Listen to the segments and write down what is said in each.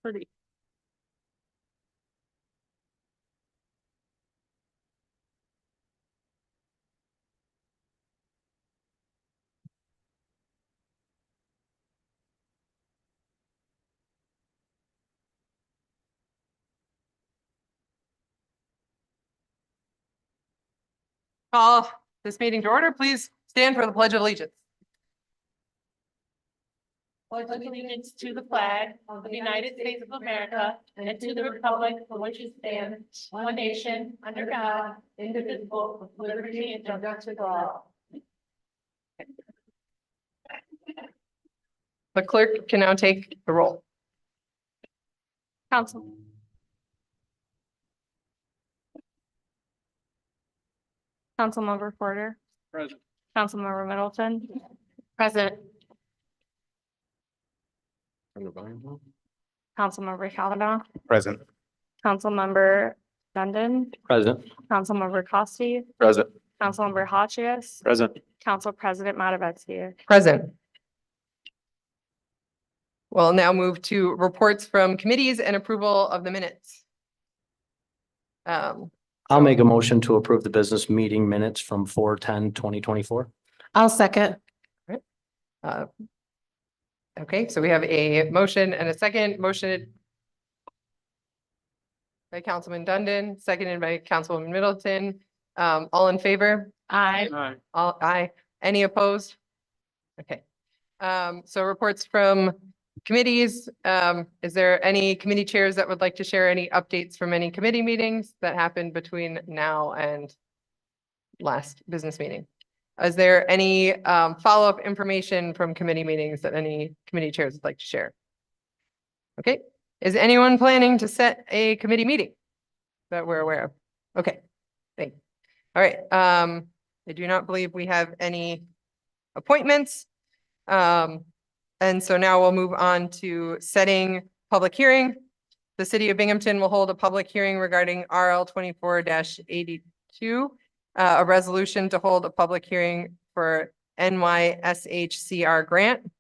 6:30. Call this meeting to order. Please stand for the Pledge of Allegiance. Pledge allegiance to the flag of the United States of America and to the republic for which it stands, one nation, under God, indivisible, with liberty and justice for all. The clerk can now take the roll. Councilmember Porter. Present. Councilmember Middleton. Present. Councilmember Kavanaugh. Present. Councilmember Dundon. Present. Councilmember Costi. Present. Councilmember Hotchkiss. Present. Council President Matavetsky. Present. We'll now move to reports from committees and approval of the minutes. I'll make a motion to approve the business meeting minutes from 4/10/2024. I'll second. Okay, so we have a motion and a second. Motion by Councilman Dundon, seconded by Councilwoman Middleton. All in favor? Aye. All aye. Any opposed? Okay. So reports from committees. Is there any committee chairs that would like to share any updates from any committee meetings that happened between now and last business meeting? Is there any follow-up information from committee meetings that any committee chairs would like to share? Okay. Is anyone planning to set a committee meeting that we're aware of? Okay. Thank you. All right. I do not believe we have any appointments. And so now we'll move on to setting public hearing. The city of Binghamton will hold a public hearing regarding RL 24-82, a resolution to hold a public hearing for NYSHCR grant.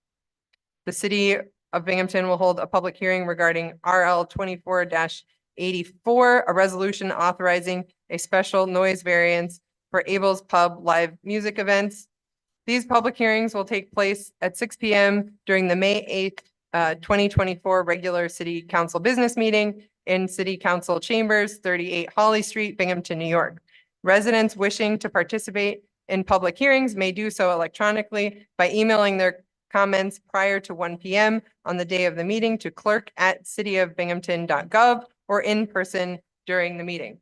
The city of Binghamton will hold a public hearing regarding RL 24-84, a resolution authorizing a special noise variance for Abel's Pub live music events. These public hearings will take place at 6 p.m. during the May 8th, 2024 regular city council business meeting in City Council Chambers, 38 Holly Street, Binghamton, New York. Residents wishing to participate in public hearings may do so electronically by emailing their comments prior to 1 p.m. on the day of the meeting to clerk@cityofbinghamton.gov or in person during the meeting.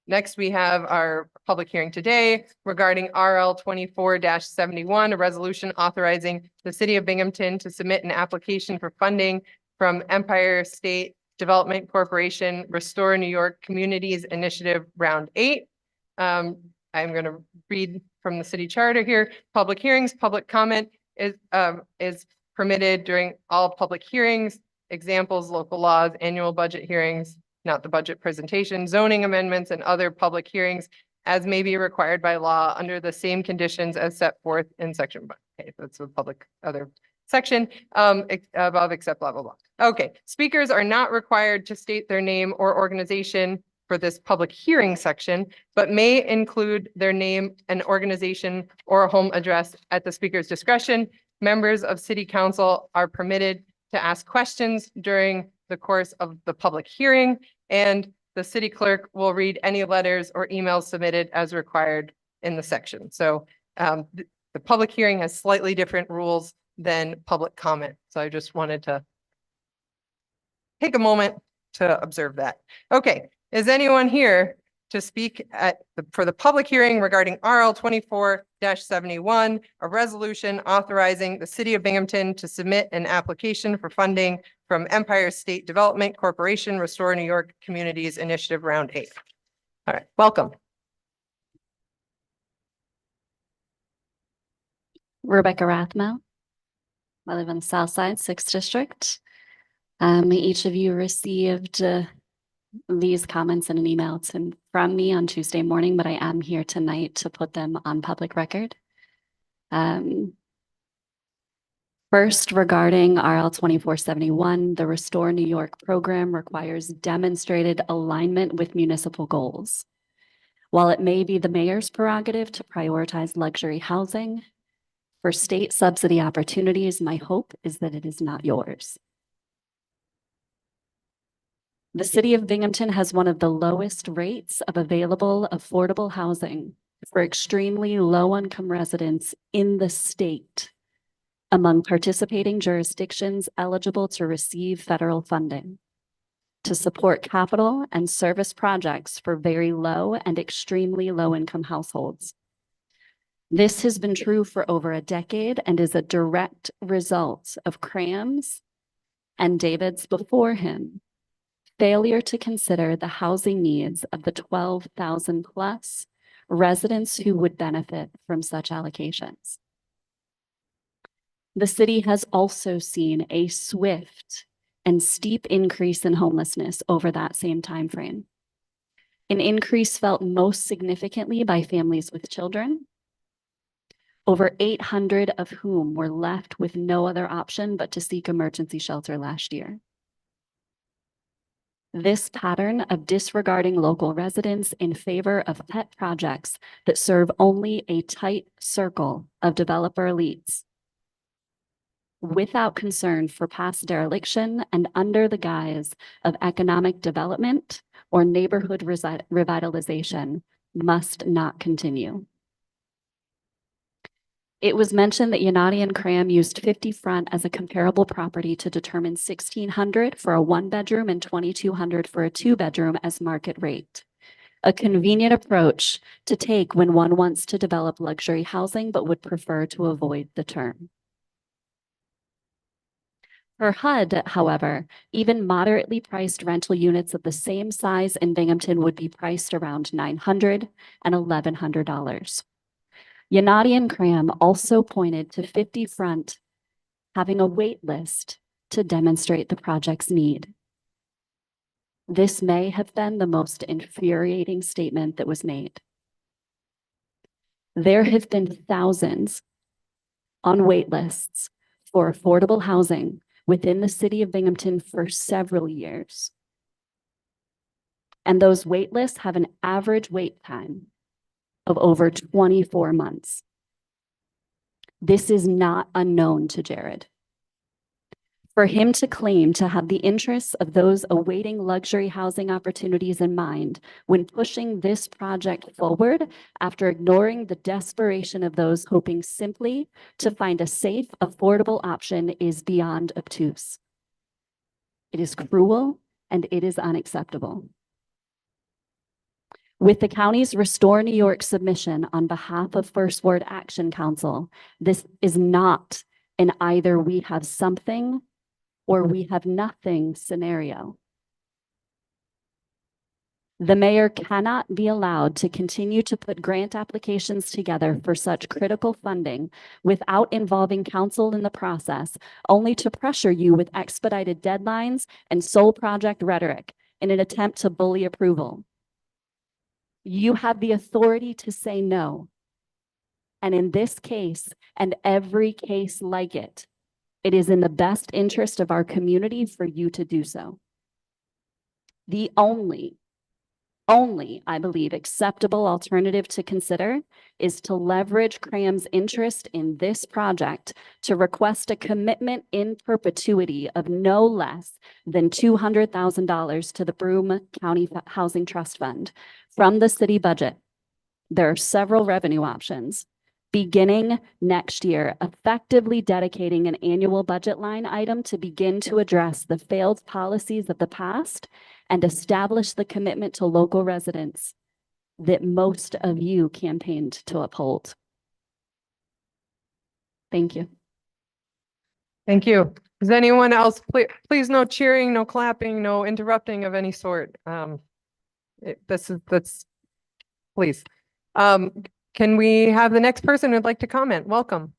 Next, we have our public hearing today regarding RL 24-71, a resolution authorizing the city of Binghamton to submit an application for funding from Empire State Development Corporation Restore New York Communities Initiative Round 8. I'm going to read from the city charter here. Public hearings, public comment is permitted during all public hearings. Examples, local laws, annual budget hearings, not the budget presentation, zoning amendments, and other public hearings as may be required by law under the same conditions as set forth in section. Okay, that's the public other section above except blah, blah, blah. Okay, speakers are not required to state their name or organization for this public hearing section, but may include their name, an organization, or a home address at the speaker's discretion. Members of city council are permitted to ask questions during the course of the public hearing, and the city clerk will read any letters or emails submitted as required in the section. So the public hearing has slightly different rules than public comment. So I just wanted to take a moment to observe that. Okay, is anyone here to speak for the public hearing regarding RL 24-71, a resolution authorizing the city of Binghamton to submit an application for funding from Empire State Development Corporation Restore New York Communities Initiative Round 8. All right, welcome. Rebecca Rathmel. I live on the South Side, 6th District. Each of you received these comments in an email from me on Tuesday morning, but I am here tonight to put them on public record. First, regarding RL 2471, the Restore New York program requires demonstrated alignment with municipal goals. While it may be the mayor's prerogative to prioritize luxury housing, for state subsidy opportunities, my hope is that it is not yours. The city of Binghamton has one of the lowest rates of available affordable housing for extremely low-income residents in the state among participating jurisdictions eligible to receive federal funding to support capital and service projects for very low and extremely low-income households. This has been true for over a decade and is a direct result of Cram's and David's before him failure to consider the housing needs of the 12,000 plus residents who would benefit from such allocations. The city has also seen a swift and steep increase in homelessness over that same time frame. An increase felt most significantly by families with children, over 800 of whom were left with no other option but to seek emergency shelter last year. This pattern of disregarding local residents in favor of pet projects that serve only a tight circle of developer elites, without concern for past dereliction and under the guise of economic development or neighborhood revitalization, must not continue. It was mentioned that Yanati and Cram used 50 Front as a comparable property to determine $1,600 for a 1-bedroom and $2,200 for a 2-bedroom as market rate. A convenient approach to take when one wants to develop luxury housing but would prefer to avoid the term. For HUD, however, even moderately priced rental units of the same size in Binghamton would be priced around $900 and $1,100. Yanati and Cram also pointed to 50 Front having a wait list to demonstrate the project's need. This may have been the most infuriating statement that was made. There have been thousands on wait lists for affordable housing within the city of Binghamton for several years. And those wait lists have an average wait time of over 24 months. This is not unknown to Jared. For him to claim to have the interests of those awaiting luxury housing opportunities in mind when pushing this project forward after ignoring the desperation of those hoping simply to find a safe, affordable option is beyond obtuse. It is cruel and it is unacceptable. With the county's Restore New York submission on behalf of First Ward Action Council, this is not an either we have something or we have nothing scenario. The mayor cannot be allowed to continue to put grant applications together for such critical funding without involving council in the process, only to pressure you with expedited deadlines and sole project rhetoric in an attempt to bully approval. You have the authority to say no. And in this case, and every case like it, it is in the best interest of our community for you to do so. The only, I believe, acceptable alternative to consider is to leverage Cram's interest in this project to request a commitment in perpetuity of no less than $200,000 to the Broome County Housing Trust Fund from the city budget. There are several revenue options. Beginning next year, effectively dedicating an annual budget line item to begin to address the failed policies of the past and establish the commitment to local residents that most of you campaigned to uphold. Thank you. Thank you. Does anyone else, please no cheering, no clapping, no interrupting of any sort. That's, please. Can we have the next person who'd like to comment? Welcome.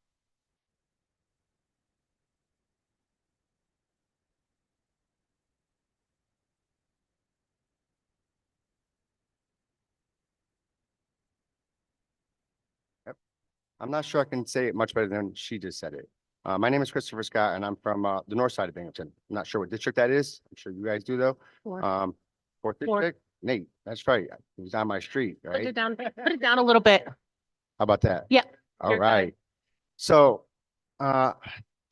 I'm not sure I can say it much better than she just said it. My name is Christopher Scott, and I'm from the north side of Binghamton. I'm not sure what district that is. I'm sure you guys do, though. Fourth. Fourth Fourth. district? Nate, that's right. It was on my street, Put right? it down, put it down a little bit. How about that? Yeah, All you're good. right. So, the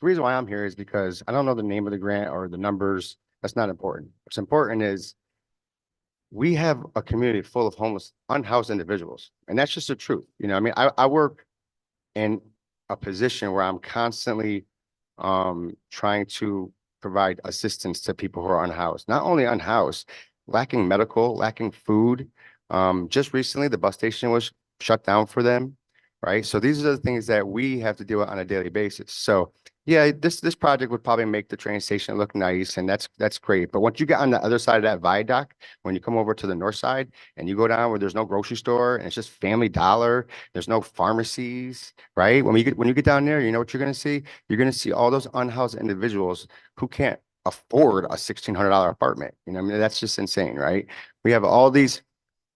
reason why I'm here is because I don't know the name of the grant or the numbers. That's not important. What's important is we have a community full of homeless, unhoused individuals, and that's just the truth. You know, I mean, I work in a position where I'm constantly trying to provide assistance to people who are unhoused, not only unhoused, lacking medical, lacking food. Just recently, the bus station was shut down for them, right? So these are the things that we have to deal with on a daily basis. So yeah, this project would probably make the train station look nice, and that's great. But once you get on the other side of that viaduct, when you come over to the north side and you go down where there's no grocery store and it's just Family Dollar, there's no pharmacies, right? When you get down there, you know what you're gonna see? You're gonna see all those unhoused individuals who can't afford a $1,600 apartment. You know, I mean, that's just insane, right? We have all these.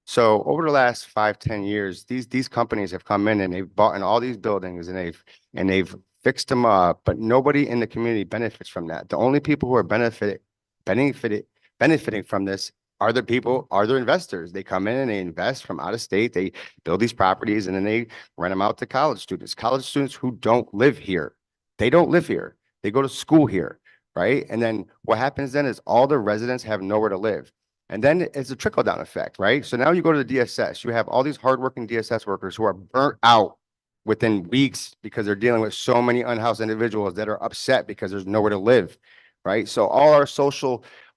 So over the last 5, 10 years, these companies have come in and they've bought in all these buildings and they've fixed them up, but nobody in the community benefits from that. The only people who are benefiting from this are the investors. They come in and they invest from out of state. They build these properties and then they rent them out to college students who don't live here. They don't live here. They go to school here, right? And then what happens then is all the residents have nowhere to live. And then it's a trickle down effect, right? So now you go to the DSS, you have all these hardworking DSS workers who are burnt out within weeks because they're dealing with so many unhoused individuals that are upset because there's nowhere to live, right? So all our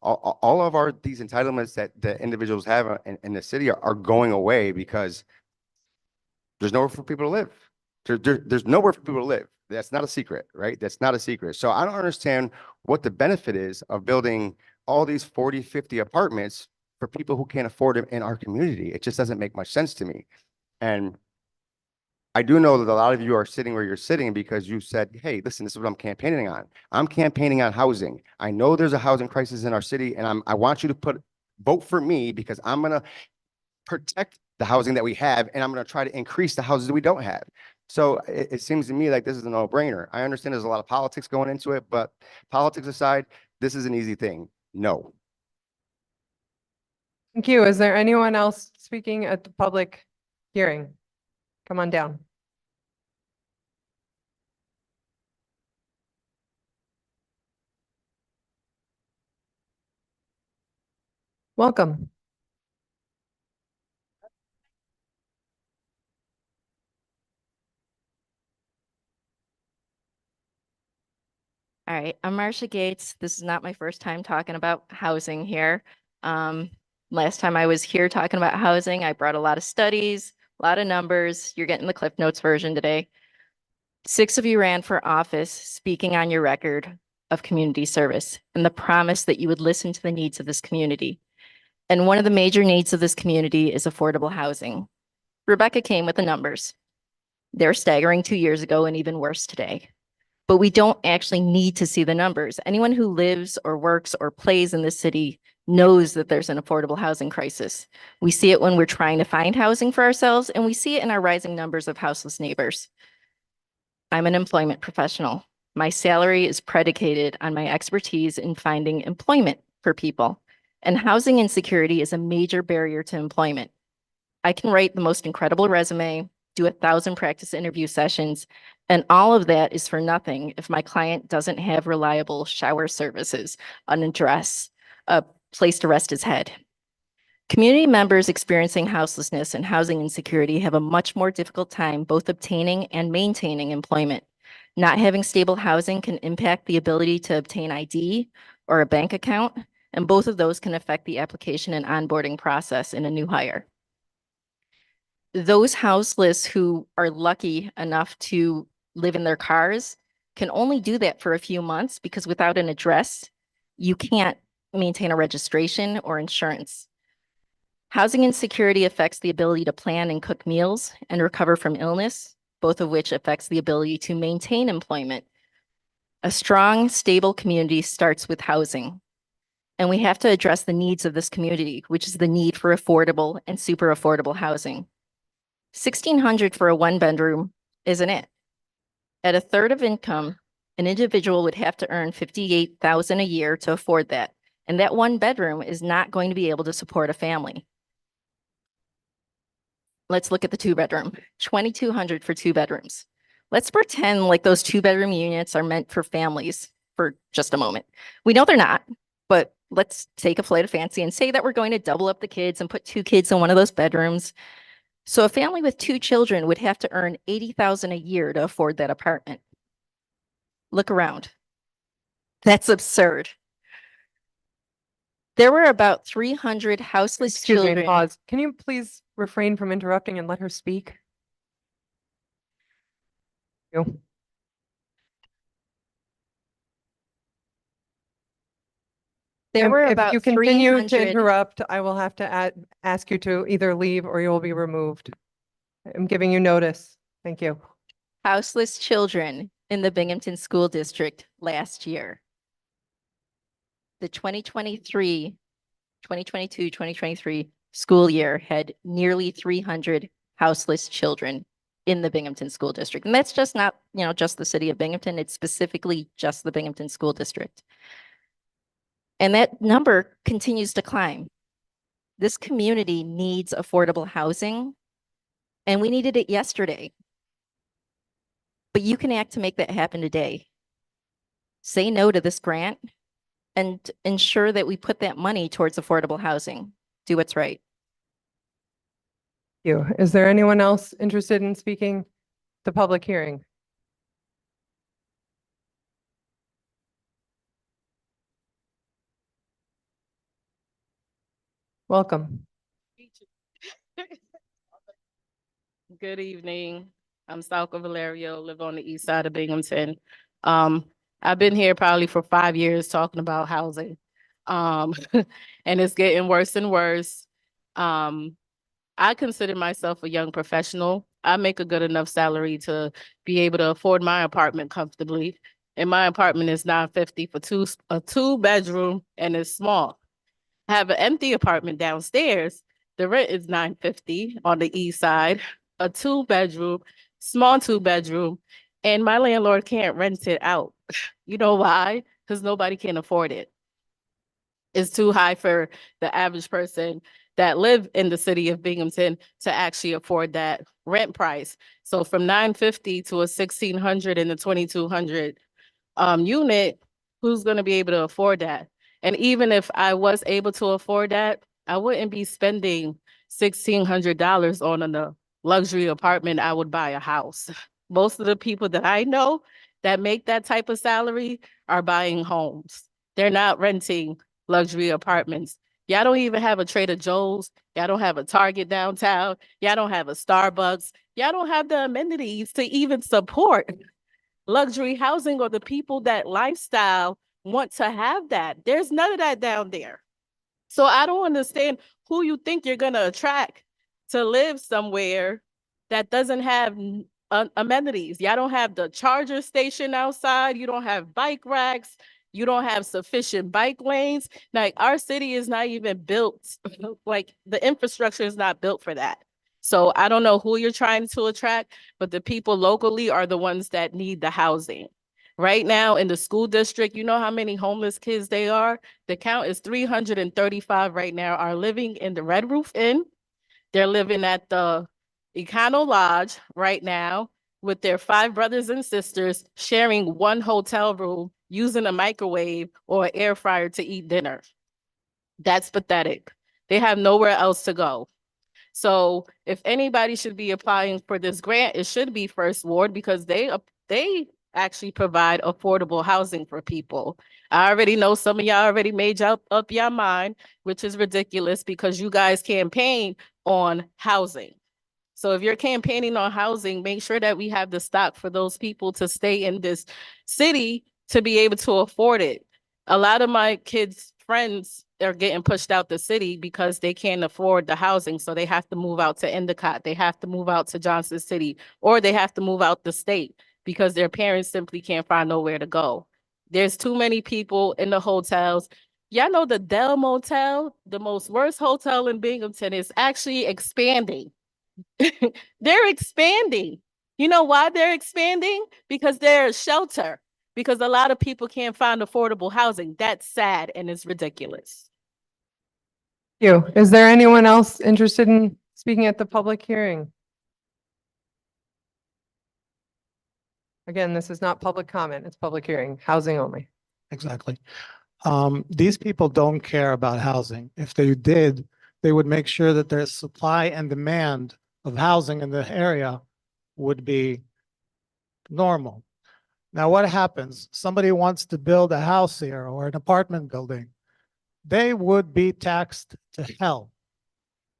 all of these entitlements that the individuals have in the city are going away because there's nowhere for people to live. There's nowhere for people to live. That's not a secret, right? That's not a secret. So I don't understand what the benefit is of building all these 40, 50 apartments for people who can't afford them in our community. It just doesn't make much sense to me. And I do know that a lot of you are sitting where you're sitting because you said, hey, listen, this is what I'm campaigning on. I'm campaigning on housing. I know there's a housing crisis in our city, and I want you to vote for me because I'm going to protect the housing that we have, and I'm going to try to increase the houses that we don't have. So it seems to me like this is a no-brainer. I understand there's a lot of politics going into it, but politics aside, this is an easy thing. No. Thank you. Is there anyone else speaking at the public hearing? Come on down. Welcome. All right, I'm Marcia Gates. This is not my first time talking about housing here. Last time I was here talking about housing, I brought a lot of studies, a lot of numbers. You're getting the Cliff Notes version today. 6 of you ran for office speaking on your record of community service and the promise that you would listen to the needs of this community. And one of the major needs of this community is affordable housing. Rebecca came with the numbers. They're staggering 2 years ago and even worse today. But we don't actually need to see the numbers. Anyone who lives or works or plays in this city knows that there's an affordable housing crisis. We see it when we're trying to find housing for ourselves, and we see it in our rising numbers of houseless neighbors. I'm an employment professional. My salary is predicated on my expertise in finding employment for people, and housing insecurity is a major barrier to employment. I can write the most incredible resume, do 1,000 practice interview sessions, and all of that is for nothing if my client doesn't have reliable shower services, an address, a place to rest his head. Community members experiencing houselessness and housing insecurity have a much more difficult time both obtaining and maintaining employment. Not having stable housing can impact the ability to obtain ID or a bank account, and both of those can affect the application and onboarding process in a new hire. Those houseless who are lucky enough to live in their cars can only do that for a few months because without an address, you can't maintain a registration or insurance. Housing insecurity affects the ability to plan and cook meals and recover from illness, both of which affects the ability to maintain employment. A strong, stable community starts with housing. And we have to address the needs of this community, which is the need for affordable and super affordable housing. $1,600 for a 1-bedroom isn't it. At a third of income, An individual would have to earn 58,000 a year to afford that. And that one bedroom is not going to be able to support a family. Let's look at the two bedroom, 2,200 for two bedrooms. Let's pretend like those two bedroom units are meant for families for just a moment. We know they're not, but let's take a flight of fancy and say that we're going to double up the kids and put two kids in one of those bedrooms. So a family with two children would have to earn 80,000 a year to afford that apartment. Look around. That's absurd. There were about 300 houseless Excuse me, children. pause. Can you please refrain from interrupting and let her speak? You. There And were if about you continue to 300 interrupt, I will have to ask you to either leave or you will be removed. I'm giving you notice. Thank you. houseless children in the Binghamton School District last year. The 2022, 2023 school year had nearly 300 houseless children in the Binghamton School District. And that's just not, just the city of Binghamton. It's specifically just the Binghamton School District. And that number continues to climb. This community needs affordable housing, and we needed it yesterday. But you can act to make that happen today. Say no to this grant and ensure that we put that money towards affordable housing. Do what's right. You. Is there anyone else interested in speaking to public hearing? Welcome. Good evening. I'm Salka Valerio, live on the east side of Binghamton. I've been here probably for 5 years talking about housing. And it's getting worse and worse. I consider myself a young professional. I make a good enough salary to be able to afford my apartment comfortably. And my apartment is $950 for a two bedroom, and it's small. I have an empty apartment downstairs. The rent is $950 on the east side, a two bedroom, small two bedroom, and my landlord can't rent it out. You know why? Because nobody can afford it. It's too high for the average person that live in the city of Binghamton to actually afford that rent price. So from $950 to a $1,600 and a $2,200 unit, who's going to be able to afford that? And even if I was able to afford that, I wouldn't be spending $1,600 on a luxury apartment. I would buy a house. Most of the people that I know that make that type of salary are buying homes. They're not renting luxury apartments. Y'all don't even have a Trader Joe's. Y'all don't have a Target downtown. Y'all don't have a Starbucks. Y'all don't have the amenities to even support luxury housing or the people that lifestyle want to have that. There's none of that down there. So I don't understand who you think you're going to attract to live somewhere that doesn't have amenities. Y'all don't have the charger station outside. You don't have bike racks. You don't have sufficient bike lanes. Like our city is not even built, like the infrastructure is not built for that. So I don't know who you're trying to attract, but the people locally are the ones that need the housing. Right now in the school district, you know how many homeless kids they are? The count is 335 right now are living in the Red Roof Inn. They're living at the Econo Lodge right now with their 5 brothers and sisters sharing one hotel room using a microwave or an air fryer to eat dinner. That's pathetic. They have nowhere else to go. So if anybody should be applying for this grant, it should be First Ward because they actually provide affordable housing for people. I already know some of y'all already made up your mind, which is ridiculous because you guys campaign on housing. So if you're campaigning on housing, make sure that we have the stock for those people to stay in this city to be able to afford it. A lot of my kids' friends are getting pushed out the city because they can't afford the housing. So they have to move out to Endicott. They have to move out to Johnson City, or they have to move out the state because their parents simply can't find nowhere to go. There's too many people in the hotels. Y'all know the Del Motel, the most worst hotel in Binghamton, is actually expanding. They're expanding. You know why they're expanding? Because they're a shelter. because a lot of people can't find affordable housing. That's sad and it's ridiculous. You. Is there anyone else interested in speaking at the public hearing? Again, this is not public comment, it's public hearing, housing only. Exactly. These people don't care about housing. If they did, they would make sure that their supply and demand of housing in the area would be normal. Now, what happens? Somebody wants to build a house here or an apartment building. They would be taxed to hell.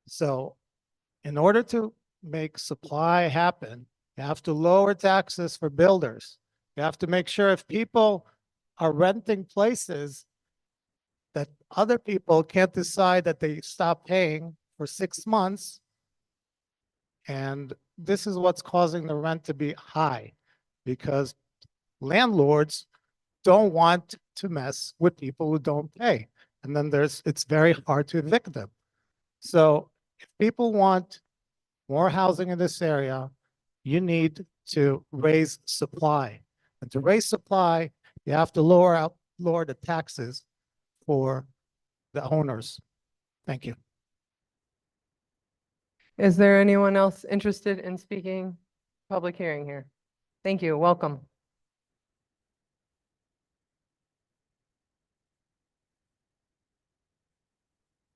So in order to make supply happen, you have to lower taxes for builders. You have to make sure if people are renting places that other people can't decide that they stop paying for 6 months. And this is what's causing the rent to be high because landlords don't want to mess with people who don't pay. And then it's very hard to evict them. So if people want more housing in this area, you need to raise supply. And to raise supply, you have to lower the taxes for the owners. Thank you. Is there anyone else interested in speaking? Public hearing here. Thank you. Welcome.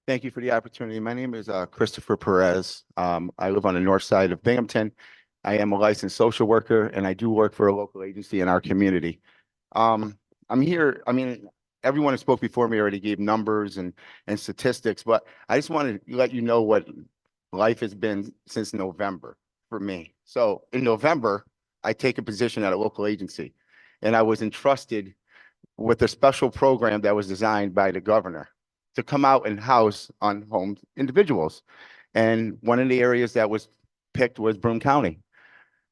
Thank you for the opportunity. My name is Christopher Perez. I live on the north side of Binghamton. I am a licensed social worker and I do work for a local agency in our community. I'm here, I mean, everyone who spoke before me already gave numbers and statistics, but I just wanted to let you know what life has been since November for me. So in November, I take a position at a local agency and I was entrusted with a special program that was designed by the governor to come out and house unhomed individuals. And one of the areas that was picked was Broome County.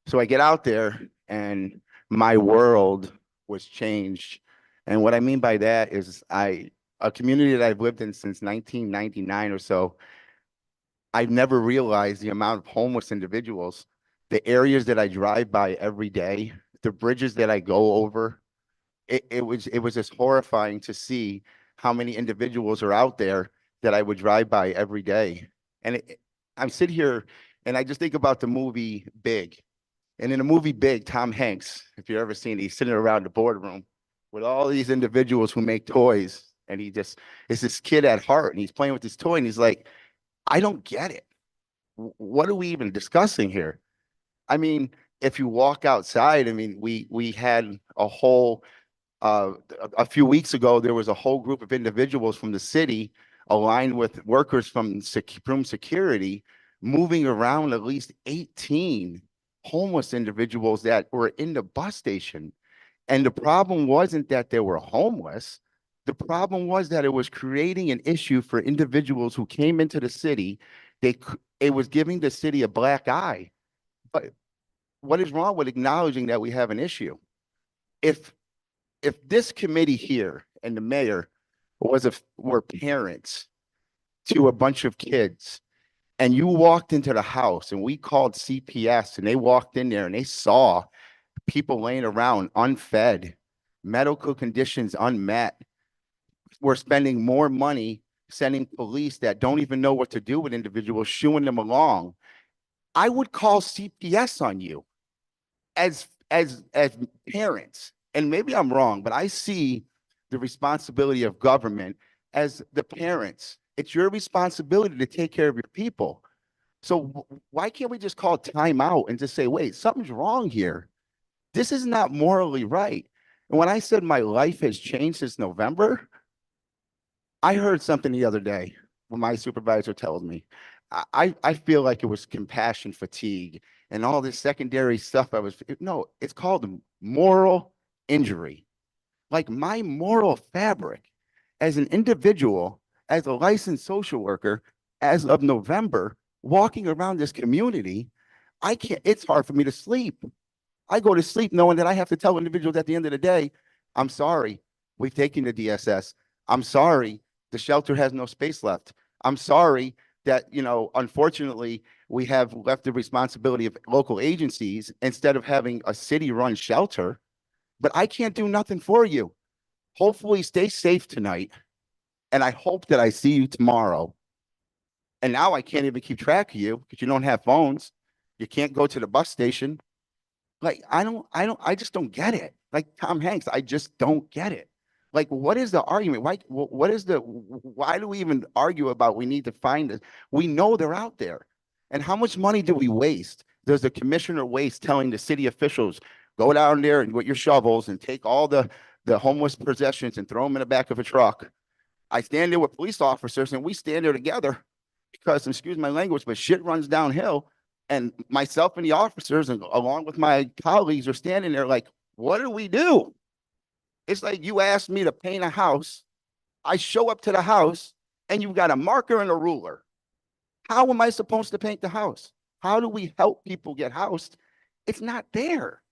So I get out there and my world was changed. And what I mean by that is a community that I've lived in since 1999 or so, I've never realized the amount of homeless individuals, the areas that I drive by every day, the bridges that I go over. It was just horrifying to see how many individuals are out there that I would drive by every day. And I'm sitting here and I just think about the movie Big. And in the movie Big, Tom Hanks, if you've ever seen it, he's sitting around the boardroom with all these individuals who make toys. And he just is this kid at heart and he's playing with this toy and he's like, I don't get it. What are we even discussing here? I mean, if you walk outside, I mean, we had a whole a few weeks ago, there was a whole group of individuals from the city aligned with workers from Broome Security moving around at least 18 homeless individuals that were in the bus station. And the problem wasn't that they were homeless. The problem was that it was creating an issue for individuals who came into the city. It was giving the city a black eye. But what is wrong with acknowledging that we have an issue? If this committee here and the mayor were parents to a bunch of kids and you walked into the house and we called CPS and they walked in there and they saw people laying around unfed, medical conditions unmet, we're spending more money sending police that don't even know what to do with individuals, shooing them along. I would call CPS on you as parents. And maybe I'm wrong, but I see the responsibility of government as the parents. It's your responsibility to take care of your people. So why can't we just call time out and just say, wait, something's wrong here. This is not morally right. And when I said my life has changed since November, I heard something the other day when my supervisor told me, I feel like it was compassion fatigue and all this secondary stuff. No, it's called moral injury. Like my moral fabric as an individual, as a licensed social worker, as of November, walking around this community, it's hard for me to sleep. I go to sleep knowing that I have to tell individuals at the end of the day, I'm sorry, we've taken the DSS. I'm sorry, the shelter has no space left. I'm sorry that, unfortunately, we have left the responsibility of local agencies instead of having a city-run shelter. but I can't do nothing for you. Hopefully stay safe tonight. And I hope that I see you tomorrow. And now I can't even keep track of you because you don't have phones. You can't go to the bus station. Like, I just don't get it. Like Tom Hanks, I just don't get it. Like, what is the argument? Why do we even argue about we need to find it? We know they're out there. And how much money do we waste? Does the commissioner waste telling the city officials, go down there and with your shovels and take all the homeless possessions and throw them in the back of a truck? I stand there with police officers and we stand there together because, excuse my language, but shit runs downhill. And myself and the officers, and along with my colleagues, are standing there like, what do we do? It's like you asked me to paint a house. I show up to the house and you've got a marker and a ruler. How am I supposed to paint the house? How do we help people get housed? It's not there.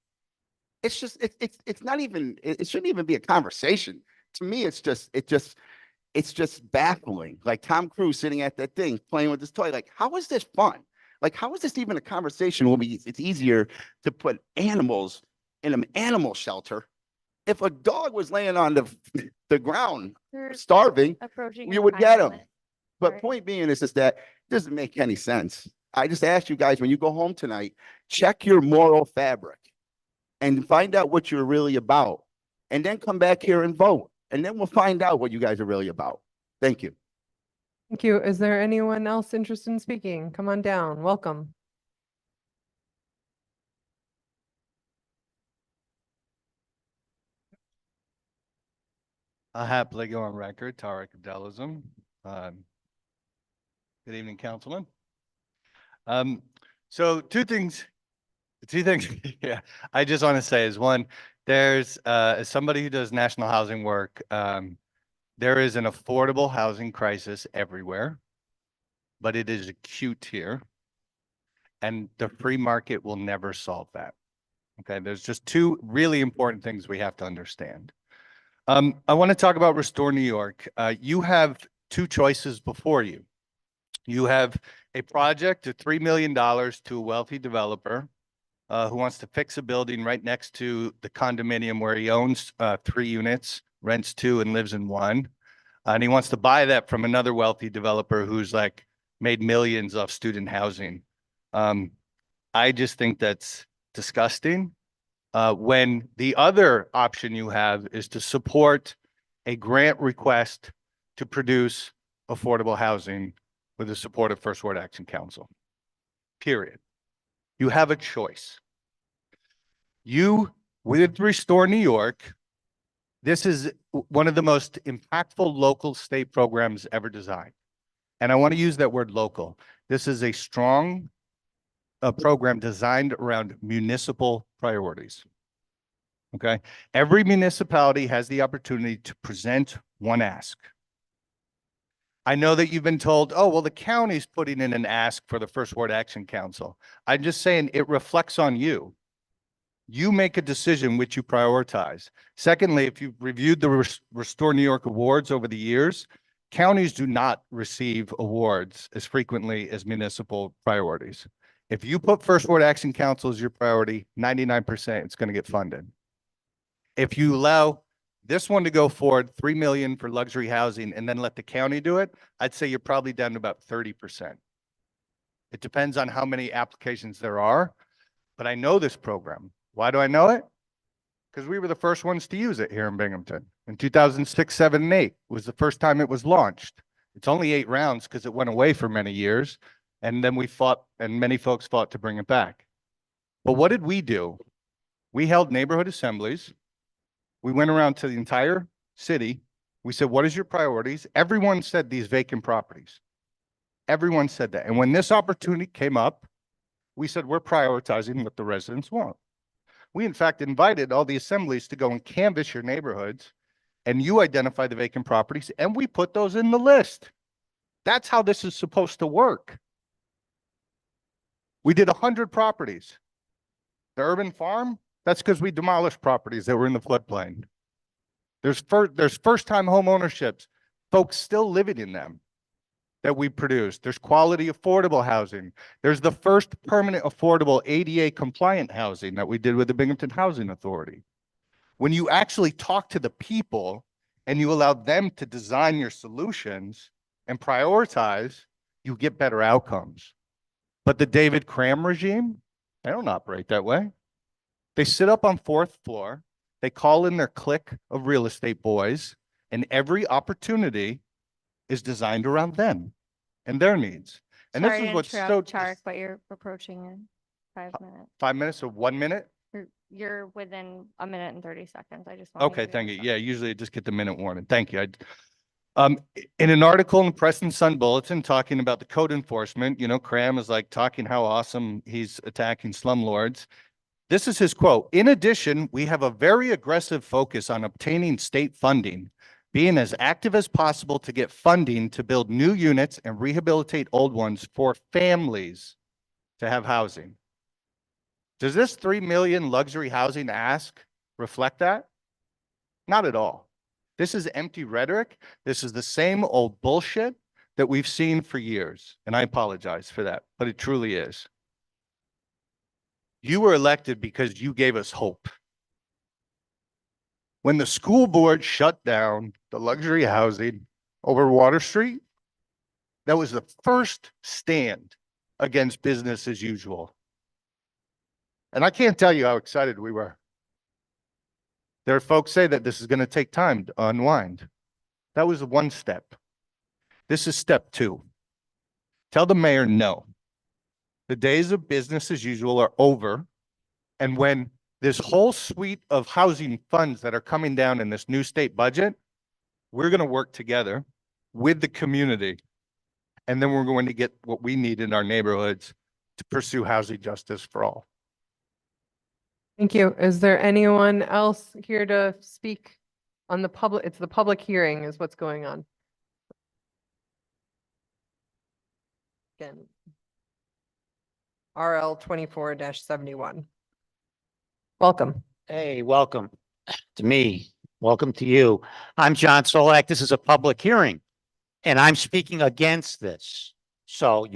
It's just, it's not even, it shouldn't even be a conversation. To me, it's just baffling. Like Tom Cruise sitting at that thing playing with this toy. Like, how is this fun? Like, how is this even a conversation when it's easier to put animals in an animal shelter? If a dog was laying on the ground starving, you would get him. But point being is just that it doesn't make any sense. I just ask you guys, when you go home tonight, check your moral fabric and find out what you're really about. And then come back here and vote. And then we'll find out what you guys are really about. Thank you. Thank you. Is there anyone else interested in speaking? Come on down. Welcome. I happily go on record, Tarek Abdelism. Good evening, Councilman. So two things. Yeah, I just want to say is one, there's as somebody who does national housing work, there is an affordable housing crisis everywhere, but it is acute here. And the free market will never solve that. Okay, there's just two really important things we have to understand. I want to talk about Restore New York. You have two choices before you. You have a project of $3 million to a wealthy developer who wants to fix a building right next to the condominium where he owns 3 units, rents 2 and lives in 1. And he wants to buy that from another wealthy developer who's like made millions off student housing. I just think that's disgusting. When the other option you have is to support a grant request to produce affordable housing with the support of First Ward Action Council, period. You have a choice. You, with Restore New York, this is one of the most impactful local state programs ever designed. And I want to use that word local. This is a strong program designed around municipal priorities. Okay. Every municipality has the opportunity to present one ask. I know that you've been told, oh, well, the county's putting in an ask for the First Ward Action Council. I'm just saying it reflects on you. You make a decision which you prioritize. Secondly, if you've reviewed the Restore New York awards over the years, counties do not receive awards as frequently as municipal priorities. If you put First Ward Action Council as your priority, 99% it's going to get funded. If you allow this one to go forward, 3 million for luxury housing, and then let the county do it, I'd say you're probably down to about 30%. It depends on how many applications there are, but I know this program. Why do I know it? Because we were the first ones to use it here in Binghamton. In 2006, 7, and 8 was the first time it was launched. It's only 8 rounds because it went away for many years. And then we fought, and many folks fought to bring it back. But what did we do? We held neighborhood assemblies. We went around to the entire city. We said, what is your priorities? Everyone said these vacant properties. Everyone said that. And when this opportunity came up, we said, we're prioritizing what the residents want. We, in fact, invited all the assemblies to go and canvass your neighborhoods, and you identify the vacant properties, and we put those in the list. That's how this is supposed to work. We did 100 properties. The urban farm, that's because we demolished properties that were in the floodplain. There's first-time home ownerships, folks still living in them that we produced. There's quality affordable housing. There's the first permanent affordable ADA compliant housing that we did with the Binghamton Housing Authority. When you actually talk to the people and you allow them to design your solutions and prioritize, you get better outcomes. But the David Cram regime, they don't operate that way. They sit up on fourth floor, they call in their clique of real estate boys, and every opportunity is designed around them and their needs. And this is what's so Chark, but you're approaching in 5 minutes. 5 minutes or 1 minute. You're within a minute and 30 seconds. I just. Okay, thank you. Yeah, usually I just get the minute warning. Thank you. In an article in the Preston Sun Bulletin talking about the code enforcement, Cram is like talking how awesome he's attacking slumlords. This is his quote. In addition, we have a very aggressive focus on obtaining state funding, being as active as possible to get funding to build new units and rehabilitate old ones for families to have housing. Does this 3 million luxury housing ask reflect that? Not at all. This is empty rhetoric. This is the same old bullshit that we've seen for years. And I apologize for that, but it truly is. You were elected because you gave us hope. When the school board shut down the luxury housing over Water Street, that was the first stand against business as usual. And I can't tell you how excited we were. There are folks say that this is going to take time to unwind. That was one step. This is step 2. Tell the mayor no. The days of business as usual are over. And when this whole suite of housing funds that are coming down in this new state budget, we're going to work together with the community. And then we're going to get what we need in our neighborhoods to pursue housing justice for all. Thank you. Is there anyone else here to speak on the public? It's the public hearing is what's going on. Again. RL 24-71. Welcome. Hey, welcome to me. Welcome to you. I'm John Solak. This is a public hearing, and I'm speaking against this. So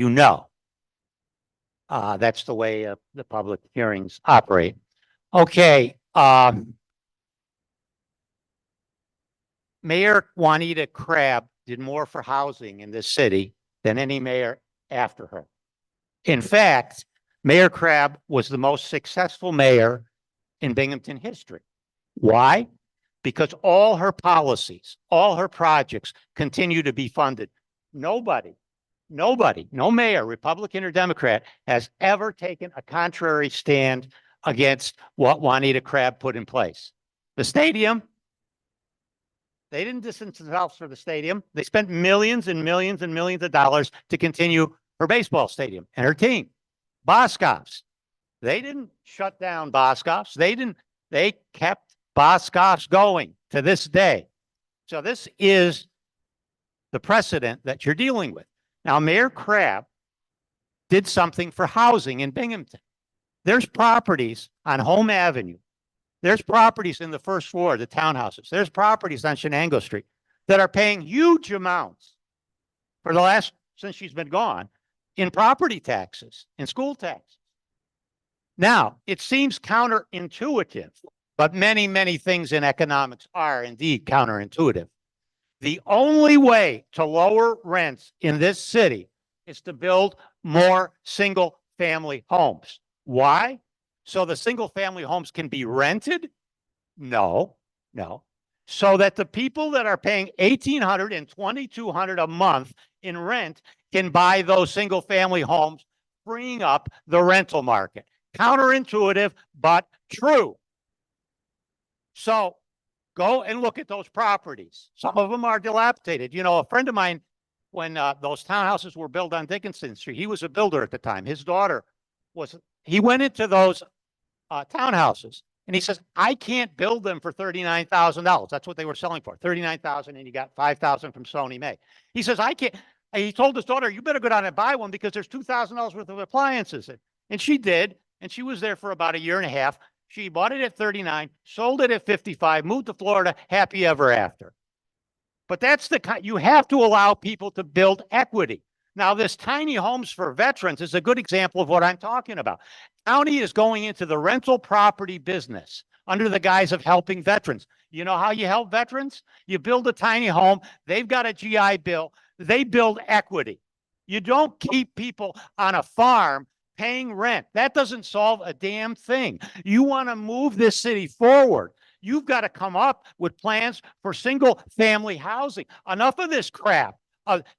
that's the way the public hearings operate. Okay. Mayor Juanita Crabb did more for housing in this city than any mayor after her. In fact, Mayor Crabb was the most successful mayor in Binghamton history. Why? Because all her policies, all her projects continue to be funded. Nobody, no mayor, Republican or Democrat, has ever taken a contrary stand against what Juanita Crabb put in place. The stadium, they didn't distance themselves for the stadium. They spent millions and millions and millions of dollars to continue her baseball stadium and her team. Boscov's, they didn't shut down Boscov's. They kept Boscov's going to this day. So this is the precedent that you're dealing with. Now, Mayor Crabb did something for housing in Binghamton. There's properties on Home Avenue. There's properties in the first floor, the townhouses. There's properties on Shenango Street that are paying huge amounts for the last, since she's been gone, in property taxes, in school taxes. Now, it seems counterintuitive, but many things in economics are indeed counterintuitive. The only way to lower rents in this city is to build more single-family homes. Why? So the single-family homes can be rented? No. So that the people that are paying $1,800 and $2,200 a month in rent can buy those single-family homes, freeing up the rental market. Counterintuitive, but true. So go and look at those properties. Some of them are dilapidated. A friend of mine, when those townhouses were built on Dickinson Street, he was a builder at the time. His daughter he went into those townhouses and he says, I can't build them for $39,000. That's what they were selling for, $39,000, and you got $5,000 from Sony May. He says, I can't. He told his daughter, you better go down and buy one because there's $2,000 worth of appliances. And she did. And she was there for about 1.5 years. She bought it at 39, sold it at 55, moved to Florida, happy ever after. But that's you have to allow people to build equity. Now, this tiny homes for veterans is a good example of what I'm talking about. County is going into the rental property business under the guise of helping veterans. You know how you help veterans? You build a tiny home. They've got a GI Bill. They build equity. You don't keep people on a farm paying rent. That doesn't solve a damn thing. You want to move this city forward. You've got to come up with plans for single family housing. Enough of this crap.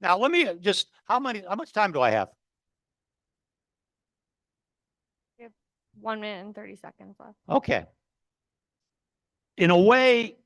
Now let me just, how much time do I have? 1 minute and 30 seconds left. Okay. In a way,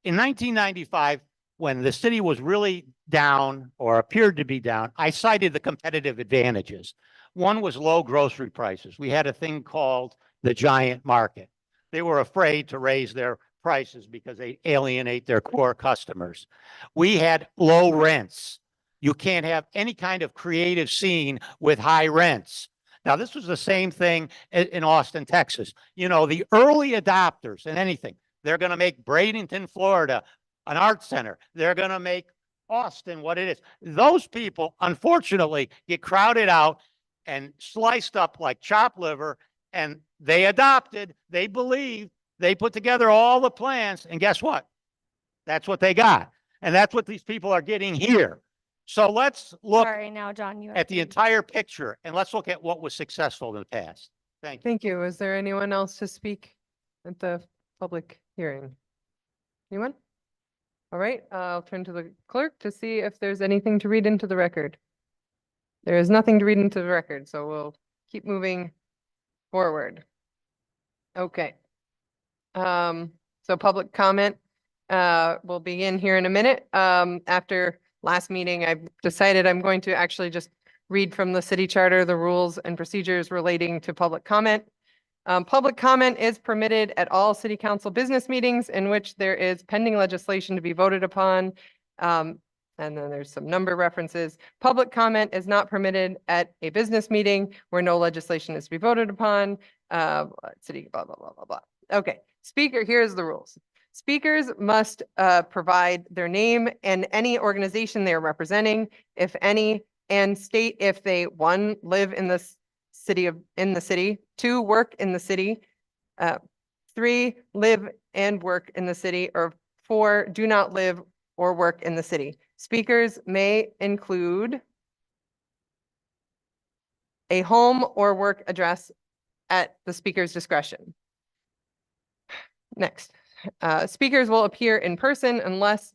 in 1995, when the city was really down or appeared to be down, I cited the competitive advantages. One was low grocery prices. We had a thing called the giant market. They were afraid to raise their prices because they alienate their core customers. We had low rents. You can't have any kind of creative scene with high rents. Now, this was the same thing in Austin, Texas. You know, the early adopters in anything, they're going to make Bradenton, Florida, an art center. They're going to make Austin what it is. Those people, unfortunately, get crowded out and sliced up like chopped liver, and they adopted, they believed, they put together all the plans, and guess what? That's what they got. And that's what these people are getting here. So let's look Sorry, now, John, you have at the to- entire picture, and let's look at what was successful in the past. Thank you. Thank you. Is there anyone else to speak at the public hearing? Anyone? All right, I'll turn to the clerk to see if there's anything to read into the record. There is nothing to read into the record, so we'll keep moving forward. Okay. So public comment will begin here in a minute. After last meeting, I've decided I'm going to actually just read from the city charter, the rules and procedures relating to public comment. Public comment is permitted at all city council business meetings in which there is pending legislation to be voted upon. And then there's some number references. Public comment is not permitted at a business meeting where no legislation is to be voted upon. City, blah, blah, blah, blah, blah. Okay, speaker, here's the rules. Speakers must provide their name and any organization they are representing, if any, and state if they, 1, live in the city, 2, work in the city, 3, live and work in the city, or 4, do not live or work in the city. Speakers may include a home or work address at the speaker's discretion. Next, speakers will appear in person unless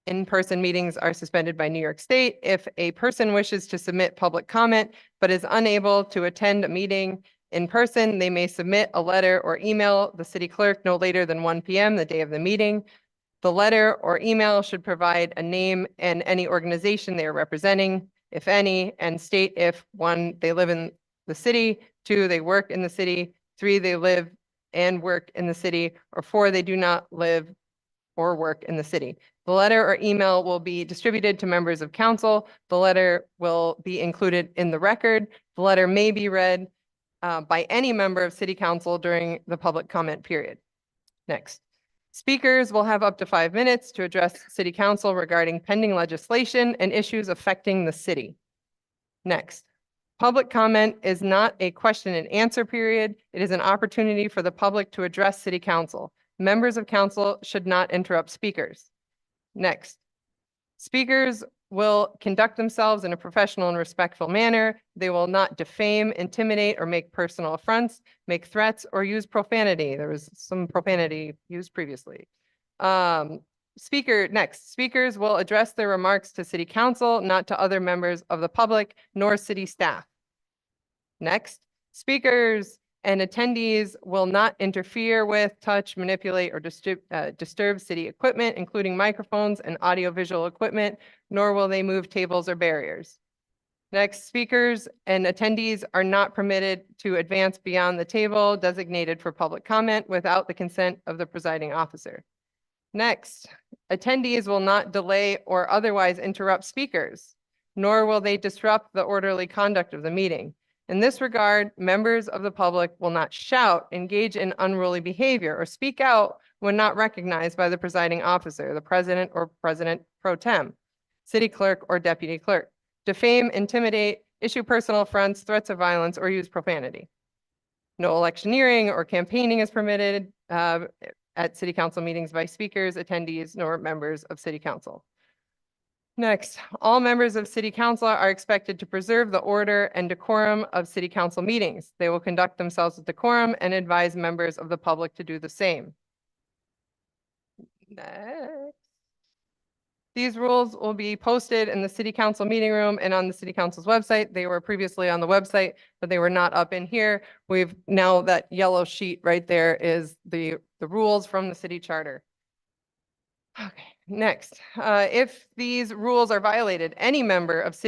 in-person meetings are suspended by New York State. If a person wishes to submit public comment but is unable to attend a meeting in person, they may submit a letter or email the city clerk no later than 1 p.m. the day of the meeting. The letter or email should provide a name and any organization they are representing, if any, and state if 1, they live in the city, 2, they work in the city, 3, they live and work in the city, or 4, they do not live or work in the city. The letter or email will be distributed to members of council. The letter will be included in the record. The letter may be read by any member of city council during the public comment period. Next. Speakers will have up to 5 minutes to address city council regarding pending legislation and issues affecting the city. Next, public comment is not a question and answer period. It is an opportunity for the public to address city council. Members of council should not interrupt speakers. Next, speakers will conduct themselves in a professional and respectful manner. They will not defame, intimidate, or make personal affronts, make threats, or use profanity. There was some profanity used previously. Next, speakers will address their remarks to city council, not to other members of the public, nor city staff. Next, speakers and attendees will not interfere with, touch, manipulate, or disturb city equipment, including microphones and audiovisual equipment, nor will they move tables or barriers. Next, speakers and attendees are not permitted to advance beyond the table designated for public comment without the consent of the presiding officer. Next, attendees will not delay or otherwise interrupt speakers, nor will they disrupt the orderly conduct of the meeting. In this regard, members of the public will not shout, engage in unruly behavior, or speak out when not recognized by the presiding officer, the president or president pro tem, city clerk or deputy clerk, defame, intimidate, issue personal affronts, threats of violence, or use profanity. No electioneering or campaigning is permitted at city council meetings by speakers, attendees, nor members of city council. Next, all members of city council are expected to preserve the order and decorum of city council meetings. They will conduct themselves with decorum and advise members of the public to do the same. Next. These rules will be posted in the city council meeting room and on the city council's website. They were previously on the website, but they were not up in here. We've now, that yellow sheet right there is the rules from the city charter. Okay, next, if these rules are violated, any member of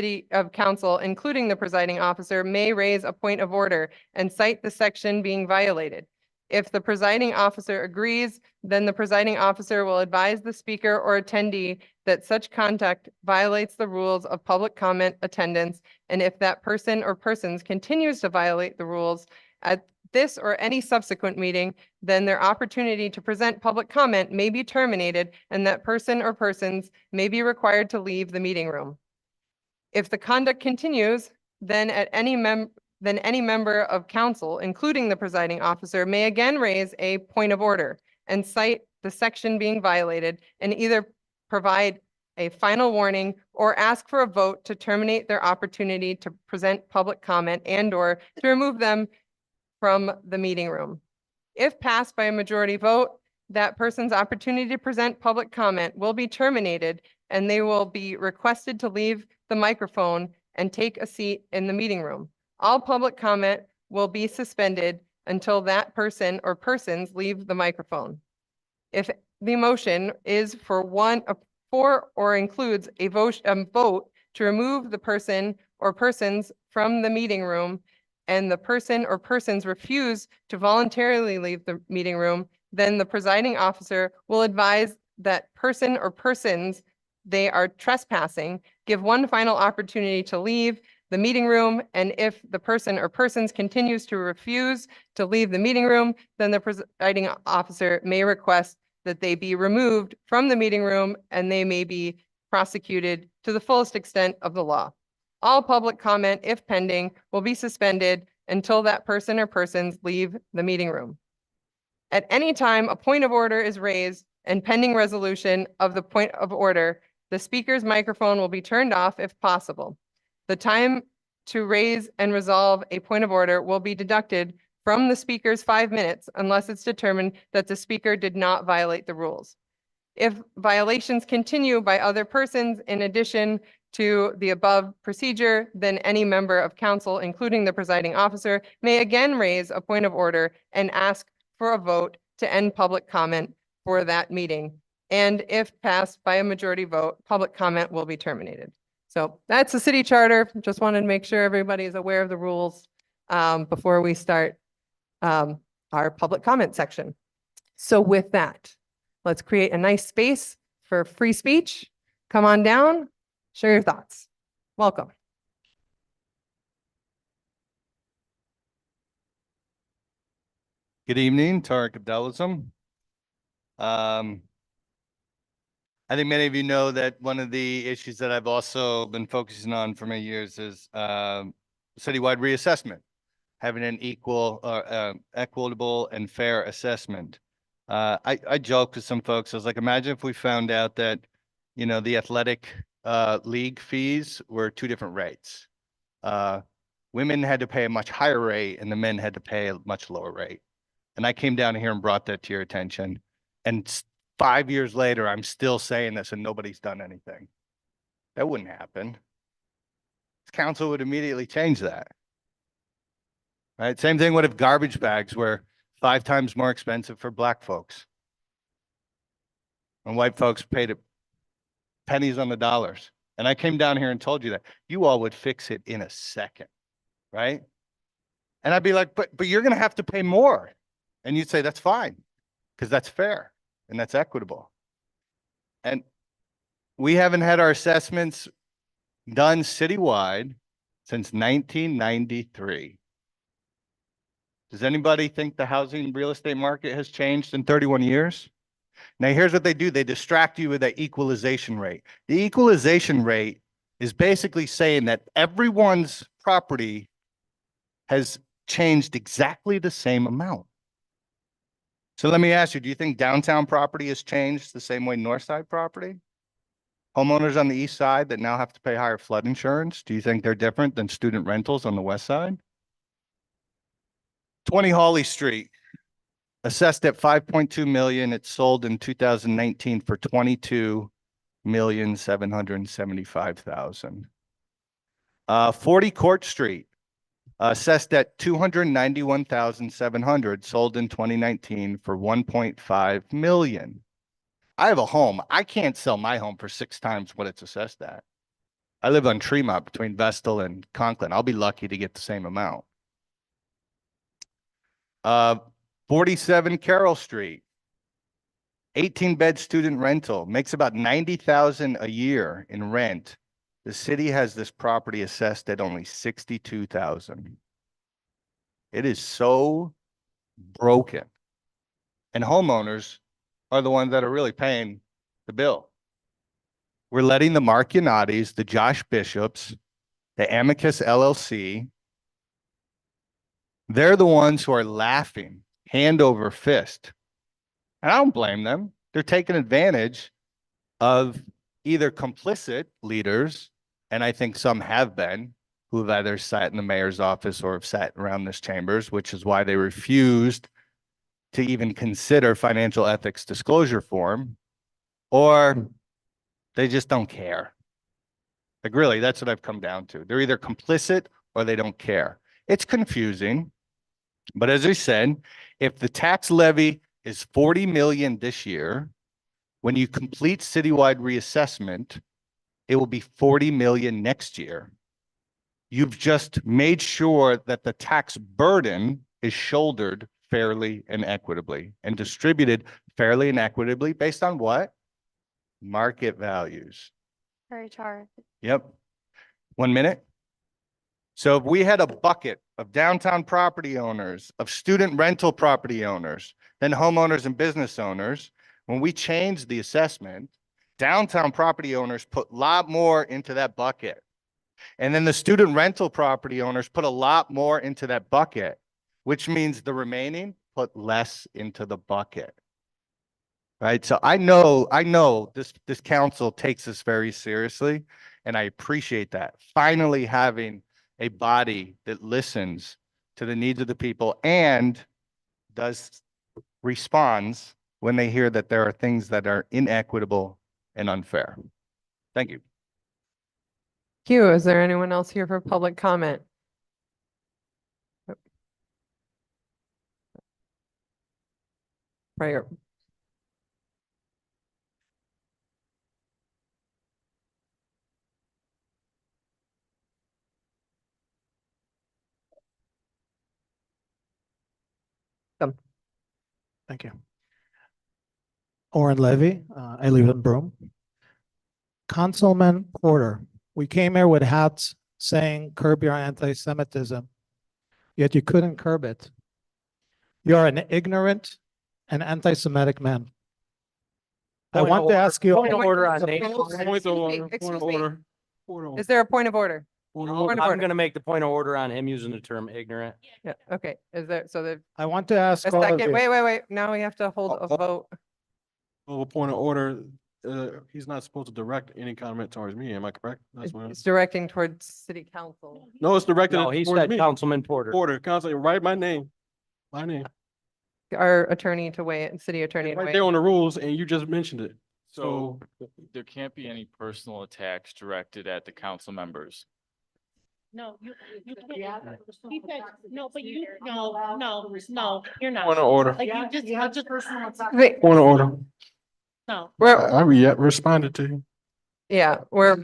council, including the presiding officer, may raise a point of order and cite the section being violated. If the presiding officer agrees, then the presiding officer will advise the speaker or attendee that such conduct violates the rules of public comment attendance. And if that person or persons continues to violate the rules at this or any subsequent meeting, then their opportunity to present public comment may be terminated and that person or persons may be required to leave the meeting room. If the conduct continues, then any member of council, including the presiding officer, may again raise a point of order and cite the section being violated and either provide a final warning or ask for a vote to terminate their opportunity to present public comment and/or to remove them from the meeting room. If passed by a majority vote, that person's opportunity to present public comment will be terminated and they will be requested to leave the microphone and take a seat in the meeting room. All public comment will be suspended until that person or persons leave the microphone. If the motion is for or includes a vote to remove the person or persons from the meeting room, and the person or persons refuse to voluntarily leave the meeting room, then the presiding officer will advise that person or persons they are trespassing, give one final opportunity to leave the meeting room, and if the person or persons continues to refuse to leave the meeting room, then the presiding officer may request that they be removed from the meeting room and they may be prosecuted to the fullest extent of the law. All public comment, if pending, will be suspended until that person or persons leave the meeting room. At any time, a point of order is raised and pending resolution of the point of order, the speaker's microphone will be turned off if possible. The time to raise and resolve a point of order will be deducted from the speaker's 5 minutes unless it's determined that the speaker did not violate the rules. If violations continue by other persons in addition to the above procedure, then any member of council, including the presiding officer, may again raise a point of order and ask for a vote to end public comment for that meeting. And if passed by a majority vote, public comment will be terminated. So that's the city charter. Just wanted to make sure everybody is aware of the rules before we start our public comment section. So with that, let's create a nice space for free speech. Come on down, share your thoughts. Welcome. Good evening, Tariq Abdelism. I think many of you know that one of the issues that I've also been focusing on for many years is citywide reassessment, having an equitable and fair assessment. I joked with some folks. I was like, imagine if we found out that, you know, the athletic league fees were 2 different rates. Women had to pay a much higher rate and the men had to pay a much lower rate. And I came down here and brought that to your attention. And 5 years later, I'm still saying this and nobody's done anything. That wouldn't happen. Council would immediately change that. Right? Same thing with if garbage bags were 5 times more expensive for black folks. And white folks paid pennies on the dollars. And I came down here and told you that. You all would fix it in a second. Right? And I'd be like, but you're going to have to pay more. And you'd say, that's fine, because that's fair and that's equitable. And we haven't had our assessments done citywide since 1993. Does anybody think the housing real estate market has changed in 31 years? Now, here's what they do. They distract you with that equalization rate. The equalization rate is basically saying that everyone's property has changed exactly the same amount. So let me ask you, do you think downtown property has changed the same way north side property? Homeowners on the east side that now have to pay higher flood insurance, do you think they're different than student rentals on the west side? 20 Hawley Street, assessed at 5.2 million. It sold in 2019 for 22,775,000. 40 Court Street, assessed at 291,700, sold in 2019 for 1.5 million. I have a home. I can't sell my home for 6 times what it's assessed at. I live on Tremont between Vestal and Conklin. I'll be lucky to get the same amount. 47 Carroll Street, 18-bed student rental, makes about 90,000 a year in rent. The city has this property assessed at only 62,000. It is so broken. And homeowners are the ones that are really paying the bill. We're letting the Mark Yannatis, the Josh Bishops, the Amicus LLC, they're the ones who are laughing hand over fist. And I don't blame them. They're taking advantage of either complicit leaders, and I think some have been, who have either sat in the mayor's office or have sat around this chambers, which is why they refused to even consider financial ethics disclosure form, or they just don't care. Like really, that's what I've come down to. They're either complicit or they don't care. It's confusing, but as I said, if the tax levy is 40 million this year, when you complete citywide reassessment, it will be 40 million next year. You've just made sure that the tax burden is shouldered fairly and equitably and distributed fairly and equitably based on what? Market values. Very char. Yep. 1 minute. So if we had a bucket of downtown property owners, of student rental property owners, then homeowners and business owners, when we changed the assessment, downtown property owners put a lot more into that bucket. And then the student rental property owners put a lot more into that bucket, which means the remaining put less into the bucket. Right. So I know this council takes this very seriously, and I appreciate that. Finally having a body that listens to the needs of the people and responds when they hear that there are things that are inequitable and unfair. Thank you. Hugh, is there anyone else here for public comment? Right. Thank you. Oren Levy, I live in Broome. Councilman Porter, we came here with hats saying curb your anti-Semitism, yet you couldn't curb it. You're an ignorant and anti-Semitic man. I want to ask you. Point of order on Excuse name. me, excuse me. Is there a point of order? Point of I'm order. gonna make the point of order on him using the term ignorant. Yeah, okay. Is there, so the, I want to ask a all of second, you. wait. Now we have to hold a vote. Well, point of order, he's not supposed to direct any comment towards me, am I correct? That's what. It's directing towards city council. No, it's directed No, he towards said me. Councilman Porter. Porter, Council, write my name. My name, Our attorney to weigh in, city attorney to right weigh there in. on the rules, and you just mentioned it. So there can't be any personal attacks directed at the council members. No, you can't. He said, no, but you, no, you're not. Point of order. Like you just personal. Wait, Point of order. No. I responded to you. yeah, we're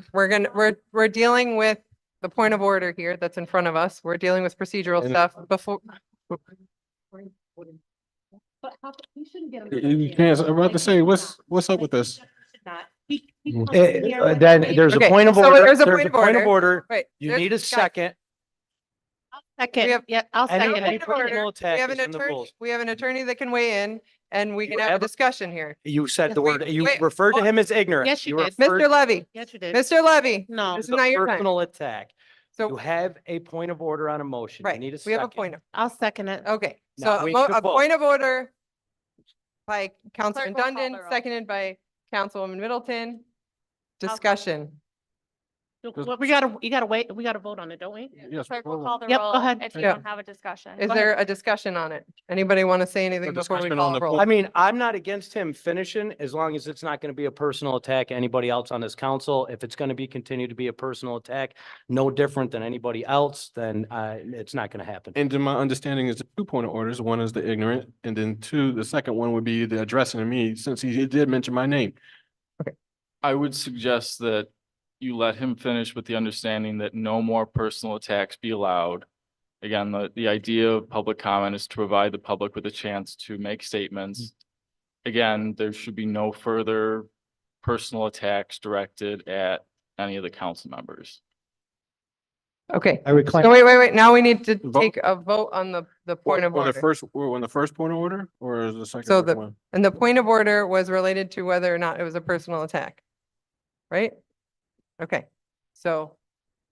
dealing with the point of order here that's in front of us. We're dealing with procedural And- stuff before. But how, you shouldn't get. You can't, I'm about to say, what's up with this? Then there's a Okay, point of so order. there's a There's point a of point of order. order. Wait. You there's- need a guys, second. We Second, have- yeah, I'll Any- second any it. Point of personal order. attack We have is an in the attorney, rules. we have an attorney that can weigh in and we can have a have a- discussion here. You said the Wait, word, you wait, referred to hold- him as ignorant. Yes, you did. referred- Mr. Levy, Yes, you did. Mr. Levy, No. this is It's a not your time. personal attack. You So, have a point of order on a motion. You right, need a we have a second. point. I'll second it. Okay, Now so we need to a vote. point of order by Councilman will call the Dundon, roll. seconded by Councilwoman Middleton. Discussion. Well, we gotta wait, we gotta vote on it, don't we? Yes. Clerk will call the Yep, go roll ahead. if you Yeah. don't have a discussion. Is Go there a discussion on it? Anybody want to say anything before we discussion call on a the roll? I mean, I'm not against him finishing as long as it's not going to be a personal attack anybody else on this council. If it's going to be continue to be a personal attack, no different than anybody else, then it's not going to happen. And to my understanding is the 2 point of orders. One is the ignorant, and then two, the second one would be the addressing me, since he did mention my name. I would suggest that you let him finish with the understanding that no more personal attacks be allowed. Again, the idea of public comment is to provide the public with a chance to make statements. Again, there should be no further personal attacks directed at any of the council members. Okay, I reclaim. so wait, now we need to Vote. take a vote on the point of On the order. first, on the first point of order, or is the second? So one? and the point of order was related to whether or not it was a personal attack. Right? Okay, so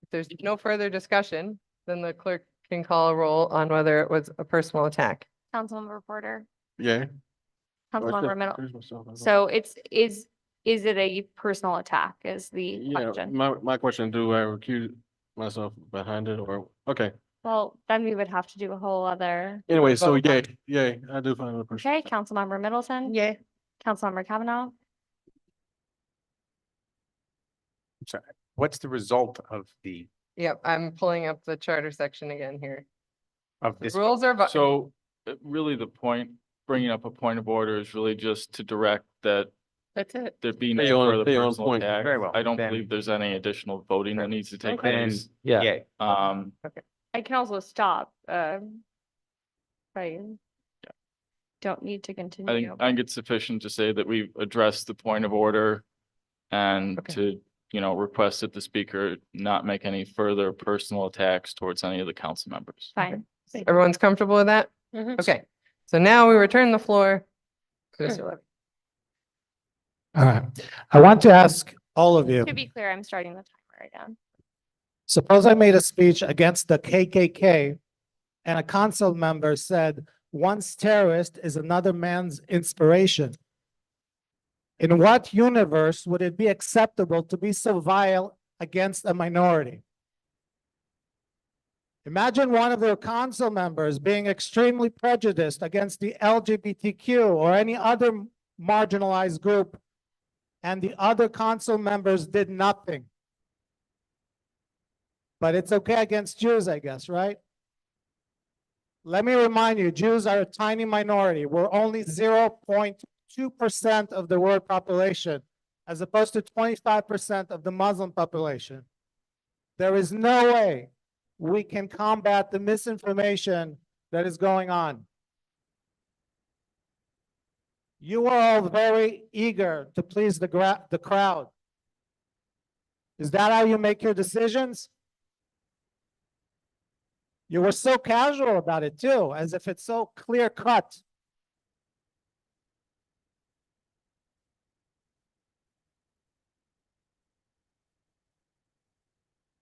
if there's no further discussion, then the clerk can call a roll on whether it was a personal attack. Councilmember Porter, Yeah. Councilmember Middle. So is it a personal attack is the Yeah, question? my question, do I recuse myself behind it, or, okay. Well, then we would have to do a whole other. Anyway, so vote. yay, I do find it a person. Okay, Councilmember Middleton. Yeah. Councilmember Kavanaugh. What's the result of the, Yep, I'm pulling up the charter section again here. of The this? rules are. So really the point, bringing up a point of order is really just to direct that That's it. there be Stay no on- further stay on personal point. attack. Very well. I don't Then- believe there's any additional voting that needs to take Then, place. Yeah. yay. I can also stop, right? Don't need to I continue. think it's sufficient to say that we've addressed the point of order and Okay. to, request that the speaker not make any further personal attacks towards any of the council members. Fine. Everyone's comfortable with that? Mhm. Okay, so now we return the floor to Mr. Levy. All right. I want to ask all of you, To be clear, I'm starting the timer again. suppose I made a speech against the KKK and a council member said, one's terrorist is another man's inspiration. In what universe would it be acceptable to be so vile against a minority? Imagine one of their council members being extremely prejudiced against the LGBTQ or any other marginalized group, and the other council members did nothing. But it's okay against Jews, I guess, right? Let me remind you, Jews are a tiny minority. We're only 0.2% of the world population, as opposed to 25% of the Muslim population. There is no way we can combat the misinformation that is going on. You are all very eager to please the crowd. Is that how you make your decisions? You were so casual about it too, as if it's so clear cut.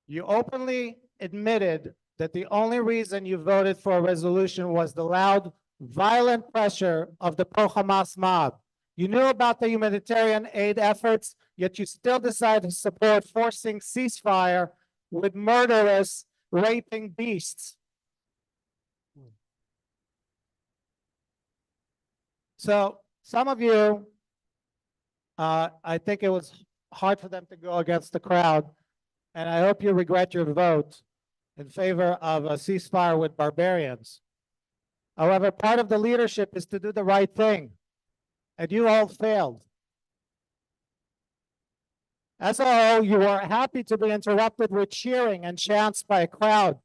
You openly admitted that the only reason you voted for a resolution was the loud, violent pressure of the pro-Hamas mob. You knew about the humanitarian aid efforts, yet you still decided to support forcing ceasefire with murderous, raping beasts. So some of you, I think it was hard for them to go against the crowd, and I hope you regret your vote in favor of a ceasefire with barbarians. However, part of the leadership is to do the right thing, and you all failed. As a whole, you were happy to be interrupted with cheering and chants by a crowd,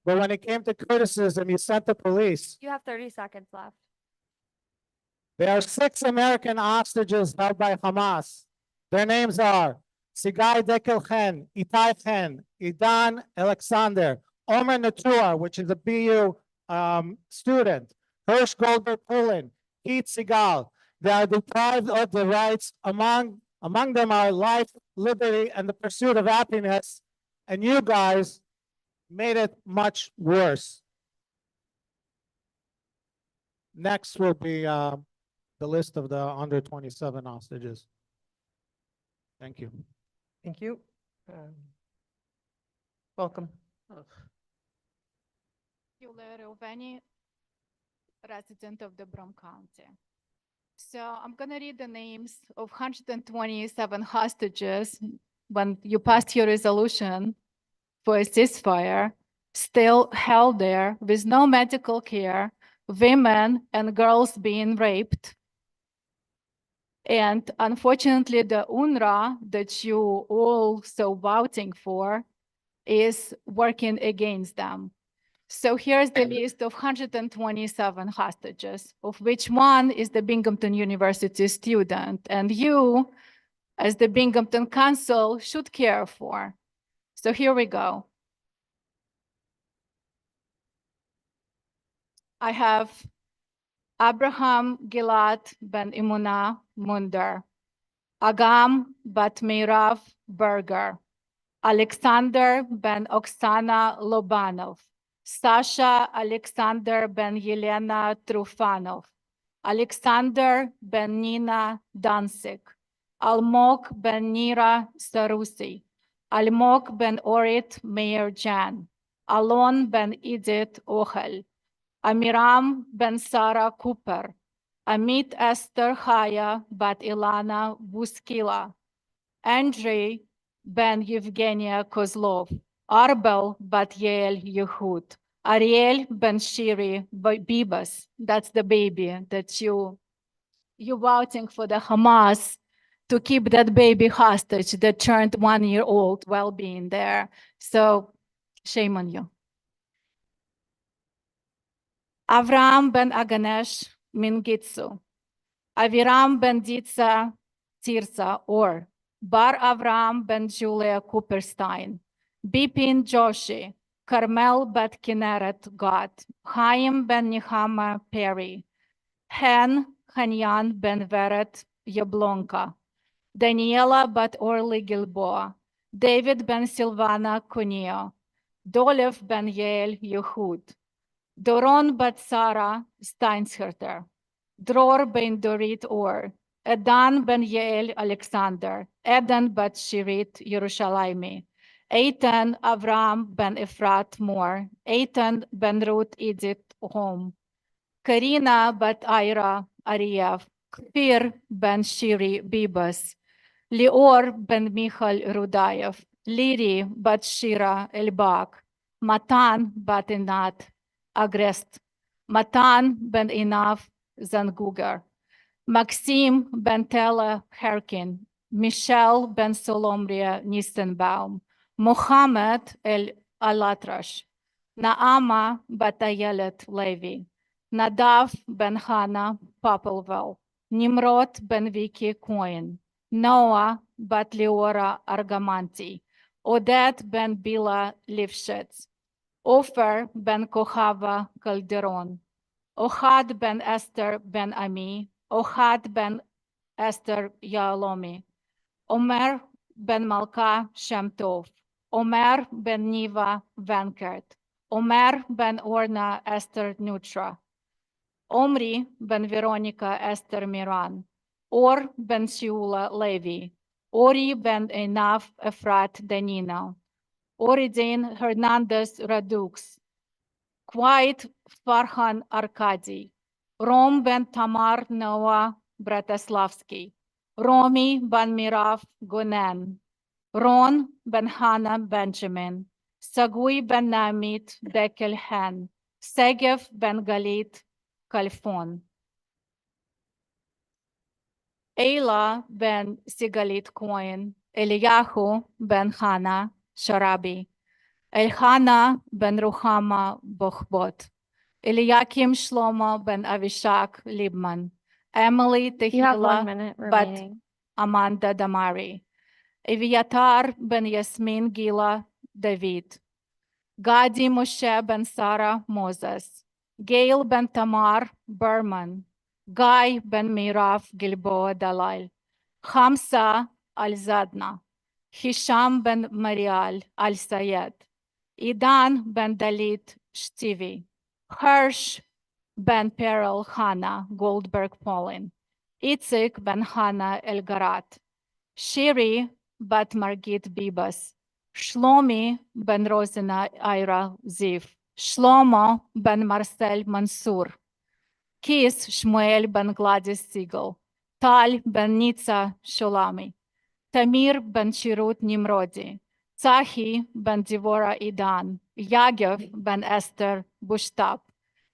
but when it came to criticism, you sent the police. You have 30 seconds left. There are 6 American hostages held by Hamas. Their names are Sigai Dekel Chen, Itai Chen, Idan Alexander, Omer Natua, which is a BU student, Hirsch Goldberg Pulin, Keith Sigal. They are deprived of the rights. Among them are life, liberty, and the pursuit of happiness. And you guys made it much worse. Next will be the list of the under 27 hostages. Thank you. Thank you. Welcome. Julia Reuveni, resident of the Brom County. So I'm gonna read the names of 127 hostages when you passed your resolution for a ceasefire, still held there with no medical care, women and girls being raped. And unfortunately, the UNRWA that you all so voting for is working against them. So here's the list of 127 hostages, of which one is the Binghamton University student, and you, as the Binghamton Council, should care for. So here we go. I have Abraham Gilad ben Imuna Munder, Agam bat Meirav Berger, Alexander ben Oksana Lobanov, Sasha Alexander ben Yelena Trufanov, Alexander ben Nina Dansik, Almog ben Nira Sarusi, Almog ben Orit Meir Jan, Alon ben Edith Ochel, Amiram ben Sarah Cooper, Amit Esther Chaya bat Ilana Buskila, Andrei ben Yevgenia Kozlov, Arbel bat Yael Yehud, Ariel ben Shiri Bibas, that's the baby that you're voting for the Hamas to keep that baby hostage that turned 1 year old while being there. So shame on you. Avram ben Aganesh Mingitsu, Aviram ben Ditsa Tirsa or Bar Avram ben Julia Cooperstein, Bipin Joshi, Carmel bet Kinneret God, Chaim ben Nehama Perry, Hen Hanyan ben Veret Yablonka, Daniela bat Orly Gilboa, David ben Silvana Cunio, Dolev ben Yael Yehud, Doron bat Sarah Steinsherter, Dror ben Dorit Or, Edan ben Yael Alexander, Eden bat Shirit Yerushalaymi, Eitan Avram ben Efrat Mor, Eitan ben Ruth Edith Hom, Karina bat Ira Ariev, Kfir ben Shiri Bibas, Lior ben Michal Rudayev, Liri bat Shira Elbak, Matan bat Inat Agrest, Matan ben Inav Zangugar, Maxim ben Tela Herkin, Michelle ben Solomria Nistenbaum, Mohammed El Alatrash, Naama bat Ayelet Levi, Nadav ben Hana Papelvel, Nimrod ben Vicky Cohen, Noah bat Leora Argamanti, Odette ben Bila Lifshitz, Ofer ben Kohava Calderon, Ohad ben Esther ben Ami, Ohad ben Esther Yalomi, Omer ben Malka Shem Tov, Omer ben Niva Venkert, Omer ben Orna Esther Nutra, Omri ben Veronica Esther Miran, Or ben Siula Levi, Ori ben Einaf Efrat Danina, Oridin Hernandez Radux, Quite Farhan Arkady, Rom ben Tamar Noah Bratislavsky, Romi ben Mirav Gonen, Ron ben Hannah Benjamin, Sagui ben Namit Dekelhen, Segev ben Galit Kalfon, Eila ben Sigalit Cohen, Eliyahu ben Hannah Sharabi, Elhana ben Ruhama Bochbot, Eliakim Shlomo ben Avishak Libman, Emily You have 1 Tehila minute bat remaining. Amanda Damari, Eviatar ben Yasmin Gila David, Gadi Moshe ben Sarah Moses, Gail ben Tamar Berman, Guy ben Mirav Gilboa Dalal, Hamza Al-Zadna, Hisham ben Marial Al-Sayed, Idan ben Dalit Shtivi, Hirsch ben Perel Hannah Goldberg Polin, Itzik ben Hannah Elgarat, Shiri bat Margit Bibas, Shlomi ben Rosina Ira Ziv, Shlomo ben Marcel Mansour, Kis Shmuel ben Gladys Siegel, Tal ben Nitza Sholami, Tamir ben Chirut Nimrodi, Tzahi ben Divora Idan, Yagev ben Esther Bushtab,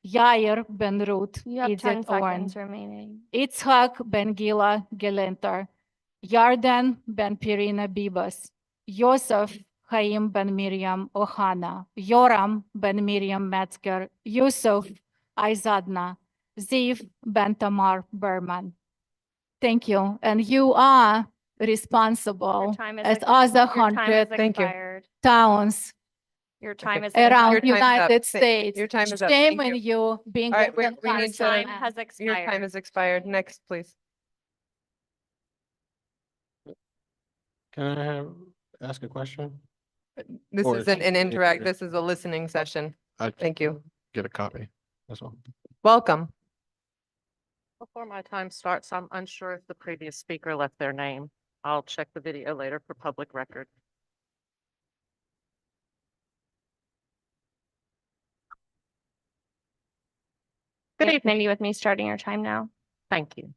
Yair ben Ruth You have 10 Edith Owen, seconds remaining. Itzhak ben Gila Gelenter, Yarden ben Pirina Bibas, Yosef Chaim ben Miriam Ohana, Yoram ben Miriam Metzger, Yusuf Aizadna, Ziv ben Tamar Berman. Thank you. And you are responsible time is as ex- other Your time is 100 Thank you. expired. towns Your time is Your around time is up. United Th- States. your time is up. Shame Thank on you being All right, a we good need to- Time person. has Your time expired. has expired. Next, please. Can I ask a question? This Or isn't an is- interact, this is a listening session. I Thank you. get a copy. That's all. Welcome. Before my time starts, I'm unsure if the previous speaker left their name. I'll check the video later for public record. Good evening. Continue with me starting your time now. Thank you.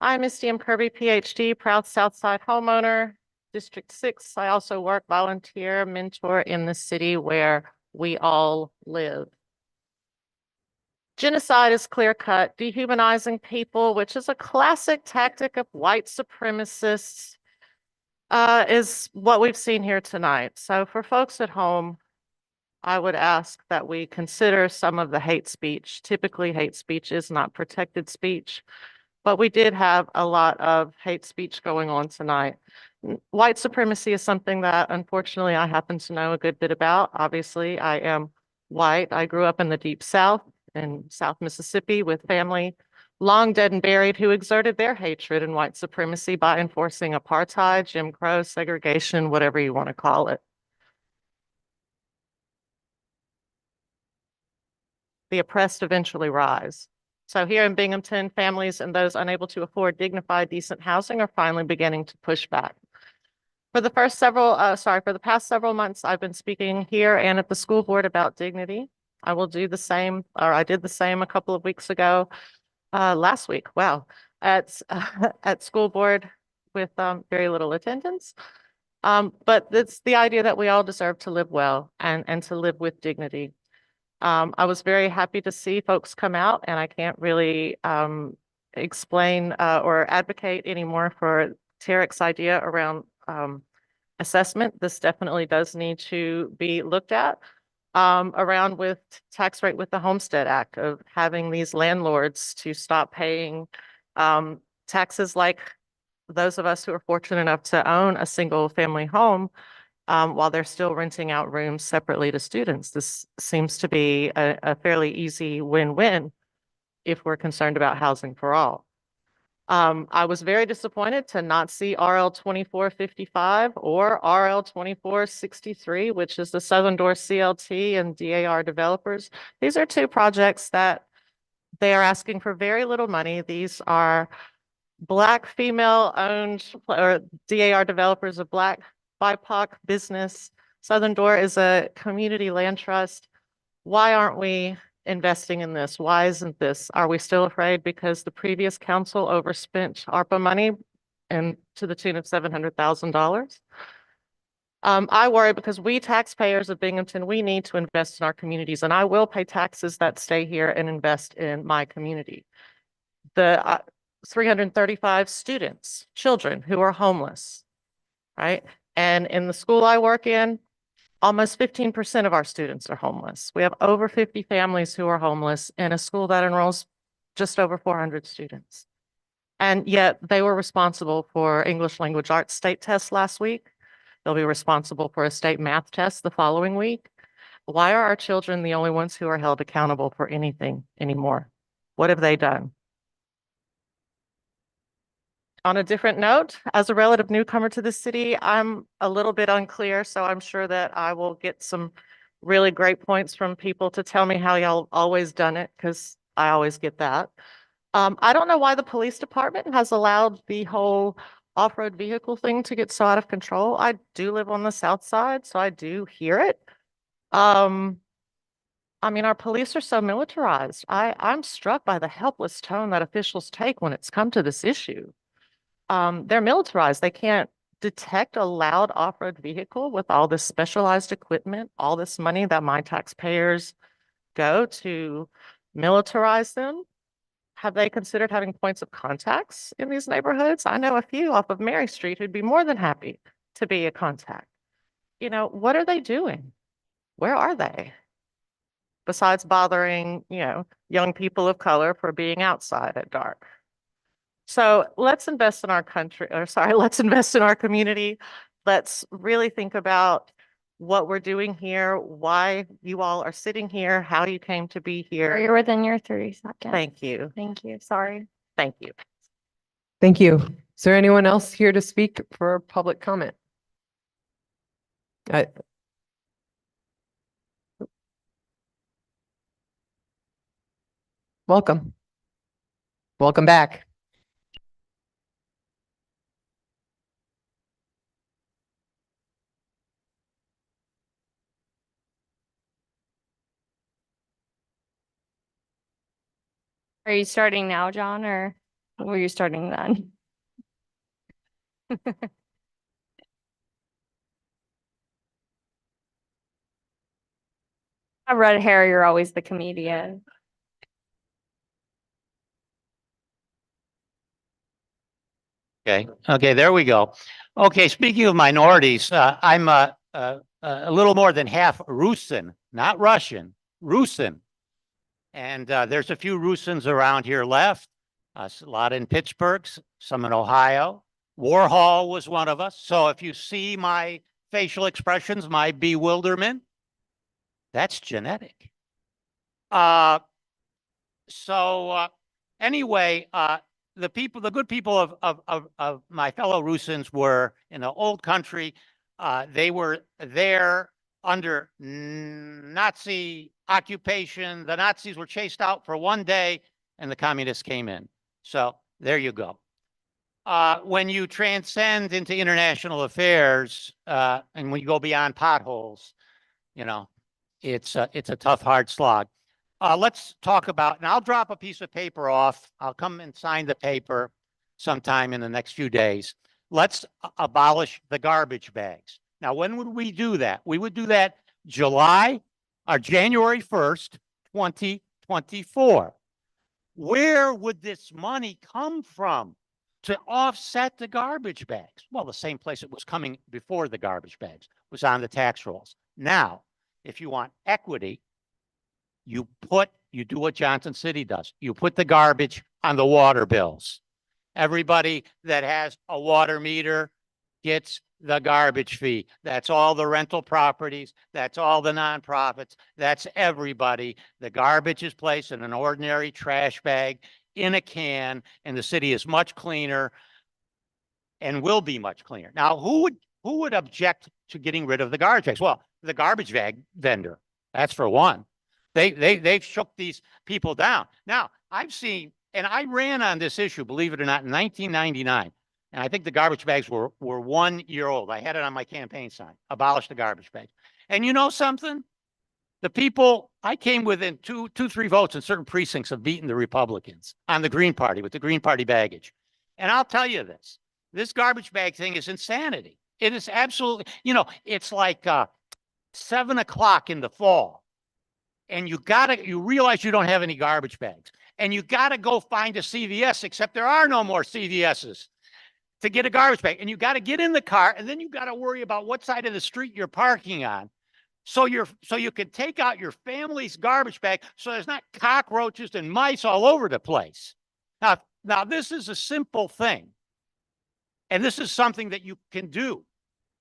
I'm Misty M. Kirby, PhD, proud Southside homeowner, District 6. I also work, volunteer, mentor in the city where we all live. Genocide is clear-cut, dehumanizing people, which is a classic tactic of white supremacists, is what we've seen here tonight. So for folks at home, I would ask that we consider some of the hate speech. Typically, hate speech is not protected speech, but we did have a lot of hate speech going on tonight. White supremacy is something that unfortunately I happen to know a good bit about. Obviously, I am white. I grew up in the Deep South in South Mississippi with family long dead and buried who exerted their hatred and white supremacy by enforcing apartheid, Jim Crow, segregation, whatever you want to call it. The oppressed eventually rise. So here in Binghamton, families and those unable to afford dignified, decent housing are finally beginning to push back. For the past several months, I've been speaking here and at the school board about dignity. I will do the same, or I did the same a couple of weeks ago, last week, wow, at school board with very little attendance. But it's the idea that we all deserve to live well and to live with dignity. I was very happy to see folks come out, and I can't really explain or advocate anymore for Tarek's idea around assessment. This definitely does need to be looked at around with tax rate with the Homestead Act of having these landlords to stop paying taxes like those of us who are fortunate enough to own a single family home while they're still renting out rooms separately to students. This seems to be a fairly easy win-win if we're concerned about housing for all. I was very disappointed to not see RL 2455 or RL 2463, which is the Southern Door CLT and DAR developers. These are two projects that they are asking for very little money. These are Black female-owned or DAR developers of Black BIPOC business. Southern Door is a community land trust. Why aren't we investing in this? Why isn't this? Are we still afraid because the previous council overspent ARPA money and to the tune of $700,000? I worry because we taxpayers of Binghamton, we need to invest in our communities, and I will pay taxes that stay here and invest in my community. The 335 students, children who are homeless, right? And in the school I work in, almost 15% of our students are homeless. We have over 50 families who are homeless in a school that enrolls just over 400 students. And yet they were responsible for English language arts state tests last week. They'll be responsible for a state math test the following week. Why are our children the only ones who are held accountable for anything anymore? What have they done? on a different note, as a relative newcomer to the city, I'm a little bit unclear, so I'm sure that I will get some really great points from people to tell me how y'all always done it, because I always get that. I don't know why the police department has allowed the whole off-road vehicle thing to get so out of control. I do live on the south side, so I do hear it. I mean, our police are so militarized. I'm struck by the helpless tone that officials take when it's come to this issue. They're militarized. They can't detect a loud off-road vehicle with all this specialized equipment, all this money that my taxpayers go to militarize them. Have they considered having points of contacts in these neighborhoods? I know a few off of Mary Street who'd be more than happy to be a contact. You know, what are they doing? Where are they? Besides bothering, young people of color for being outside at dark. So let's invest in our country, or sorry, let's invest in our community. Let's really think about what we're doing here, why you all are sitting here, how you came to be here. You're within your 30 seconds. Thank you. Thank you. Sorry. Thank you. Thank you. Is there anyone else here to speak for public comment? Welcome. Welcome back. Are you starting now, John, or were you starting then? I red hair, you're always the comedian. Okay, there we go. Okay, speaking of minorities, I'm a little more than half Rusin, not Russian, Rusin. And there's a few Rusins around here left, a lot in Pittsburgh, some in Ohio. Warhol was one of us. So if you see my facial expressions, my bewilderment, that's genetic. Anyway, the good people of my fellow Rusins were in the old country. They were there under Nazi occupation. The Nazis were chased out for one day and the communists came in. So there you go. When you transcend into international affairs, and when you go beyond potholes, it's a tough, hard slog. Let's talk about, and I'll drop a piece of paper off. I'll come and sign the paper sometime in the next few days. Let's abolish the garbage bags. Now, when would we do that? We would do that January 1st, 2024. Where would this money come from to offset the garbage bags? Well, the same place it was coming before the garbage bags was on the tax rolls. Now, if you want equity, you do what Johnson City does. You put the garbage on the water bills. Everybody that has a water meter gets the garbage fee. That's all the rental properties. That's all the nonprofits. That's everybody. The garbage is placed in an ordinary trash bag in a can, and the city is much cleaner and will be much cleaner. Now, who would object to getting rid of the garbage bags? Well, the garbage bag vendor. That's for one. They've shook these people down. Now, I've seen, and I ran on this issue, believe it or not, in 1999. And I think the garbage bags were 1 year old. I had it on my campaign sign, abolish the garbage bags. And you know something? The people, I came within two, 3 votes in certain precincts of beating the Republicans on the Green Party with the Green Party baggage. And I'll tell you this garbage bag thing is insanity. It is absolutely, it's like 7 o'clock in the fall. And you realize you don't have any garbage bags. And you got to go find a CVS, except there are no more CVSs to get a garbage bag. And you got to get in the car, and then you got to worry about what side of the street you're parking on. So you can take out your family's garbage bag so there's not cockroaches and mice all over the place. Now this is a simple thing. And this is something that you can do.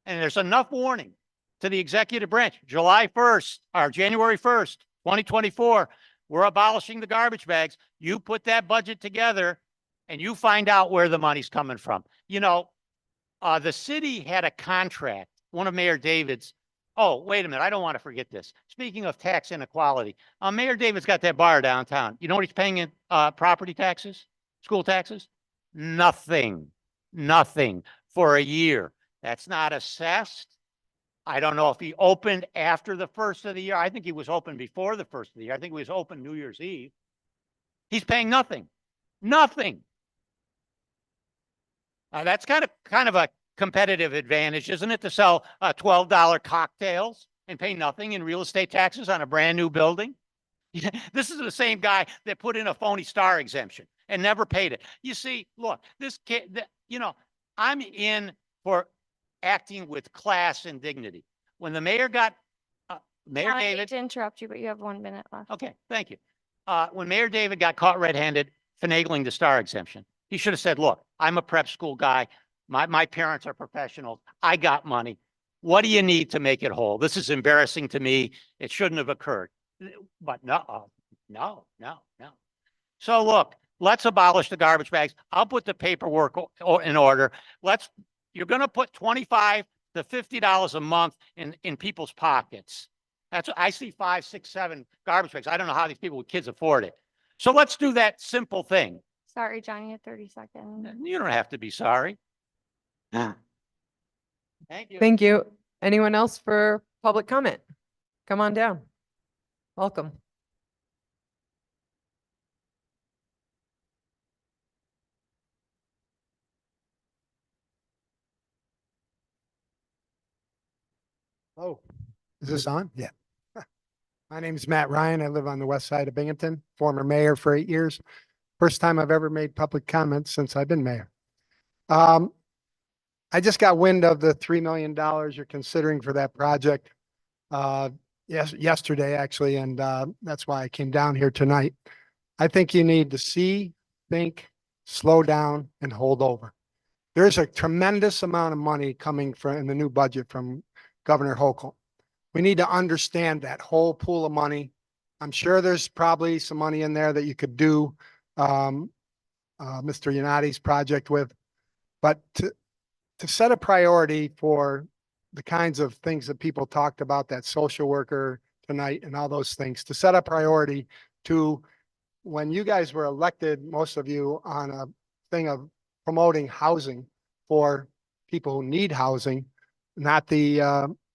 And there's enough warning to the executive branch. January 1st, 2024, we're abolishing the garbage bags. You put that budget together and you find out where the money's coming from. You know, the city had a contract, one of Mayor David's. Oh, wait a minute. I don't want to forget this. Speaking of tax inequality, Mayor David's got that bar downtown. You know what he's paying in property taxes, school taxes? Nothing, nothing for a year. That's not assessed. I don't know if he opened after the first of the year. I think he was open before the first of the year. I think he was open New Year's Eve. He's paying nothing, nothing. That's kind of a competitive advantage, isn't it, to sell $12 cocktails and pay nothing in real estate taxes on a brand new building? This is the same guy that put in a phony star exemption and never paid it. You see, look, this kid, you know, I'm in for acting with class and dignity. When the mayor got, Mayor I hate David. to interrupt you, but you have 1 minute left. Okay, thank you. When Mayor David got caught red-handed finagling the star exemption, he should have said, look, I'm a prep school guy. My parents are professionals. I got money. What do you need to make it whole? This is embarrassing to me. It shouldn't have occurred. But no. So look, let's abolish the garbage bags. I'll put the paperwork in order. You're going to put $25 to $50 a month in people's pockets. That's I see 5, 6, 7 garbage bags. I don't know how these people with kids afford it. So let's do that simple thing. Sorry, Johnny, you had 30 seconds. You don't have to be sorry. Thank you. Thank you. Anyone else for public comment? Come on down. Welcome. Oh, is this on? Yeah. My name is Matt Ryan. I live on the west side of Binghamton, former mayor for 8 years. First time I've ever made public comments since I've been mayor. I just got wind of the $3 million you're considering for that project. Yesterday actually, and that's why I came down here tonight. I think you need to see, think, slow down, and hold over. There's a tremendous amount of money coming from in the new budget from Governor Hochul. We need to understand that whole pool of money. I'm sure there's probably some money in there that you could do Mr. Yanati's project with, but to set a priority for the kinds of things that people talked about, that social worker tonight and all those things, to set a priority to when you guys were elected, most of you, on a thing of promoting housing for people who need housing, not the,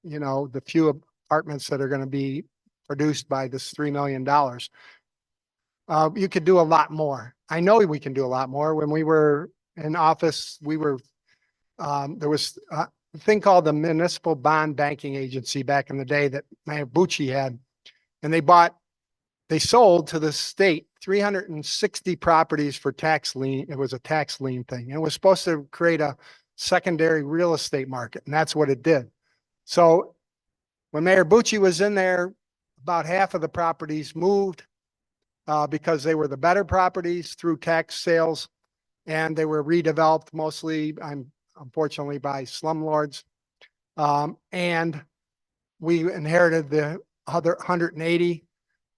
the few apartments that are going to be produced by this $3 million. You could do a lot more. I know we can do a lot more. When we were in office, there was a thing called the Municipal Bond Banking Agency back in the day that Mayor Bucci had, and they sold to the state 360 properties for tax lien. It was a tax lien thing. And it was supposed to create a secondary real estate market, and that's what it did. So when Mayor Bucci was in there, about half of the properties moved because they were the better properties through tax sales, and they were redeveloped mostly, unfortunately, by slumlords. And we inherited the other 180.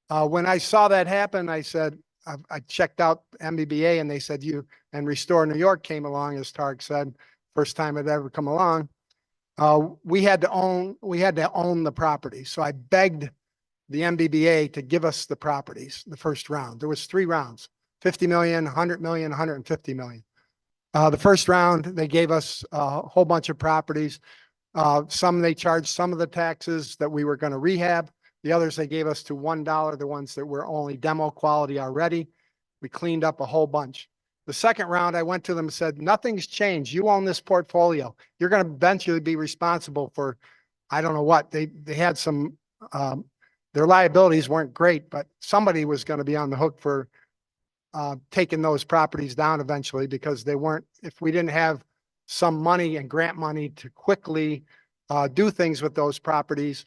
When I saw that happen, I said, I checked out MBBA, and they said and Restore New York came along, as Tarek said, first time it ever come along. We had to own the property. So I begged the MBBA to give us the properties, the first round. There was 3 rounds, 50 million, 100 million, 150 million. The first round, they gave us a whole bunch of properties. Some they charged some of the taxes that we were going to rehab. The others they gave us to $1, the ones that were only demo quality already. We cleaned up a whole bunch. The second round, I went to them and said, nothing's changed. You own this portfolio. You're going to eventually be responsible for, I don't know what, they had some, their liabilities weren't great, but somebody was going to be on the hook for taking those properties down eventually, because they weren't, if we didn't have some money and grant money to quickly do things with those properties,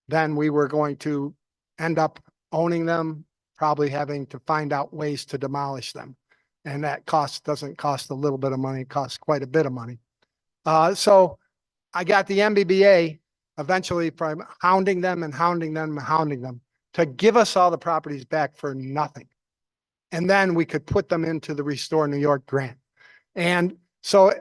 then we were going to end up owning them, probably having to find out ways to demolish them. And that doesn't cost a little bit of money, it costs quite a bit of money. So I got the MBBA eventually from hounding them to give us all the properties back for nothing. And then we could put them into the Restore New York grant. And so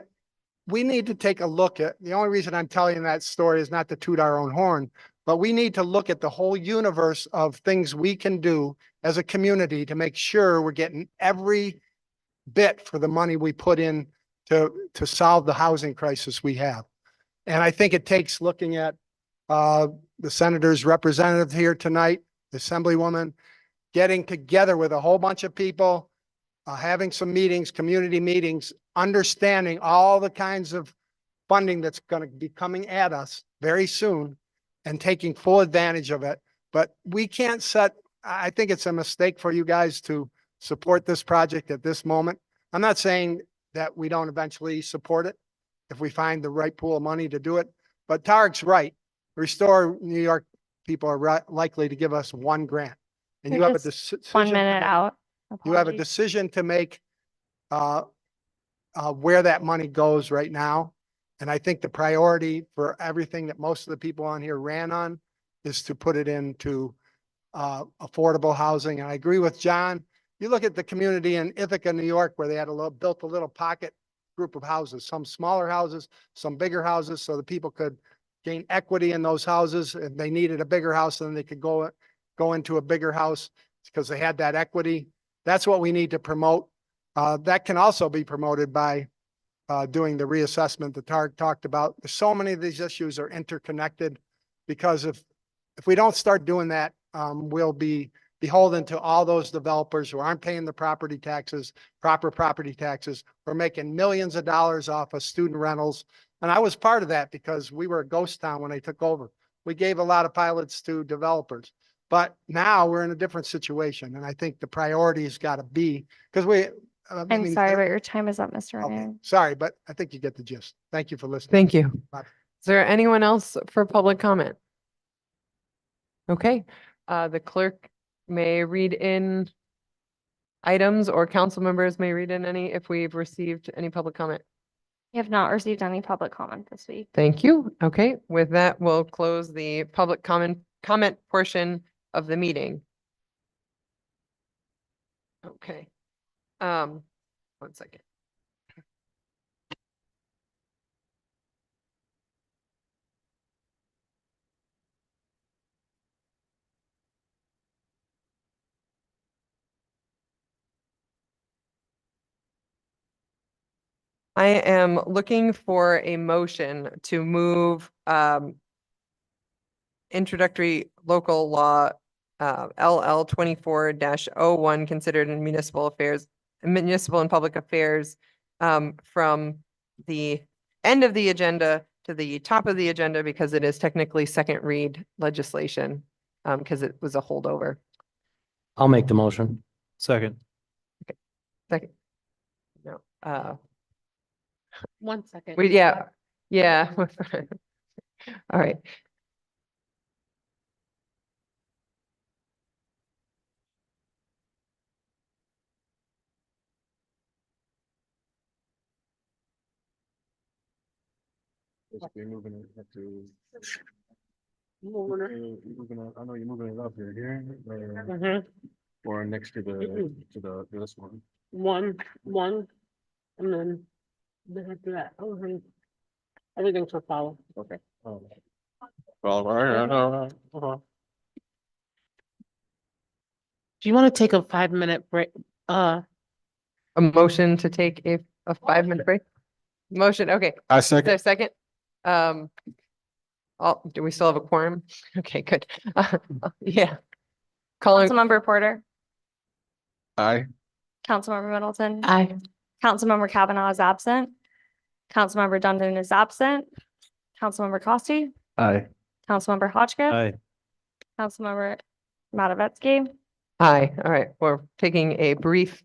we need to take a look at, the only reason I'm telling you that story is not to toot our own horn, but we need to look at the whole universe of things we can do as a community to make sure we're getting every bit for the money we put in to solve the housing crisis we have. And I think it takes looking at the senator's representative here tonight, the assemblywoman, getting together with a whole bunch of people, having some meetings, community meetings, understanding all the kinds of funding that's going to be coming at us very soon and taking full advantage of it. But we can't I think it's a mistake for you guys to support this project at this moment. I'm not saying that we don't eventually support it if we find the right pool of money to do it, but Tarek's right. Restore New York people are likely to give us one grant. And you You're have a just decision. 1 minute out. You have a Apologies. decision to make where that money goes right now. And I think the priority for everything that most of the people on here ran on is to put it into affordable housing. And I agree with John. You look at the community in Ithaca, New York, where they had built a little pocket group of houses, some smaller houses, some bigger houses, so the people could gain equity in those houses. If they needed a bigger house, then they could go into a bigger house because they had that equity. That's what we need to promote. That can also be promoted by doing the reassessment that Tarek talked about. So many of these issues are interconnected because if we don't start doing that, we'll be beholden to all those developers who aren't paying the proper property taxes. We're making millions of dollars off of student rentals. And I was part of that because we were a ghost town when I took over. We gave a lot of pilots to developers, but now we're in a different situation. And I think the priority has got to be, because I'm sorry, but your time is up, Mr. Okay, Mayor. sorry, but I think you get the gist. Thank you for listening. Thank you. Bye. Is there anyone else for public comment? Okay, the clerk may read in items or council members may read in any if we've received any public comment. We have not received any public comment this week. Thank you. Okay, with that, we'll close the public comment portion of the meeting. Okay. 1 second. I am looking for a motion to move introductory local law LL 24-01 considered in municipal and public affairs from the end of the agenda to the top of the agenda because it is technically second read legislation because it was a holdover. I'll make the motion. Second. Second. No. 1 second. Yeah. All right. Basically moving it up to. I know you're moving it up here, or next to this one. One, and then after that, everything's will follow. Okay. Well, Do you want to take a 5-minute break? A motion to take a 5-minute break? Motion, okay. I Is there second. a second? Do we still have a quorum? Okay, good. Yeah. Calling, Councilmember Porter, Aye. Councilmember Middleton. aye. Councilmember Kavanaugh is absent. Councilmember Dundon is absent. Councilmember Costi, Aye. Councilmember Hotchkiss. Aye. Councilmember Matavetsky. Aye, all right. We're taking a brief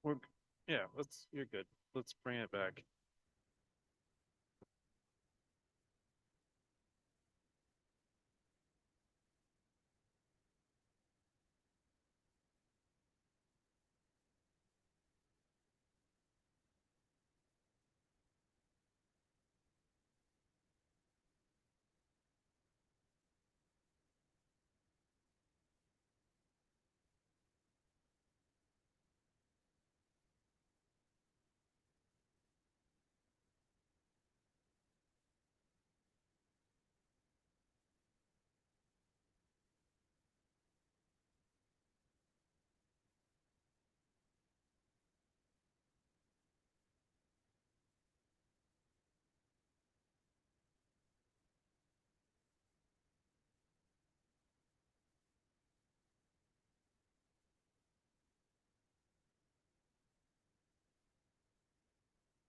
Yeah, you're good. Let's bring it back.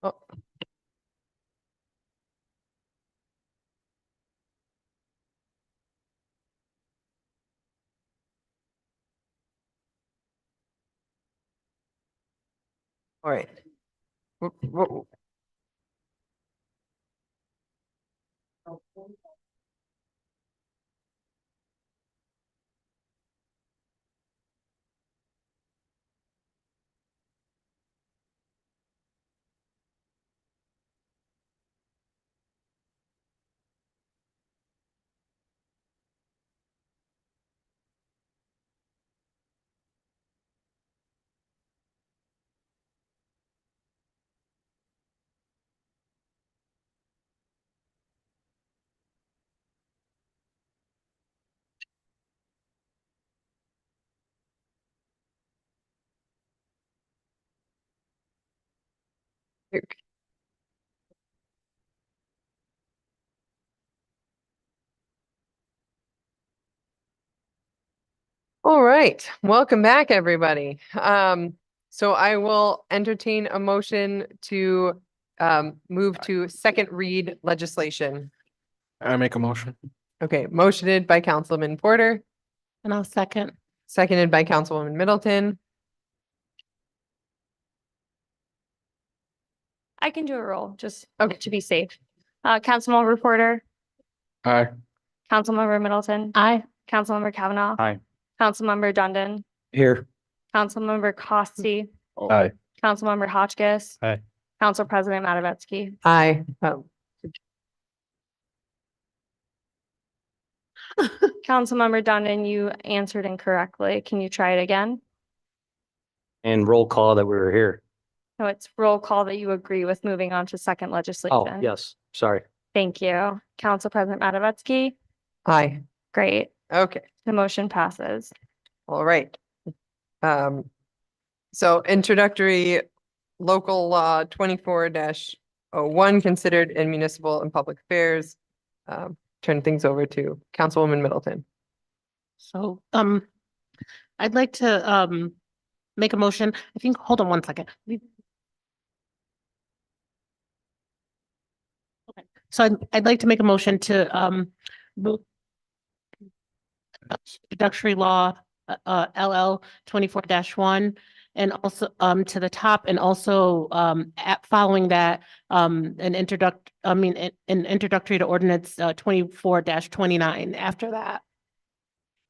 Oh. All right. All right, welcome back, everybody. So I will entertain a motion to move to second read legislation. I make a motion. Okay, motioned by Councilman Porter, And I'll second. seconded by Councilwoman Middleton. I can do a roll, just Okay. to be safe. Councilmember Porter, Aye. Councilmember Middleton, Aye. Councilmember Kavanaugh. Aye. Councilmember Dundon, Here. Councilmember Costi, Aye. Councilmember Hotchkiss. Aye. Council President Matavetsky. Aye. Councilmember Dundon, you answered incorrectly. Can you try it again? And roll call that we were here. No, it's roll call that you agree with moving on to second Oh, legislation. yes, sorry. Thank you. Council President Matavetsky. Aye. Great. Okay. The motion passes. All right. So introductory local law 24-01 considered in municipal and public affairs. Turn things over to Councilwoman Middleton. So, I'd like to, make a motion. I think, hold on one second. Okay. So I'd like to make a motion to, move introductory law, LL 24-1, and also, to the top, and also, following that, an introductory to ordinance, 24-29 after that.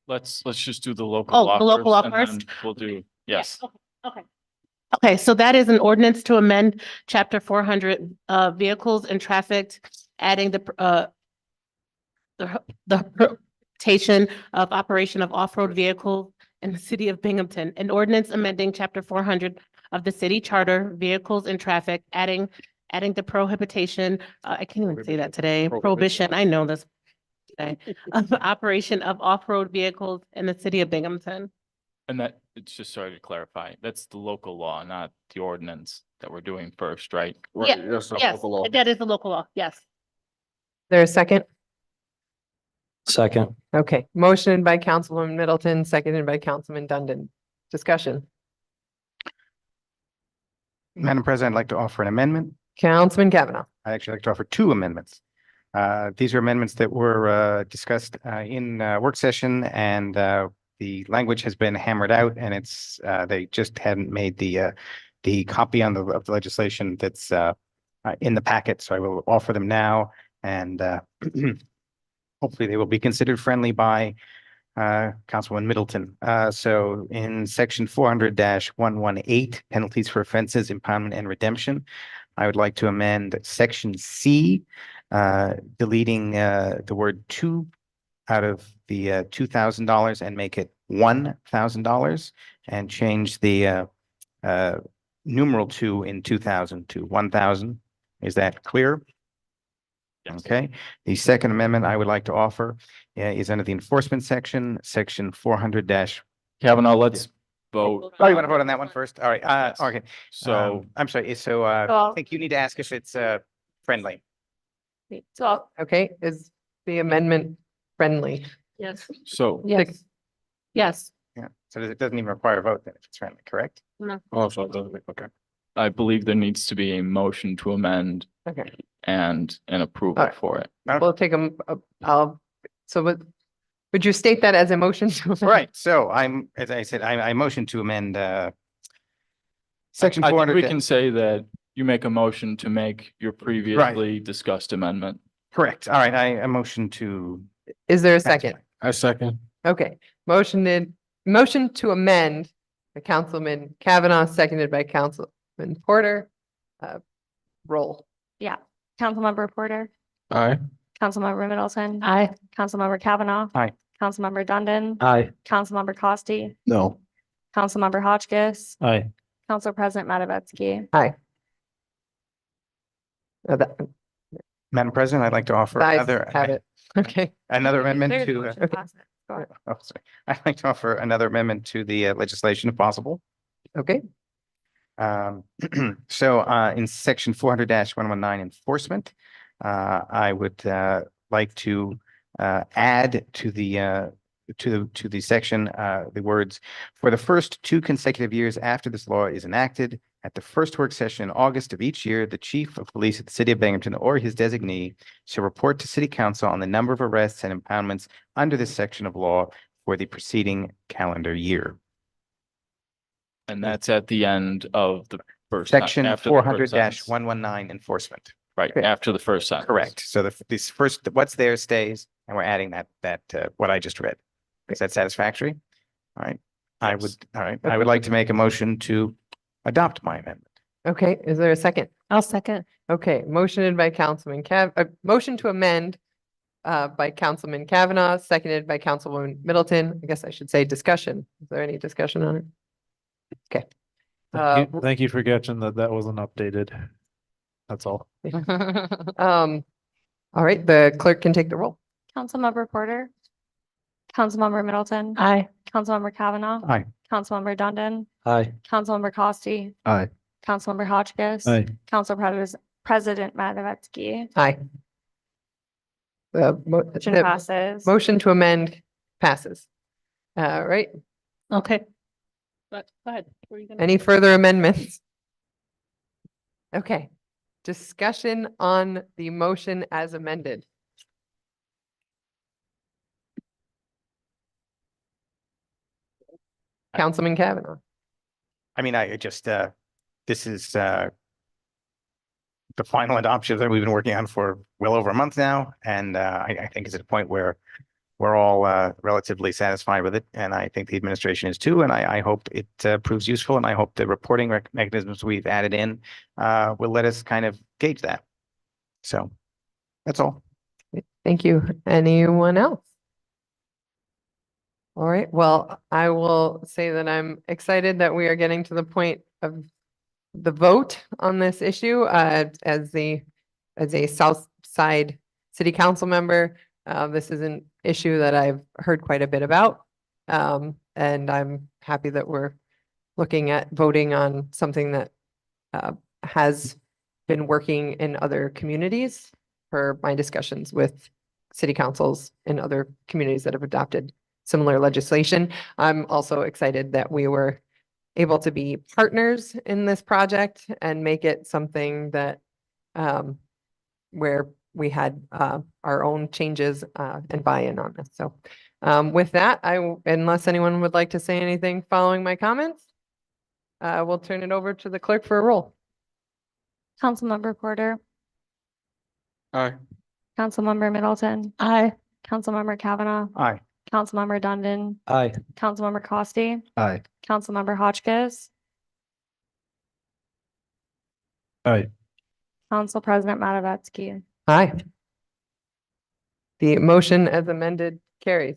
Let's just do the local Oh, law the local law and then first? we'll do, yes. Okay. Okay, so that is an ordinance to amend chapter 400, vehicles and traffic, adding the prohibition of operation of off-road vehicles in the city of Binghamton. An ordinance amending chapter 400 of the city charter, vehicles and traffic, adding the prohibition, I can't even say that today, prohibition, I know this today, of operation of off-road vehicles in the city of Binghamton. And that, it's just sorry to clarify, that's the local law, not the ordinance that we're doing first, right? Yeah, yes, that is the local law, yes. There a second? Second. Okay, motion by Councilwoman Middleton, seconded by Councilman Dundon. Discussion. Madam President, I'd like to offer an amendment. Councilman Kavanaugh. I'd actually like to offer two amendments. These are amendments that were discussed in work session, and the language has been hammered out, and it's they just hadn't made the the copy of the legislation that's in the packet, so I will offer them now, and hopefully they will be considered friendly by Councilman Middleton. So in section 400-118, penalties for offenses, impoundment and redemption, I would like to amend section C, deleting the word "to" out of the $2,000 and make it $1,000, and change the numeral 2 in 2,000 to 1,000. Is that clear? Okay. The second amendment I would like to offer is under the enforcement section, section 400 dash. Kavanaugh, let's vote. Oh, you want to vote on that one first? All right. Yes. Okay. So I'm sorry. So I Well- think you need to ask if it's friendly. So, Okay, is the amendment friendly? yes. so Yes. Yes. Yeah. So it doesn't even require a vote then if it's friendly, correct? Oh, so it doesn't make, okay. I believe there needs to be a motion to amend Okay, and an approval Alright. for it. we'll take them, so would you state that as a motion? to amend? Right. So as I said, I motion to amend section I think 400. we can say that you make a motion to make your previously discussed amendment. Correct. All right. I motion to. Is there a second? I second. Okay, motion to amend by Councilman Kavanaugh, seconded by Councilman Porter. Roll. Yeah. Councilmember Porter, Aye. Councilmember Middleton. Aye. Councilmember Kavanaugh. Aye. Councilmember Dundon. Aye. Councilmember Costi. No. Councilmember Hotchkiss. Aye. Council President Matavetsky. Aye. Madam President, I'd like to offer Guys another. have it. Okay, Another amendment There's to, motion to pass it. Go ahead. oh, sorry. I'd like to offer another amendment to the legislation if possible. okay, So in section 400-119 enforcement, I would like to add to the section the words, "For the first 2 consecutive years after this law is enacted, at the first work session in August of each year, the chief of police of the city of Binghamton or his designee shall report to city council on the number of arrests and impoundments under this section of law for the preceding calendar year." And that's at the end of the first. Section after the first 400-119 enforcement. Right, after the first sentence. Correct. So this first, what's there stays, and we're adding that what I just read. Is that satisfactory? All right. I would, all right. I would like to make a motion to adopt my amendment. okay, is there a second? I'll second. Okay, motioned by motion to amend by Councilman Kavanaugh, seconded by Councilwoman Middleton. I guess I should say discussion. Is there any discussion on it? Okay. Thank you for catching that wasn't updated. That's all. All right, the clerk can take the roll. Councilmember Porter. Councilmember Middleton. Aye. Councilmember Kavanaugh. Aye. Councilmember Dundon. Aye. Councilmember Costi. Aye. Councilmember Hotchkiss. Aye. President Matavetsky. Aye. Motion passes. Motion to amend passes. Right, Okay. But go ahead. Were you gonna- any further amendments? Okay, discussion on the motion as amended. Councilman Kavanaugh. I mean, I just, this is the final adoption that we've been working on for well over a month now. And I think it's at a point where we're all relatively satisfied with it. And I think the administration is too. And I hope it proves useful. And I hope the reporting mechanisms we've added in will let us kind of gauge that. So that's all. Thank you. Anyone else? All right, well, I will say that I'm excited that we are getting to the point of the vote on this issue as a South Side City Council member. This is an issue that I've heard quite a bit about. And I'm happy that we're looking at voting on something that has been working in other communities per my discussions with city councils in other communities that have adopted similar legislation. I'm also excited that we were able to be partners in this project and make it something that where we had our own changes and buy-in on this. So with that, unless anyone would like to say anything following my comments, We'll turn it over to the clerk for a roll. Councilmember Porter, Aye. Councilmember Middleton. Aye. Councilmember Kavanaugh. Aye. Councilmember Dundon. Aye. Councilmember Costi. Aye. Councilmember Hotchkiss. Aye. Council President Matavetsky. Aye. The motion as amended carries.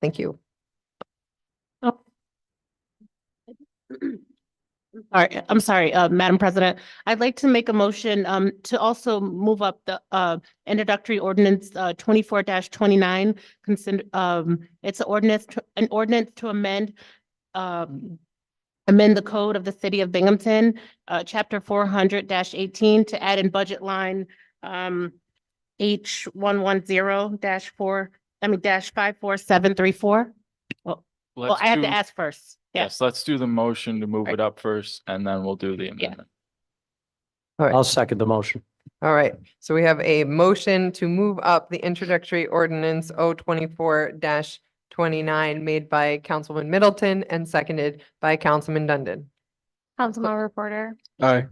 Thank you. All right, I'm sorry, Madam President. I'd like to make a motion to also move up the introductory ordinance 24-29. Consider it's an ordinance to amend the code of the city of Binghamton, chapter 400-18 to add in budget line H110-4, -54734. Well, I have to ask first. Yeah. Yes, let's do the motion to move it up first and then we'll do the amendment. All right. I'll second the motion. All right. So we have a motion to move up the introductory ordinance 024-29 made by Councilman Middleton and seconded by Councilman Dundon. Councilmember Porter, Aye.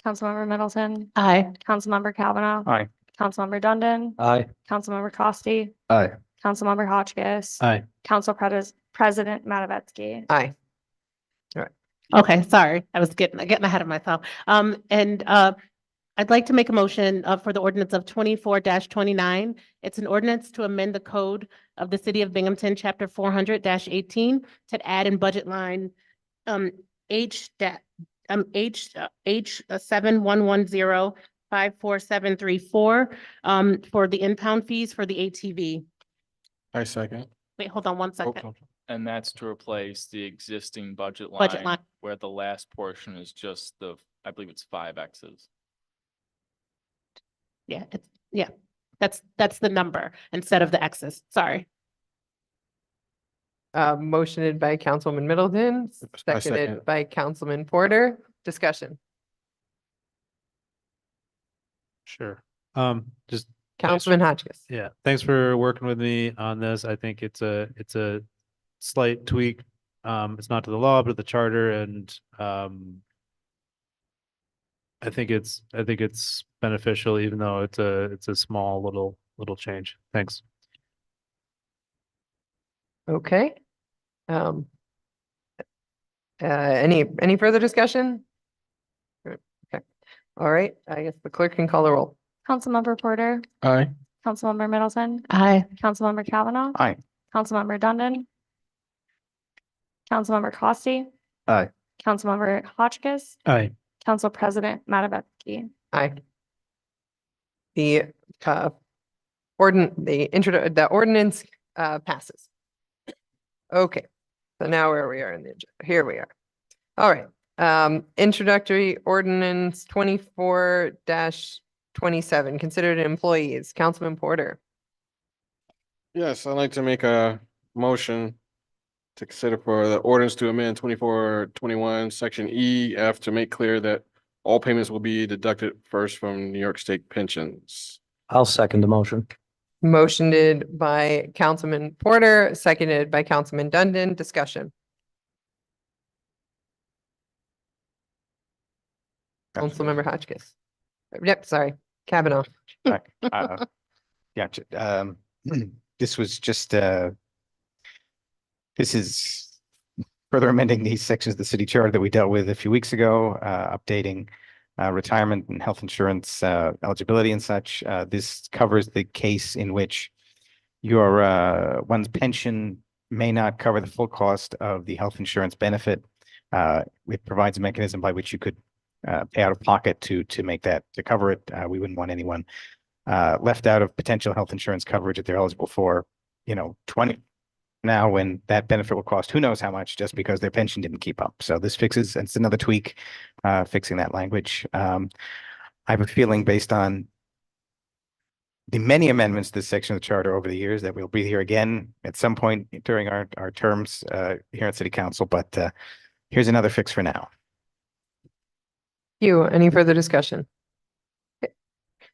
Councilmember Middleton. Aye. Councilmember Kavanaugh. Aye. Councilmember Dundon. Aye. Councilmember Costi. Aye. Councilmember Hotchkiss. Aye. Council President Matavetsky. Aye. Okay, sorry, I was getting ahead of myself. I'd like to make a motion for the ordinance of 24-29. It's an ordinance to amend the code of the city of Binghamton, chapter 400-18 to add in budget line H711054734 for the impound fees for the ATV. I second. Wait, hold on one second. Oh, And that's to replace the existing budget Budget line line. where the last portion is just I believe it's 5 X's. Yeah, that's the number instead of the X's. Sorry. Motioned by Councilman Middleton, seconded second. by Councilman Porter. Discussion. Sure. Just Councilman Hotchkiss. yeah, thanks for working with me on this. I think it's a slight tweak. It's not to the law, but to the charter, and I think it's beneficial, even though it's a small little change. Thanks. Okay. Any further discussion? Okay. All right. I guess the clerk can call the roll. Councilmember Porter, Aye. Councilmember Middleton. Aye. Councilmember Kavanaugh. Aye. Councilmember Dundon. Councilmember Costi. Aye. Councilmember Hotchkiss. Aye. Council President Matavetsky. Aye. The ordinance passes. Okay, so now where we are in the agenda, here we are. All right, introductory ordinance 24-27, considered employees. Councilman Porter. Yes, I'd like to make a motion to consider for the ordinance to amend 24-21, section E, F, to make clear that all payments will be deducted first from New York State pensions. I'll second the motion. Motioned by Councilman Porter, seconded by Councilman Dundon. Discussion. Councilmember Hotchkiss. Yep, sorry, Kavanaugh. Yeah, this was just, this is further amending these sections of the city charter that we dealt with a few weeks ago, updating retirement and health insurance eligibility and such. This covers the case in which one's pension may not cover the full cost of the health insurance benefit. It provides a mechanism by which you could pay out of pocket to make that, to cover it. We wouldn't want anyone left out of potential health insurance coverage if they're eligible for, 20 now, when that benefit will cost who knows how much just because their pension didn't keep up. So this fixes, it's another tweak, fixing that language. I have a feeling based on the many amendments to this section of the charter over the years that we'll be here again at some point during our terms here at City Council, but here's another fix for now. Any further discussion?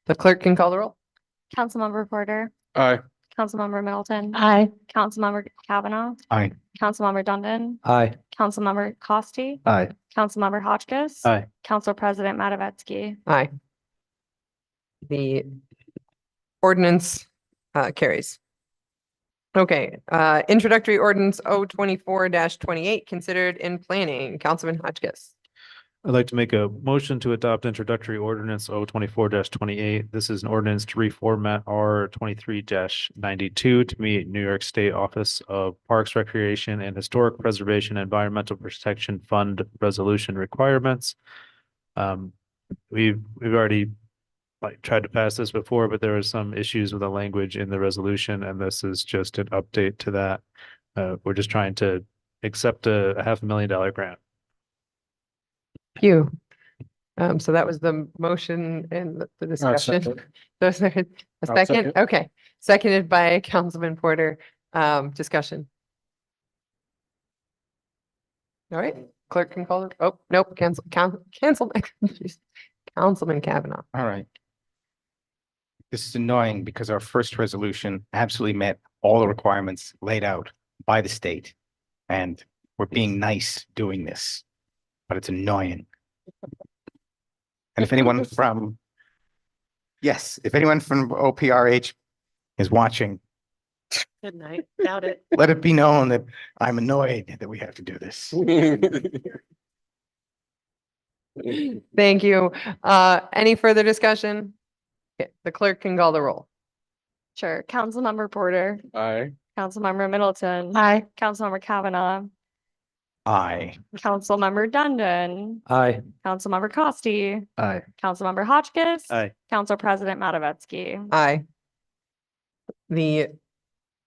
The clerk can call the roll. Councilmember Porter, Aye. Councilmember Middleton. Aye. Councilmember Kavanaugh. Aye. Councilmember Dundon. Aye. Councilmember Costi, Aye. Councilmember Hotchkiss. Aye. Council President Matavetsky. Aye. The ordinance carries. Okay, introductory ordinance 024-28 considered in planning. Councilman Hotchkiss. I'd like to make a motion to adopt introductory ordinance 024-28. This is an ordinance to reformat R 23-92 to meet New York State Office of Parks, Recreation and Historic Preservation Environmental Protection Fund resolution requirements. We've already tried to pass this before, but there are some issues with the language in the resolution, and this is just an update to that. We're just trying to accept a $500,000 grant. You. So that was the motion and the discussion. second. Those are a I'll second? second. Okay, seconded by Councilman Porter. Discussion. All right, clerk can call it. Oh, nope, cancel. Councilman Kavanaugh. All right. This is annoying because our first resolution absolutely met all the requirements laid out by the state. And we're being nice doing this, but it's annoying. And if anyone from, yes, if anyone from OPRH is watching, Good night. Doubt it. let it be known that I'm annoyed that we have to do this. Thank you. Any further discussion? Okay, the clerk can call the roll. Sure. Councilmember Porter, Aye. Councilmember Middleton. Aye. Councilmember Kavanaugh, Aye. Councilmember Dundon, Aye. Councilmember Costi, Aye. Councilmember Hotchkiss. Aye. Council President Matavetsky. Aye. The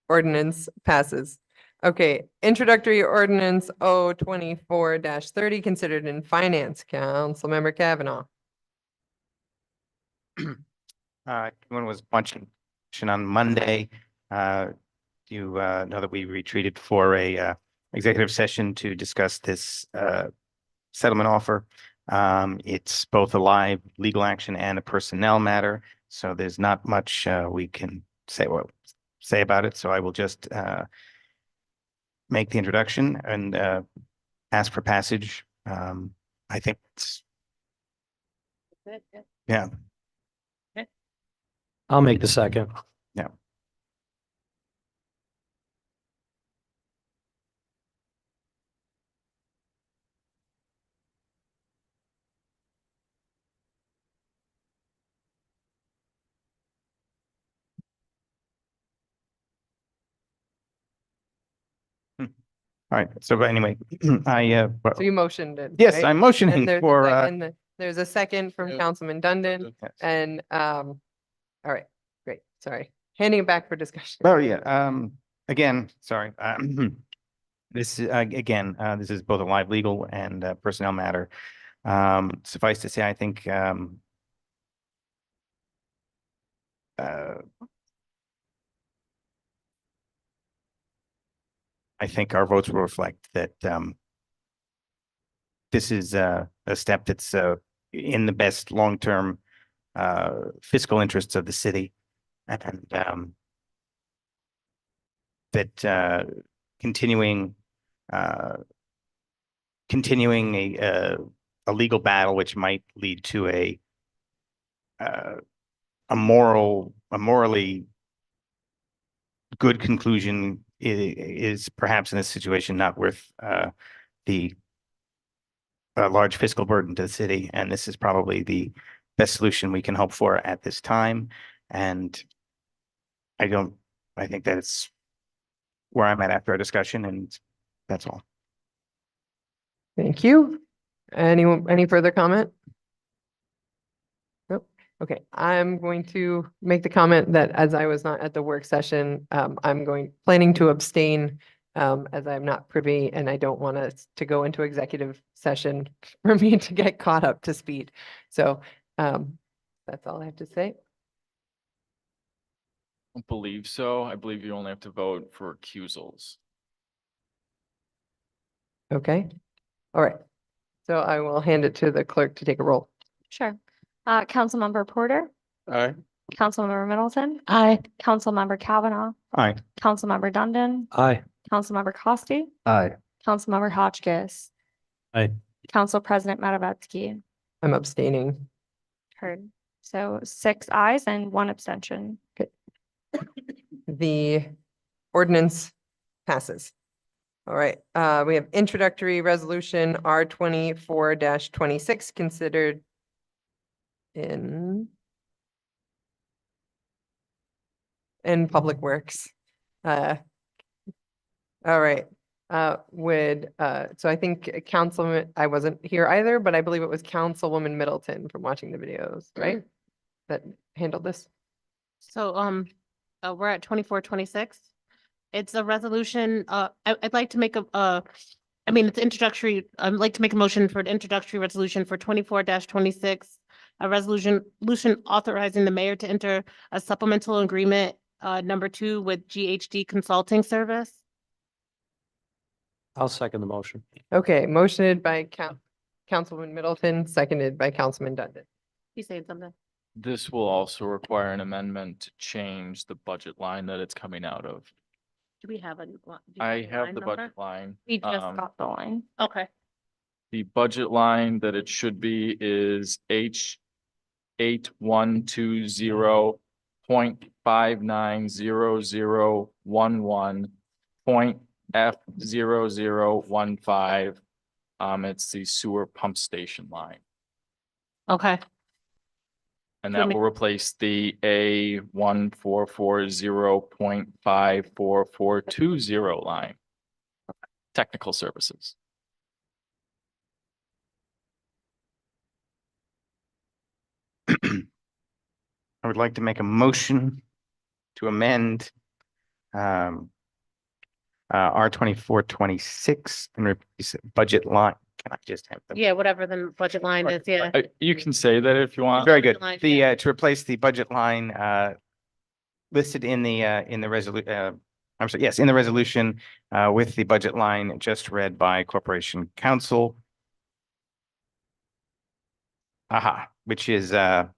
ordinance passes. Okay, introductory ordinance 024-30 considered in finance. Councilmember Kavanaugh. One was bunching on Monday. You know that we retreated for a executive session to discuss this settlement offer. It's both a live legal action and a personnel matter, so there's not much we can say about it. So I will just make the introduction and ask for passage. I think it's, yeah. I'll make the second. Yeah. All right. So but anyway, So you motioned it. yes, right? I'm motioning And there's a for second- There's a second from Yeah. Councilman Dundon yes. and, all right, great, sorry. Handing it back for discussion. Oh, yeah. Again, sorry. This is, again, this is both a live legal and personnel matter. Suffice to say, I think our votes will reflect that this is a step that's in the best long-term fiscal interests of the city. And that continuing a legal battle, which might lead to a morally good conclusion, is perhaps in this situation not worth the large fiscal burden to the city. And this is probably the best solution we can hope for at this time. And I think that's where I'm at after our discussion, and that's all. Thank you. Any further comment? Nope. Okay, I'm going to make the comment that as I was not at the work session, I'm planning to abstain as I'm not privy and I don't want us to go into executive session for me to get caught up to speed. So that's all I have to say. I don't believe so. I believe you only have to vote for recusals. Okay, all right. So I will hand it to the clerk to take a roll. Sure. Councilmember Porter, Aye. Councilmember Middleton, Aye. Councilmember Kavanaugh, Aye. Councilmember Dundon, Aye. Councilmember Costi, Aye. Councilmember Hotchkiss, Aye. Council President Matavetsky. I'm abstaining. Heard. So 6 ayes and 1 abstention. The ordinance passes. All right, we have introductory resolution R 24-26 considered in Public Works. All right, so I think Councilman, I wasn't here either, but I believe it was Councilwoman Middleton from watching the videos, right? That handled this. So, we're at 24-26. It's a resolution, I'd like to make it's introductory. I'd like to make a motion for an introductory resolution for 24-26. A resolution authorizing the mayor to enter a supplemental agreement, number 2 with GHD Consulting Service. I'll second the motion. Okay, motioned by Councilman Middleton, seconded by Councilman Dundon. You saying something? This will also require an amendment to change the budget line that it's coming out of. Do we have a? do you I the have line the number? budget line. We just Um, got the line. Okay. The budget line that it should be is H 8120.590011.F0015. It's the sewer pump station line. Okay. And Do you that want will replace the A 1440.54420 line. Technical services. I would like to make a motion to amend R 24-26 and replace budget line. Can I just have them? Yeah, whatever the budget line is, yeah. You can say that if you want. Very good. line, The to replace the budget line listed in the resolution. I'm sorry, yes, in the resolution with the budget line just read by Corporation Counsel. Which is so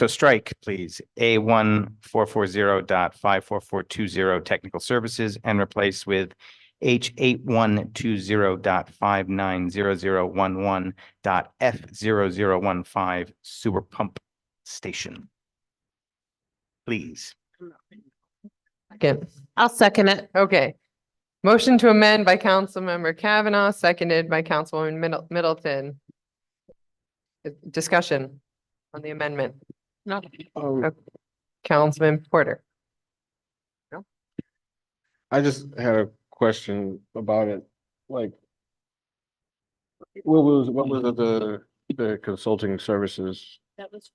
strike, please, A 1440.54420 technical services and replace with H 8120.590011.F0015 sewer pump station. Please. Second. I'll second it. Okay. Motion to amend by Councilmember Kavanaugh, seconded by Councilwoman Middleton. Discussion on the amendment. No. Councilman Porter. I just had a question about it, like. What was the consulting services? That was.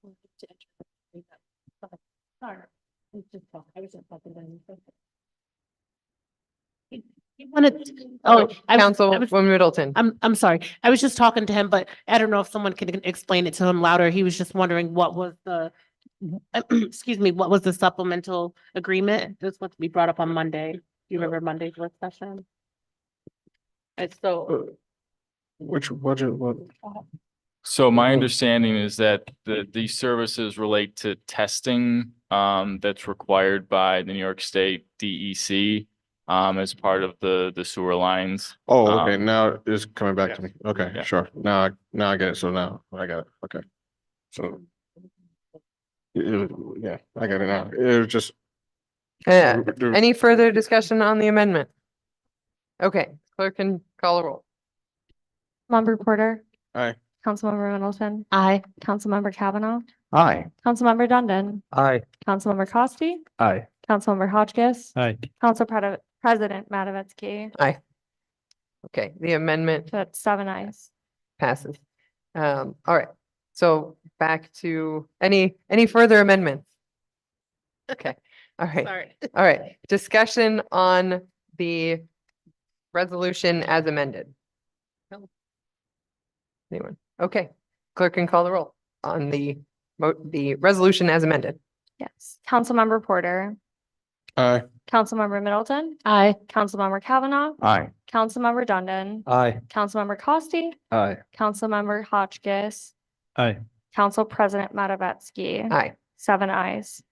Sorry. I was He wanted, Councilwoman Middleton. I'm sorry. I was just talking to him, but I don't know if someone can explain it to him louder. He was just wondering what was the, excuse me, what was the supplemental agreement? This was we brought up on Monday. Do you remember Monday's work session? It's so. Which budget, what? So my understanding is that these services relate to testing that's required by the New York State DEC as part of the sewer lines. Oh, okay, now it's coming back to me. Okay, Yeah. sure. Now I get it. So now I got it. Okay. So. Yeah, I got it now. It was just. Any further discussion on the amendment? Okay, clerk can call a roll. Member Porter, Aye. Councilmember Middleton, Aye. Councilmember Kavanaugh, Aye. Councilmember Dundon, Aye. Councilmember Costi, Aye. Councilmember Hotchkiss, Aye. President Matavetsky. Aye. Okay, the amendment That's 7 ayes. passes. All right, so back to any further amendments? Okay, all right. Sorry. All right, discussion on the resolution as amended. Anyone? Okay, clerk can call the roll on the resolution as amended. Yes. Councilmember Porter, Aye. Councilmember Middleton, Aye. Councilmember Kavanaugh, Aye. Councilmember Dundon, Aye. Councilmember Costi, Aye. Councilmember Hotchkiss, Aye. Council President Matavetsky. Aye. 7 ayes.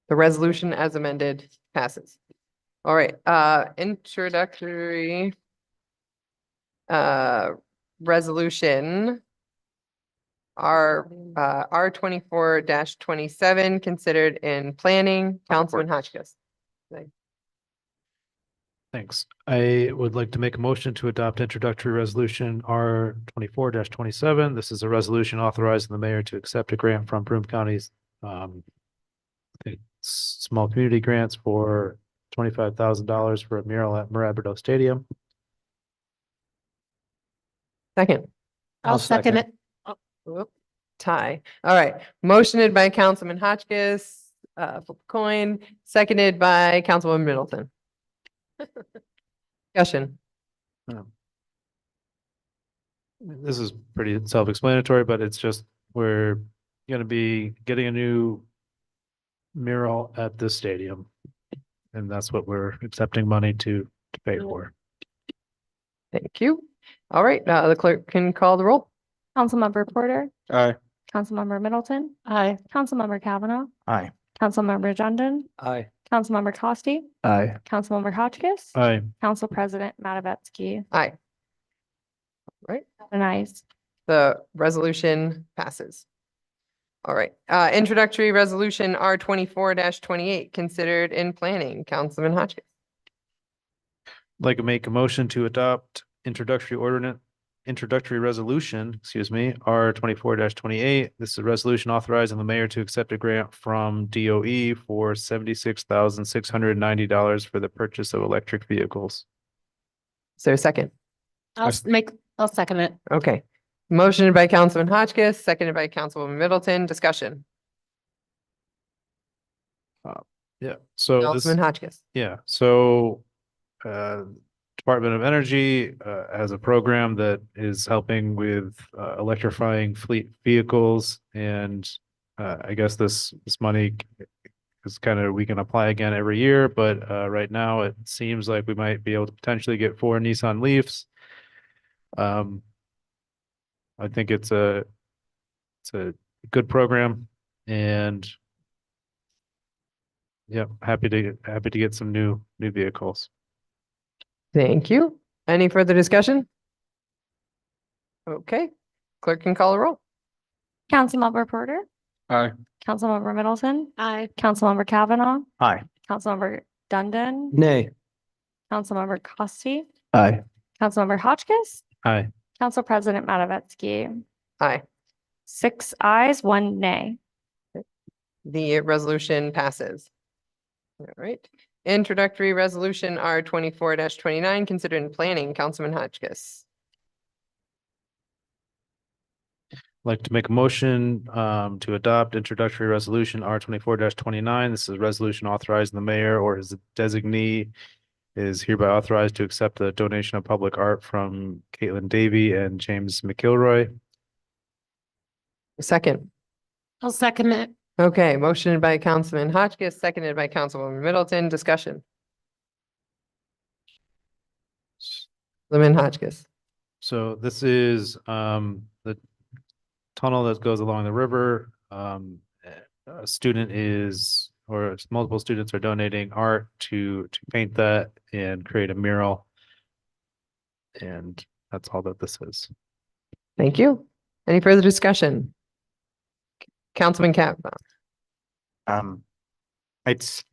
The resolution as amended passes. All right, introductory resolution R 24-27 considered in planning, Councilman Hotchkiss. Thanks. I would like to make a motion to adopt introductory resolution R 24-27. This is a resolution authorizing the mayor to accept a grant from Broome County's I think small community grants for $25,000 for a mural at Marabito Stadium. Second. I'll second it. Whoop, tie. All right, motioned by Councilman Hotchkiss, flip a coin, seconded by Councilwoman Middleton. Discussion. This is pretty self-explanatory, but it's just, we're gonna be getting a new mural at this stadium. And that's what we're accepting money to pay for. Thank you. All right, the clerk can call the roll. Councilmember Porter, Aye. Councilmember Middleton, Aye. Councilmember Kavanaugh, Aye. Councilmember Dundon, Aye. Councilmember Costi, Aye. Councilmember Hotchkiss, Aye. Council President Matavetsky. Aye. Right, 7 ayes. the resolution passes. All right, introductory resolution R 24-28 considered in planning, Councilman Hotchkiss. Like to make a motion to adopt introductory resolution, R 24-28. This is a resolution authorizing the mayor to accept a grant from DOE for $76,690 for the purchase of electric vehicles. Is there a second? I'll second it. Okay, motioned by Councilman Hotchkiss, seconded by Councilwoman Middleton. Discussion. Yeah, so this, Councilman Hotchkiss. yeah, so Department of Energy has a program that is helping with electrifying fleet vehicles, and I guess this money is kind of, we can apply again every year, but right now it seems like we might be able to potentially get 4 Nissan Leafs. I think it's a good program, and yeah, happy to get some new vehicles. Thank you. Any further discussion? Okay, clerk can call a roll. Councilmember Porter, Aye. Councilmember Middleton, Aye. Councilmember Kavanaugh, Aye. Councilmember Dundon, Nay. Councilmember Costi, Aye. Councilmember Hotchkiss, Aye. Council President Matavetsky. Aye. 6 ayes, 1 nay. The resolution passes. All right, introductory resolution R 24-29 considered in planning, Councilman Hotchkiss. Like to make a motion to adopt introductory resolution R 24-29. This is a resolution authorizing the mayor or his designee is hereby authorized to accept the donation of public art from Caitlin Davy and James McIlroy. Second. I'll second it. Okay, motion by Councilman Hotchkiss, seconded by Councilwoman Middleton. Discussion. Councilman Hotchkiss. So this is the tunnel that goes along the river. A student is, or multiple students are donating art to paint that and create a mural. And that's all that this is. Thank you. Any further discussion? Councilman Kavanaugh. It's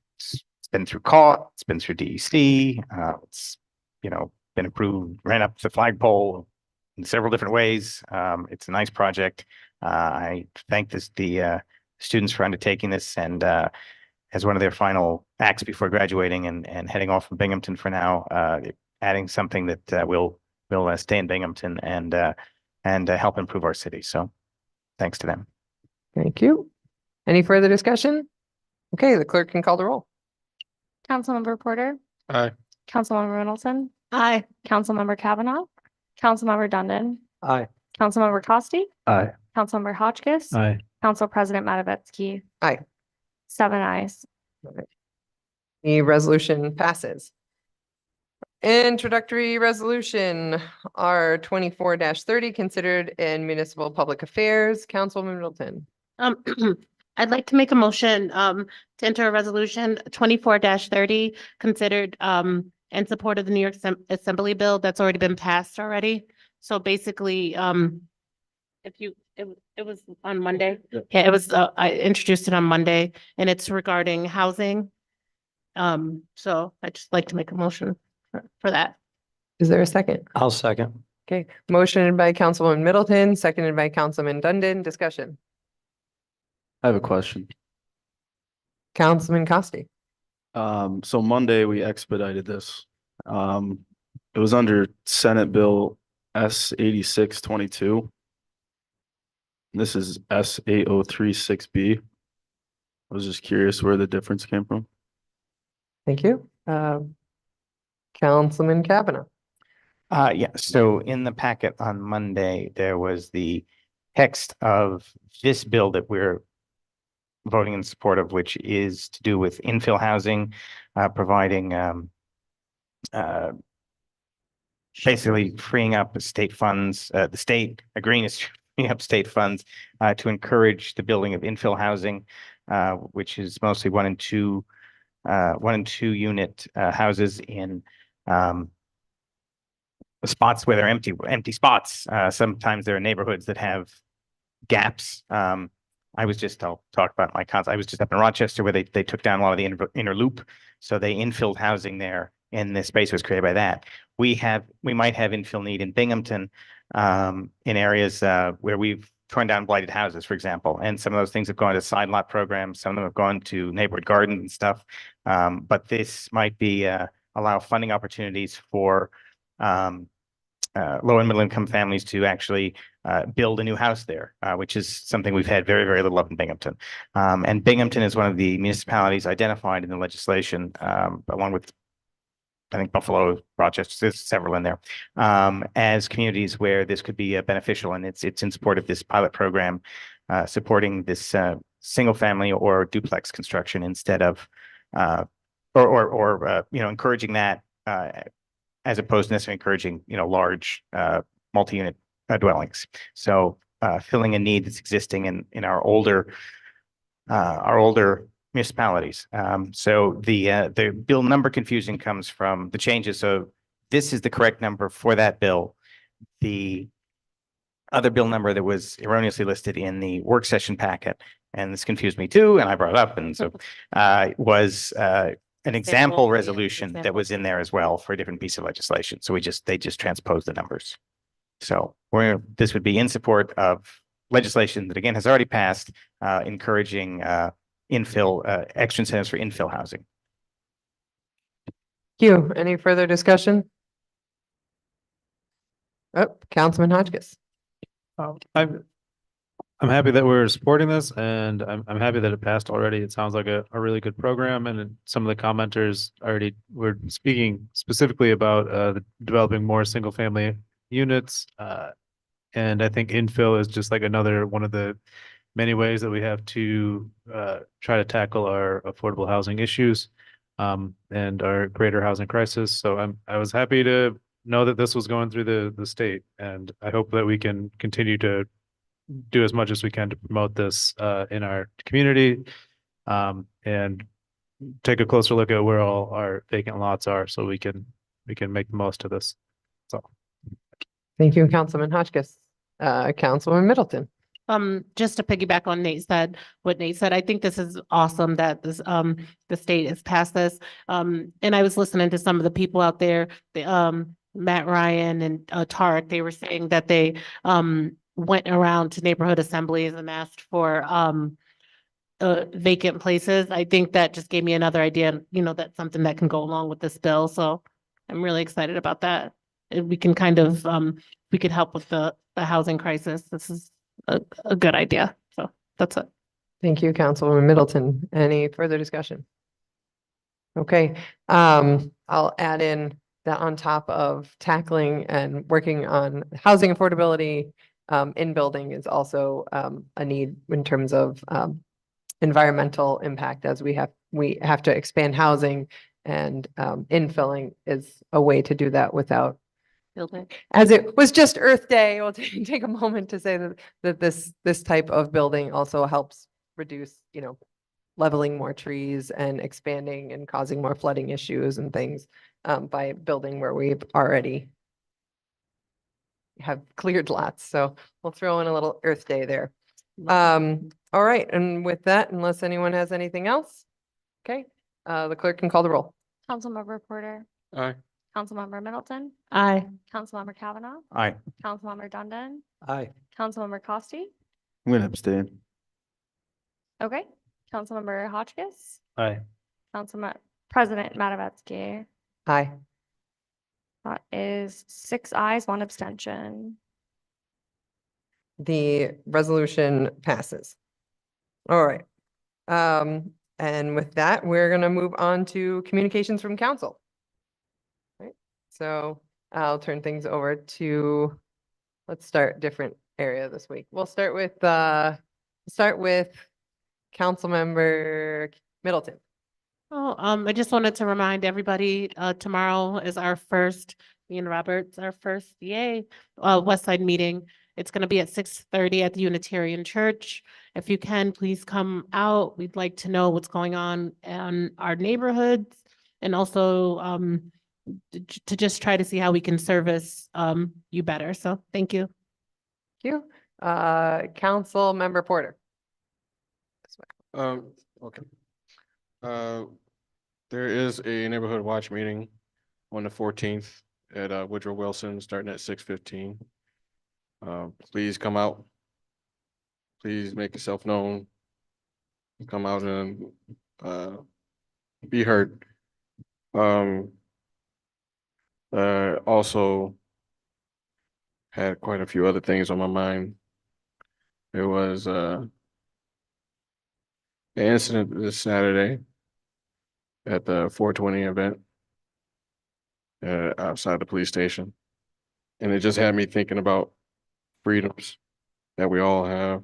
been through CAUT, it's been through DEC, it's, been approved, ran up the flagpole in several different ways. It's a nice project. I thank the students for undertaking this, and as one of their final acts before graduating and heading off from Binghamton for now, adding something that will stay in Binghamton and help improve our city. So thanks to them. Thank you. Any further discussion? Okay, the clerk can call the roll. Councilmember Porter, Aye. Councilmember Middleton, Aye. Councilmember Kavanaugh, Councilmember Dundon, Aye. Councilmember Costi, Aye. Councilmember Hotchkiss, Aye. Council President Matavetsky. Aye. 7 ayes. The resolution passes. Introductory resolution R 24-30 considered in municipal public affairs, Councilwoman Middleton. I'd like to make a motion to enter a resolution 24-30 considered in support of the New York Assembly bill that's already been passed already. So basically, if you, it was on Monday. Yeah, it was, I introduced it on Monday and it's regarding housing. So I'd just like to make a motion for that. Is there a second? I'll second. Okay, motion by Councilwoman Middleton, seconded by Councilman Dundon. Discussion. I have a question. Councilman Costi. So Monday we expedited this. It was under Senate Bill S 8622. This is S 8036B. I was just curious where the difference came from. Thank you. Councilman Kavanaugh. Yeah, so in the packet on Monday, there was the text of this bill that we're voting in support of, which is to do with infill housing, providing basically freeing up state funds, the state agreeing to freeing up state funds to encourage the building of infill housing, which is mostly one and two unit houses in spots where there are empty spots. Sometimes there are neighborhoods that have gaps. I'll talk about my concept. I was just up in Rochester where they took down a lot of the inner loop. So they infilled housing there and the space was created by that. We might have infill need in Binghamton in areas where we've torn down blighted houses, for example. And some of those things have gone to side lot programs. Some of them have gone to neighborhood gardens and stuff. But this might be allow funding opportunities for low and middle income families to actually build a new house there, which is something we've had very, very little of in Binghamton. And Binghamton is one of the municipalities identified in the legislation, along with, I think, Buffalo, Rochester, there's several in there, as communities where this could be beneficial. And it's in support of this pilot program, supporting this single family or duplex construction instead of, encouraging that as opposed to necessarily encouraging, large multi-unit dwellings. So filling a need that's existing in our older municipalities. So the bill number confusion comes from the changes. So this is the correct number for that bill. The other bill number that was erroneously listed in the work session packet, and this confused me too, and I brought it up, and so was an example resolution that was in there as well for a different piece of legislation. So they just transposed the numbers. So this would be in support of legislation that again has already passed, encouraging infill, extra incentives for infill housing. Thank you. Any further discussion? Oh, Councilman Hotchkiss. I'm happy that we're supporting this, and I'm happy that it passed already. It sounds like a really good program, and some of the commenters already were speaking specifically about developing more single family units. And I think infill is just like another one of the many ways that we have to try to tackle our affordable housing issues and our greater housing crisis. So I was happy to know that this was going through the state, and I hope that we can continue to do as much as we can to promote this in our community and take a closer look at where all our vacant lots are so we can make the most of this. So Thank you, Councilman Hotchkiss. Councilman Middleton. Just to piggyback on what Nate said, I think this is awesome that the state has passed this. And I was listening to some of the people out there, Matt Ryan and Tarek, they were saying that they went around to neighborhood assemblies and asked for vacant places. I think that just gave me another idea, that's something that can go along with this bill. So I'm really excited about that. And we can we could help with the housing crisis. This is a good idea. So that's it. Thank you, Councilwoman Middleton. Any further discussion? Okay, I'll add in that on top of tackling and working on housing affordability, in building is also a need in terms of environmental impact, as we have to expand housing, and infilling is a way to do that without building. As it was just Earth Day, we'll take a moment to say that this type of building also helps reduce, leveling more trees and expanding and causing more flooding issues and things by building where we've already have cleared lots. So we'll throw in a little Earth Day there. All right. And with that, unless anyone has anything else, okay, the clerk can call the roll. Councilmember Porter, Aye. Councilmember Middleton, Aye. Councilmember Kavanaugh, Aye. Councilmember Dundon, Aye. Councilmember Costi. I'm gonna abstain. Okay, Councilmember Hotchkiss, Aye. Councilman President Matavetsky. Aye. That is 6 ayes, 1 abstention. The resolution passes. All right. And with that, we're gonna move on to communications from council. Right, so I'll turn things over to, let's start different area this week. We'll start with Councilmember Middleton. Oh, I just wanted to remind everybody, tomorrow is our first, me and Robert's, our first, West Side meeting. It's gonna be at 6:30 at the Unitarian Church. If you can, please come out. We'd like to know what's going on in our neighborhoods and also, to just try to see how we can service, you better. So thank you. Thank you. Councilmember Porter. Okay. There is a neighborhood watch meeting on the 14th at Woodrow Wilson, starting at 6:15. Please come out. Please make yourself known. Come out and be heard. Also had quite a few other things on my mind. There was an incident this Saturday at the 420 event outside the police station. And it just had me thinking about freedoms that we all have.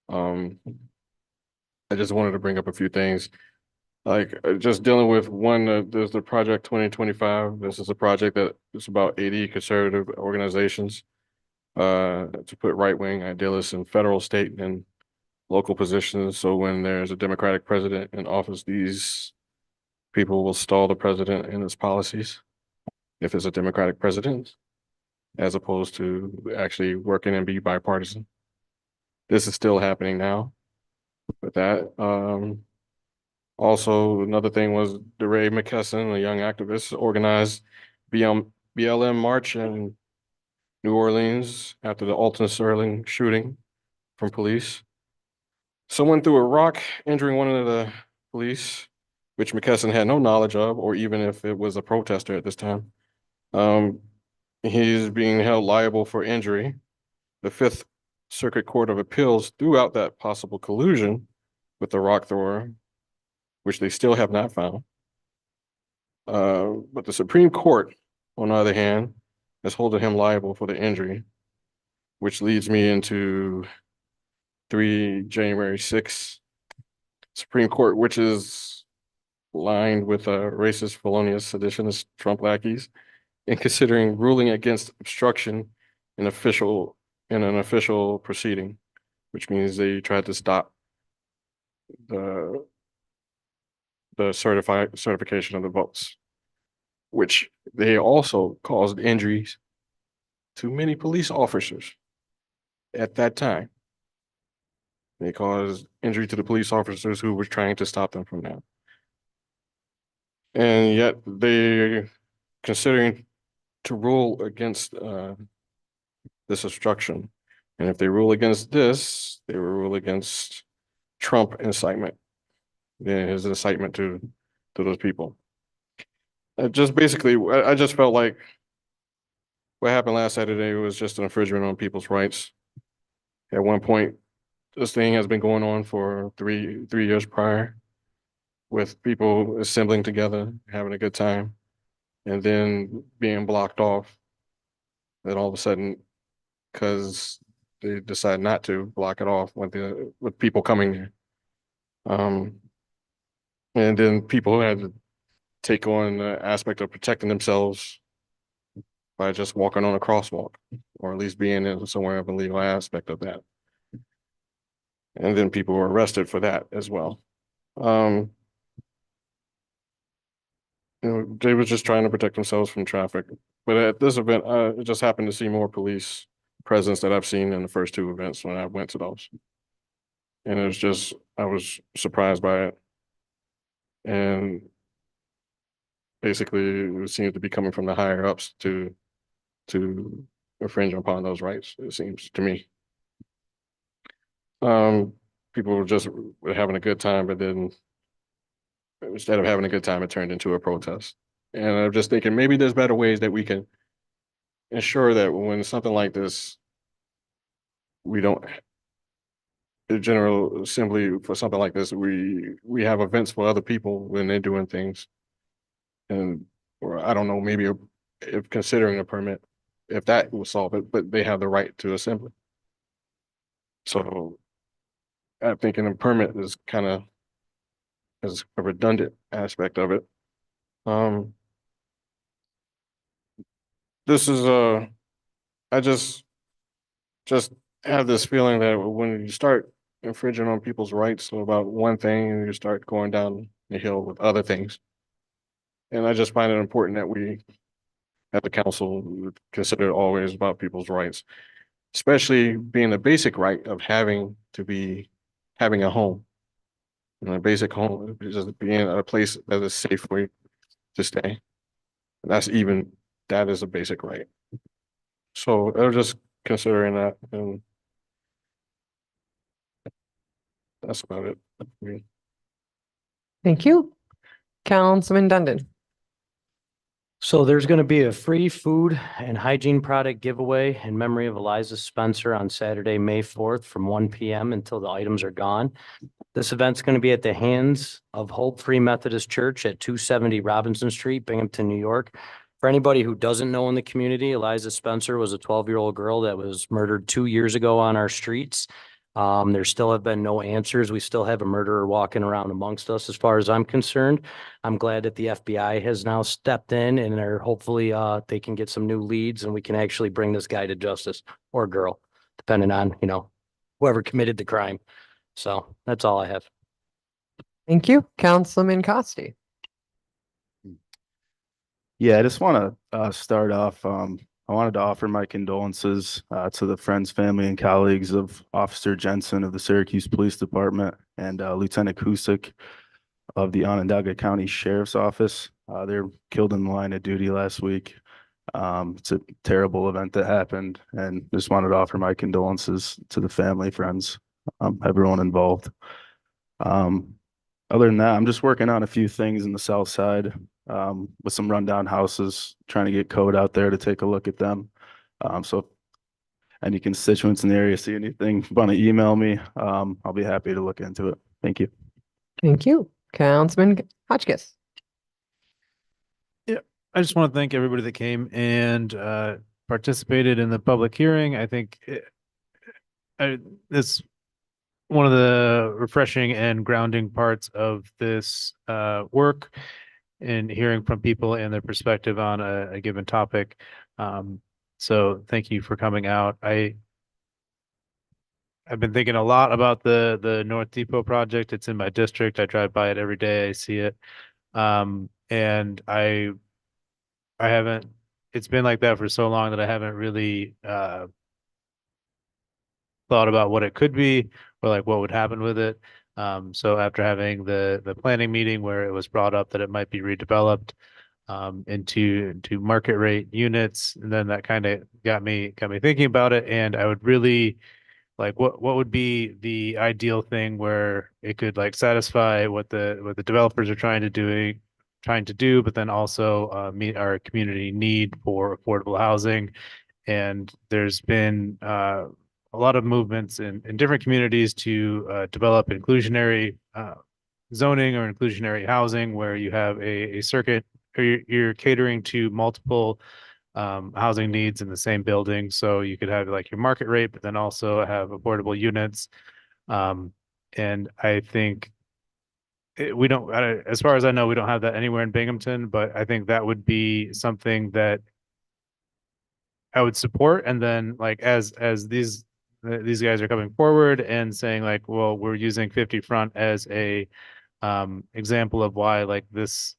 I just wanted to bring up a few things. Like just dealing with one, there's the Project 2025. This is a project that is about 80 conservative organizations to put right-wing idealists in federal, state, and local positions. So when there's a Democratic president in office, these people will stall the president and his policies if it's a Democratic president, as opposed to actually working and be bipartisan. This is still happening now with that. Also, another thing was DeRay McKesson, a young activist, organized BLM march in New Orleans after the Alton Sterling shooting from police. Someone threw a rock, injuring one of the police, which McKesson had no knowledge of, or even if it was a protester at this time. He's being held liable for injury. The Fifth Circuit Court of Appeals threw out that possible collusion with the rock thrower, which they still have not found. But the Supreme Court, on the other hand, is holding him liable for the injury, which leads me into January 6th, Supreme Court, which is lined with racist, felonious, seditionist Trump lackeys, in considering ruling against obstruction in an official proceeding, which means they tried to stop the certification of the votes, which they also caused injuries to many police officers at that time. They caused injury to the police officers who were trying to stop them from that. And yet they're considering to rule against this obstruction. And if they rule against this, they will rule against Trump incitement, his incitement to those people. Just basically, I just felt like what happened last Saturday was just an infringement on people's rights. At one point, this thing has been going on for three years prior, with people assembling together, having a good time, and then being blocked off. Then all of a sudden, because they decide not to block it off with people coming there. And then people had to take on the aspect of protecting themselves by just walking on a crosswalk, or at least being in somewhere of a legal aspect of that. And then people were arrested for that as well. They were just trying to protect themselves from traffic. But at this event, I just happened to see more police presence that I've seen in the first two events when I went to those. And it was just, I was surprised by it. And basically, it seems to be coming from the higher ups to infringe upon those rights, it seems to me. People were just having a good time, but then instead of having a good time, it turned into a protest. And I'm just thinking maybe there's better ways that we can ensure that when something like this, we don't, the General Assembly for something like this, we have events for other people when they're doing things. And, or I don't know, maybe if considering a permit, if that will solve it, but they have the right to assembly. So I'm thinking a permit is kind of is a redundant aspect of it. This is I just have this feeling that when you start infringing on people's rights about one thing, and you start going down the hill with other things. And I just find it important that we, as a council, consider always about people's rights, especially being the basic right of having a home. And a basic home is just being at a place that is safe for you to stay. And that is a basic right. So I was just considering that, and that's about it. Thank you. Councilman Dundon. So there's going to be a free food and hygiene product giveaway in memory of Eliza Spencer on Saturday, May 4th from 1 p.m. until the items are gone. This event's going to be at the Hands of Hope Free Methodist Church at 270 Robinson Street, Binghamton, New York. For anybody who doesn't know in the community, Eliza Spencer was a 12-year-old girl that was murdered 2 years ago on our streets. There still have been no answers. We still have a murderer walking around amongst us as far as I'm concerned. I'm glad that the FBI has now stepped in and are hopefully they can get some new leads and we can actually bring this guy to justice or girl, depending on, whoever committed the crime. So that's all I have. Thank you. Councilman Costi. Yeah, I just want to start off. I wanted to offer my condolences to the friends, family, and colleagues of Officer Jensen of the Syracuse Police Department and Lieutenant Kusick of the Onondaga County Sheriff's Office. They're killed in the line of duty last week. It's a terrible event that happened, and just wanted to offer my condolences to the family, friends, everyone involved. Other than that, I'm just working on a few things in the south side with some rundown houses, trying to get code out there to take a look at them. So if any constituents in the area see anything, want to email me, I'll be happy to look into it. Thank you. Thank you. Councilman Hotchkiss. Yeah, I just want to thank everybody that came and participated in the public hearing. I think it's one of the refreshing and grounding parts of this work and hearing from people and their perspective on a given topic. So thank you for coming out. I've been thinking a lot about the North Depot project. It's in my district. I drive by it every day. I see it. And I haven't, it's been like that for so long that I haven't really thought about what it could be or like what would happen with it. So after having the planning meeting where it was brought up that it might be redeveloped into market rate units, and then that kind of got me thinking about it. And I would really like what would be the ideal thing where it could like satisfy what the developers are trying to do, but then also meet our community need for affordable housing. And there's been a lot of movements in different communities to develop inclusionary zoning or inclusionary housing where you have a circuit or you're catering to multiple housing needs in the same building. So you could have like your market rate, but then also have affordable units. And I think we don't, as far as I know, we don't have that anywhere in Binghamton, but I think that would be something that I would support. And then like as these these guys are coming forward and saying like, well, we're using 50 front as a example of why like there's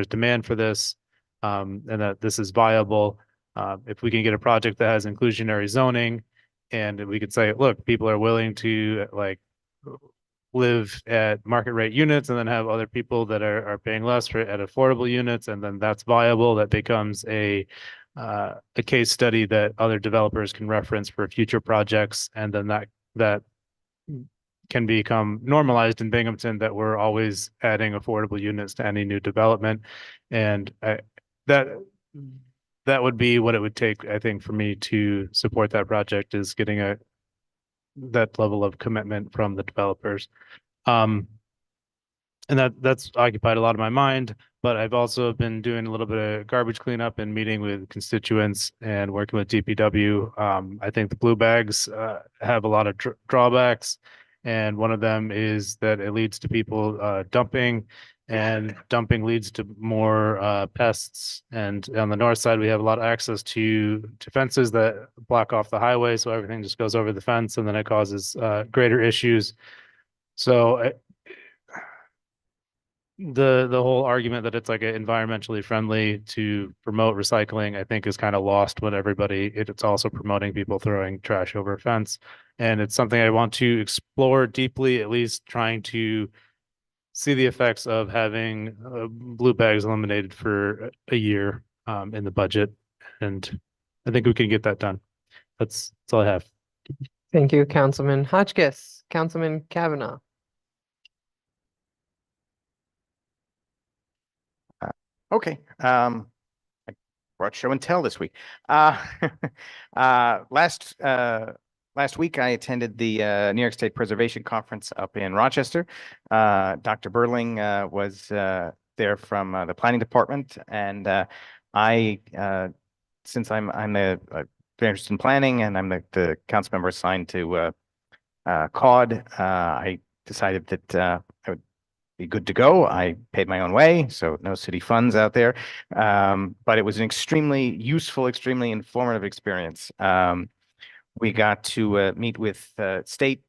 demand for this, and that this is viable. If we can get a project that has inclusionary zoning, and we could say, look, people are willing to like live at market rate units and then have other people that are paying less for at affordable units, and then that's viable. That becomes a case study that other developers can reference for future projects, and then that can become normalized in Binghamton, that we're always adding affordable units to any new development. And that would be what it would take, I think, for me to support that project, is getting that level of commitment from the developers. And that's occupied a lot of my mind, but I've also been doing a little bit of garbage cleanup and meeting with constituents and working with DPW. I think the blue bags have a lot of drawbacks, and one of them is that it leads to people dumping, and dumping leads to more pests. And on the north side, we have a lot of access to fences that block off the highway, so everything just goes over the fence, and then it causes greater issues. So the whole argument that it's like environmentally friendly to promote recycling, I think, is kind of lost when it's also promoting people throwing trash over a fence. And it's something I want to explore deeply, at least trying to see the effects of having blue bags eliminated for a year in the budget. And I think we can get that done. That's all I have. Thank you, Councilman Hotchkiss. Councilman Kavanaugh. Okay, I brought show and tell this week. Last week I attended the New York State Preservation Conference up in Rochester. Dr. Berling was there from the planning department, and since I'm very interested in planning, and I'm the council member assigned to CAUD, I decided that I would be good to go. I paid my own way, so no city funds out there. But it was an extremely useful, extremely informative experience. We got to meet with state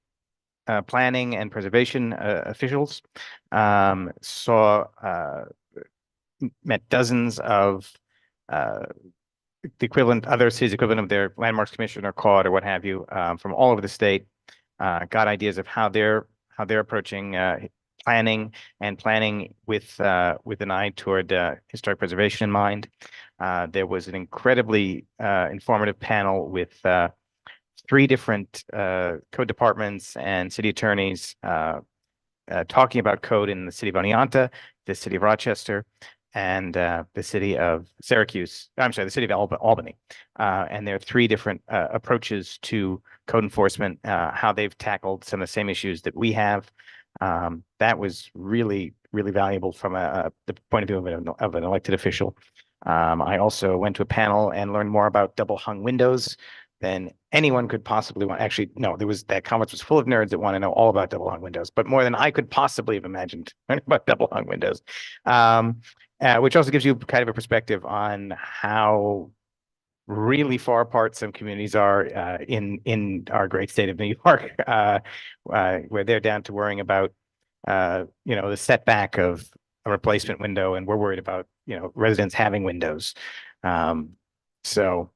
planning and preservation officials, met dozens of the equivalent, other cities equivalent of their landmarks commission or CAUD or what have you, from all over the state. Got ideas of how they're approaching planning with an eye toward historic preservation in mind. There was an incredibly informative panel with 3 different code departments and city attorneys talking about code in the city of Oneonta, the city of Rochester, and the city of Syracuse. I'm sorry, the city of Albany. And there are 3 different approaches to code enforcement, how they've tackled some of the same issues that we have. That was really, really valuable from the point of view of an elected official. I also went to a panel and learned more about double hung windows than anyone could possibly want. Actually, no, that conference was full of nerds that want to know all about double hung windows, but more than I could possibly have imagined learning about double hung windows. Which also gives you kind of a perspective on how really far apart some communities are in our great state of New York, where they're down to worrying about the setback of a replacement window, and we're worried about residents having windows. So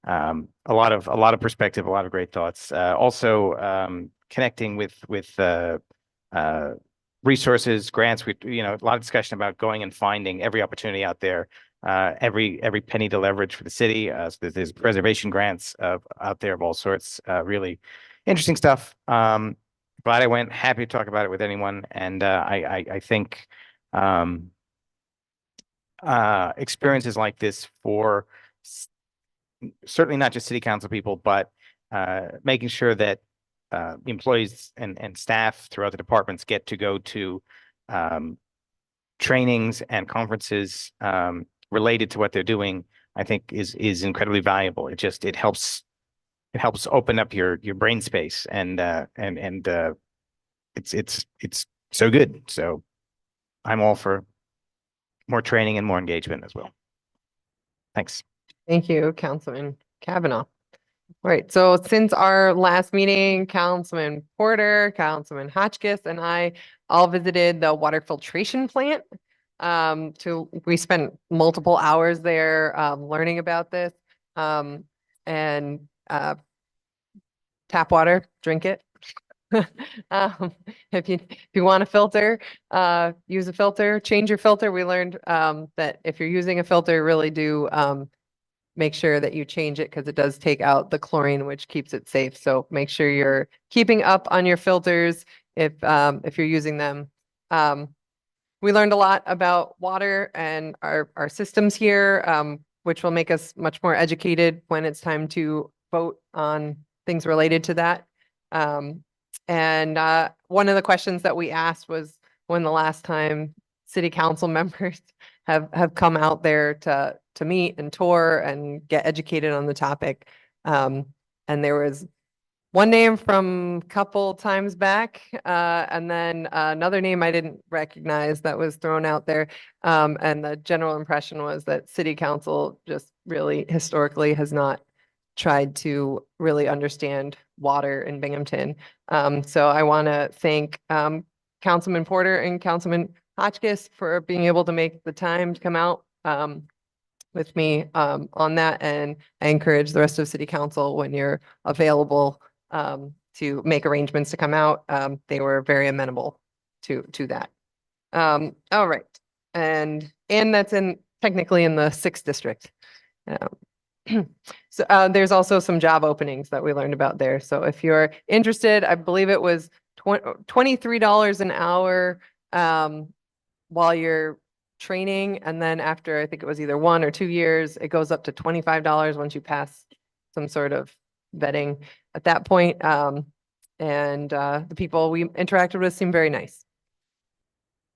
a lot of perspective, a lot of great thoughts. Also connecting with resources, grants. A lot of discussion about going and finding every opportunity out there, every penny to leverage for the city. So there's preservation grants out there of all sorts. Really interesting stuff. Glad I went. Happy to talk about it with anyone. And I think experiences like this for certainly not just city council people, but making sure that employees and staff throughout the departments get to go to trainings and conferences related to what they're doing, I think is incredibly valuable. It helps open up your brain space, and it's so good. So I'm all for more training and more engagement as well. Thanks. Thank you, Councilman Kavanaugh. Right, so since our last meeting, Councilman Porter, Councilman Hotchkiss, and I all visited the water filtration plant. We spent multiple hours there, learning about this. And tap water, drink it. If you want a filter, use a filter, change your filter. We learned, that if you're using a filter, really do, make sure that you change it because it does take out the chlorine, which keeps it safe. So make sure you're keeping up on your filters if you're using them. We learned a lot about water and our systems here, which will make us much more educated when it's time to vote on things related to that. And one of the questions that we asked was when the last time city council members have come out there to meet and tour and get educated on the topic. And there was one name from a couple times back, and then another name I didn't recognize that was thrown out there. And the general impression was that city council just really historically has not tried to really understand water in Binghamton. So I want to thank Councilman Porter and Councilman Hotchkiss for being able to make the time to come out with me on that. And I encourage the rest of city council, when you're available, to make arrangements to come out. They were very amenable to that. All right. And that's technically in the 6th district. So there's also some job openings that we learned about there. So if you're interested, I believe it was $23 an hour while you're training. And then after, I think it was either 1 or 2 years, it goes up to $25 once you pass some sort of vetting at that point. And the people we interacted with seemed very nice.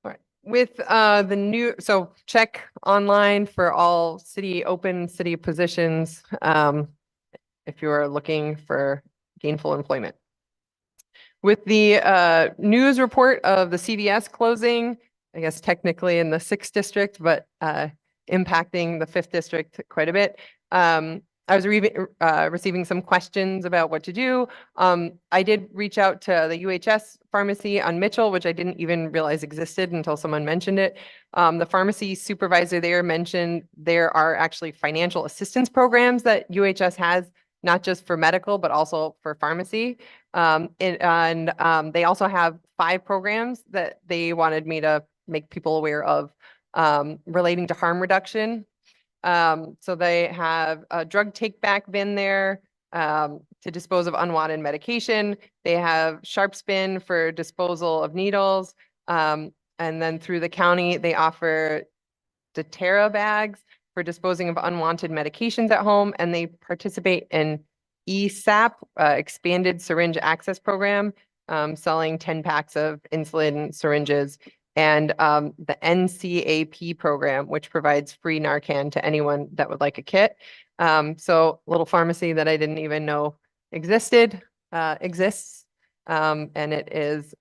All right. With the new, so check online for all open city positions if you're looking for gainful employment. With the news report of the CVS closing, I guess technically in the 6th district, but impacting the 5th district quite a bit. I was receiving some questions about what to do. I did reach out to the UHS pharmacy on Mitchell, which I didn't even realize existed until someone mentioned it. The pharmacy supervisor there mentioned there are actually financial assistance programs that UHS has, not just for medical, but also for pharmacy. They also have 5 programs that they wanted me to make people aware of relating to harm reduction. So they have a drug take back bin there to dispose of unwanted medication. They have Sharp Spin for disposal of needles. And then through the county, they offer doTERRA bags for disposing of unwanted medications at home. And they participate in ESAP, Expanded Syringe Access Program, selling 10 packs of insulin syringes, and the NCAP program, which provides free Narcan to anyone that would like a kit. So little pharmacy that I didn't even know exists. And it is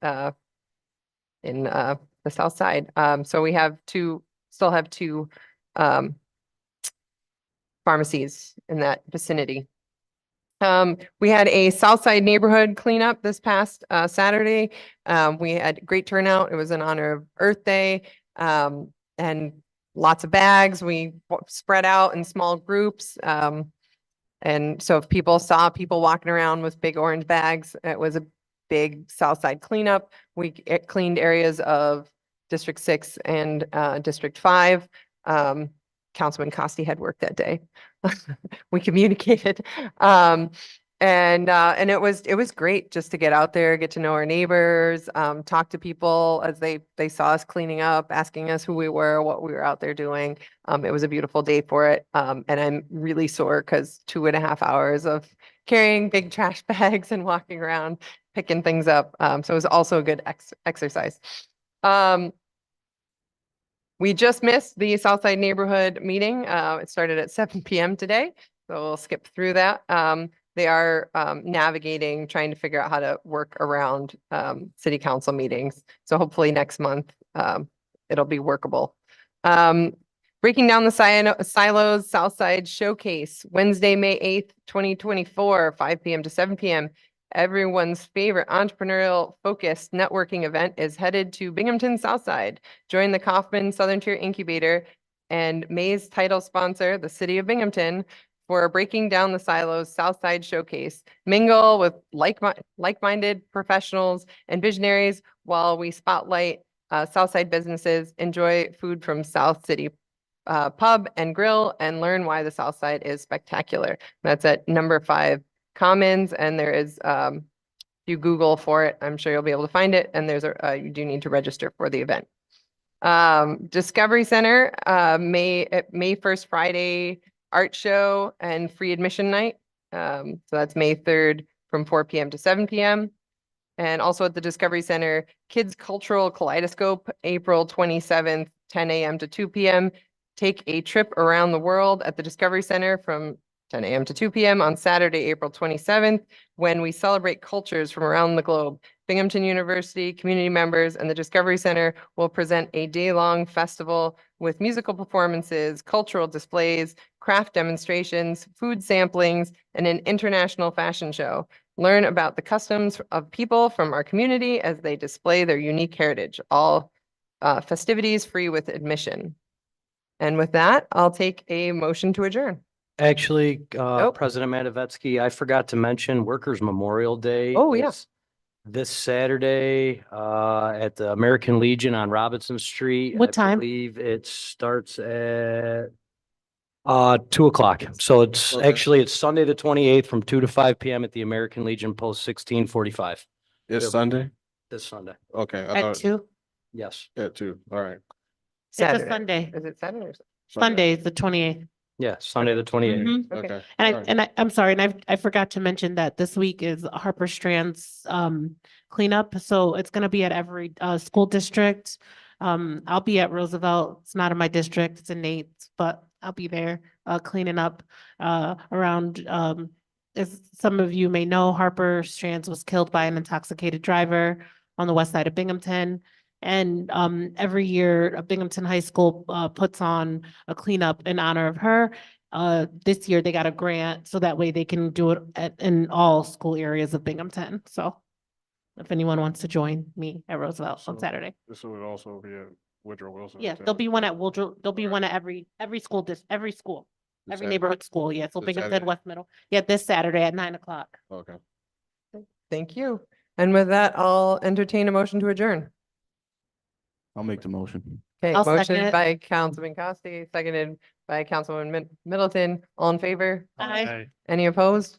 in the south side. So we still have two pharmacies in that vicinity. We had a Southside neighborhood cleanup this past Saturday. We had great turnout. It was in honor of Earth Day, and lots of bags. We spread out in small groups. And so if people saw people walking around with big orange bags, it was a big Southside cleanup. We cleaned areas of District 6 and District 5. Councilman Costi had work that day. We communicated. And it was great just to get out there, get to know our neighbors, talk to people as they saw us cleaning up, asking us who we were, what we were out there doing. It was a beautiful day for it. And I'm really sore because 2.5 hours of carrying big trash bags and walking around, picking things up. So it was also a good exercise. We just missed the Southside neighborhood meeting. It started at 7 p.m. today, so we'll skip through that. They are navigating, trying to figure out how to work around city council meetings. So hopefully next month it'll be workable. Breaking Down the Silos Southside Showcase, Wednesday, May 8th, 2024, 5 p.m. to 7 p.m. Everyone's favorite entrepreneurial focused networking event is headed to Binghamton Southside. Join the Kaufman Southern Tier Incubator and May's title sponsor, the City of Binghamton, for Breaking Down the Silos Southside Showcase. Mingle with like-minded professionals and visionaries while we spotlight Southside businesses, enjoy food from South City pub and grill, and learn why the South Side is spectacular. That's at number 5 Commons, and there is, if you Google for it, I'm sure you'll be able to find it, and there's you do need to register for the event. Discovery Center, May 1st, Friday art show and free admission night. So that's May 3rd from 4 p.m. to 7 p.m. And also at the Discovery Center, Kids Cultural Kaleidoscope, April 27th, 10 a.m. to 2 p.m. Take a trip around the world at the Discovery Center from 10 a.m. to 2 p.m. on Saturday, April 27th, when we celebrate cultures from around the globe. Binghamton University community members and the Discovery Center will present a day-long festival with musical performances, cultural displays, craft demonstrations, food samplings, and an international fashion show. Learn about the customs of people from our community as they display their unique heritage. All festivities free with admission. And with that, I'll take a motion to adjourn. Actually, Nope. President Matavetsky, I forgot to mention Workers' Memorial Day. Oh, yeah. is This Saturday, at the American Legion on Robinson Street. What I time? believe it starts at 2:00. So it's Okay. actually, it's Sunday, the 28th from 2 to 5 p.m. at the American Legion Post 1645 It's Yep. Sunday? this Sunday. Okay, I At thought 2? Yes. at 2. All right. It's a Sunday. Is it Saturday or Sunday is the 28th. Yeah, Sunday, the 28th. Mhm. Okay. And I'm sorry, and I forgot to mention that this week is Harper Strand's cleanup. So it's gonna be at every school district. I'll be at Roosevelt. It's not in my district, it's in Nate's, but I'll be there cleaning up around as some of you may know, Harper Strands was killed by an intoxicated driver on the west side of Binghamton. And every year, Binghamton High School puts on a cleanup in honor of her. This year they got a grant so that way they can do it in all school areas of Binghamton. So if anyone wants to join me at Roosevelt on Saturday. This would also be at Woodrow Wilson. Yeah, there'll be one at Woodrow, there'll be one at every school, every school, This every Saturday? neighborhood school. Yeah, so This Binghamton, Saturday? West Middle. Yeah, this Saturday at 9:00. Okay. Thank you. And with that, I'll entertain a motion to adjourn. I'll make the motion. Okay, I'll second motion it. by Councilman Costi, seconded by Councilwoman Middleton. All in favor? Aye. Any opposed?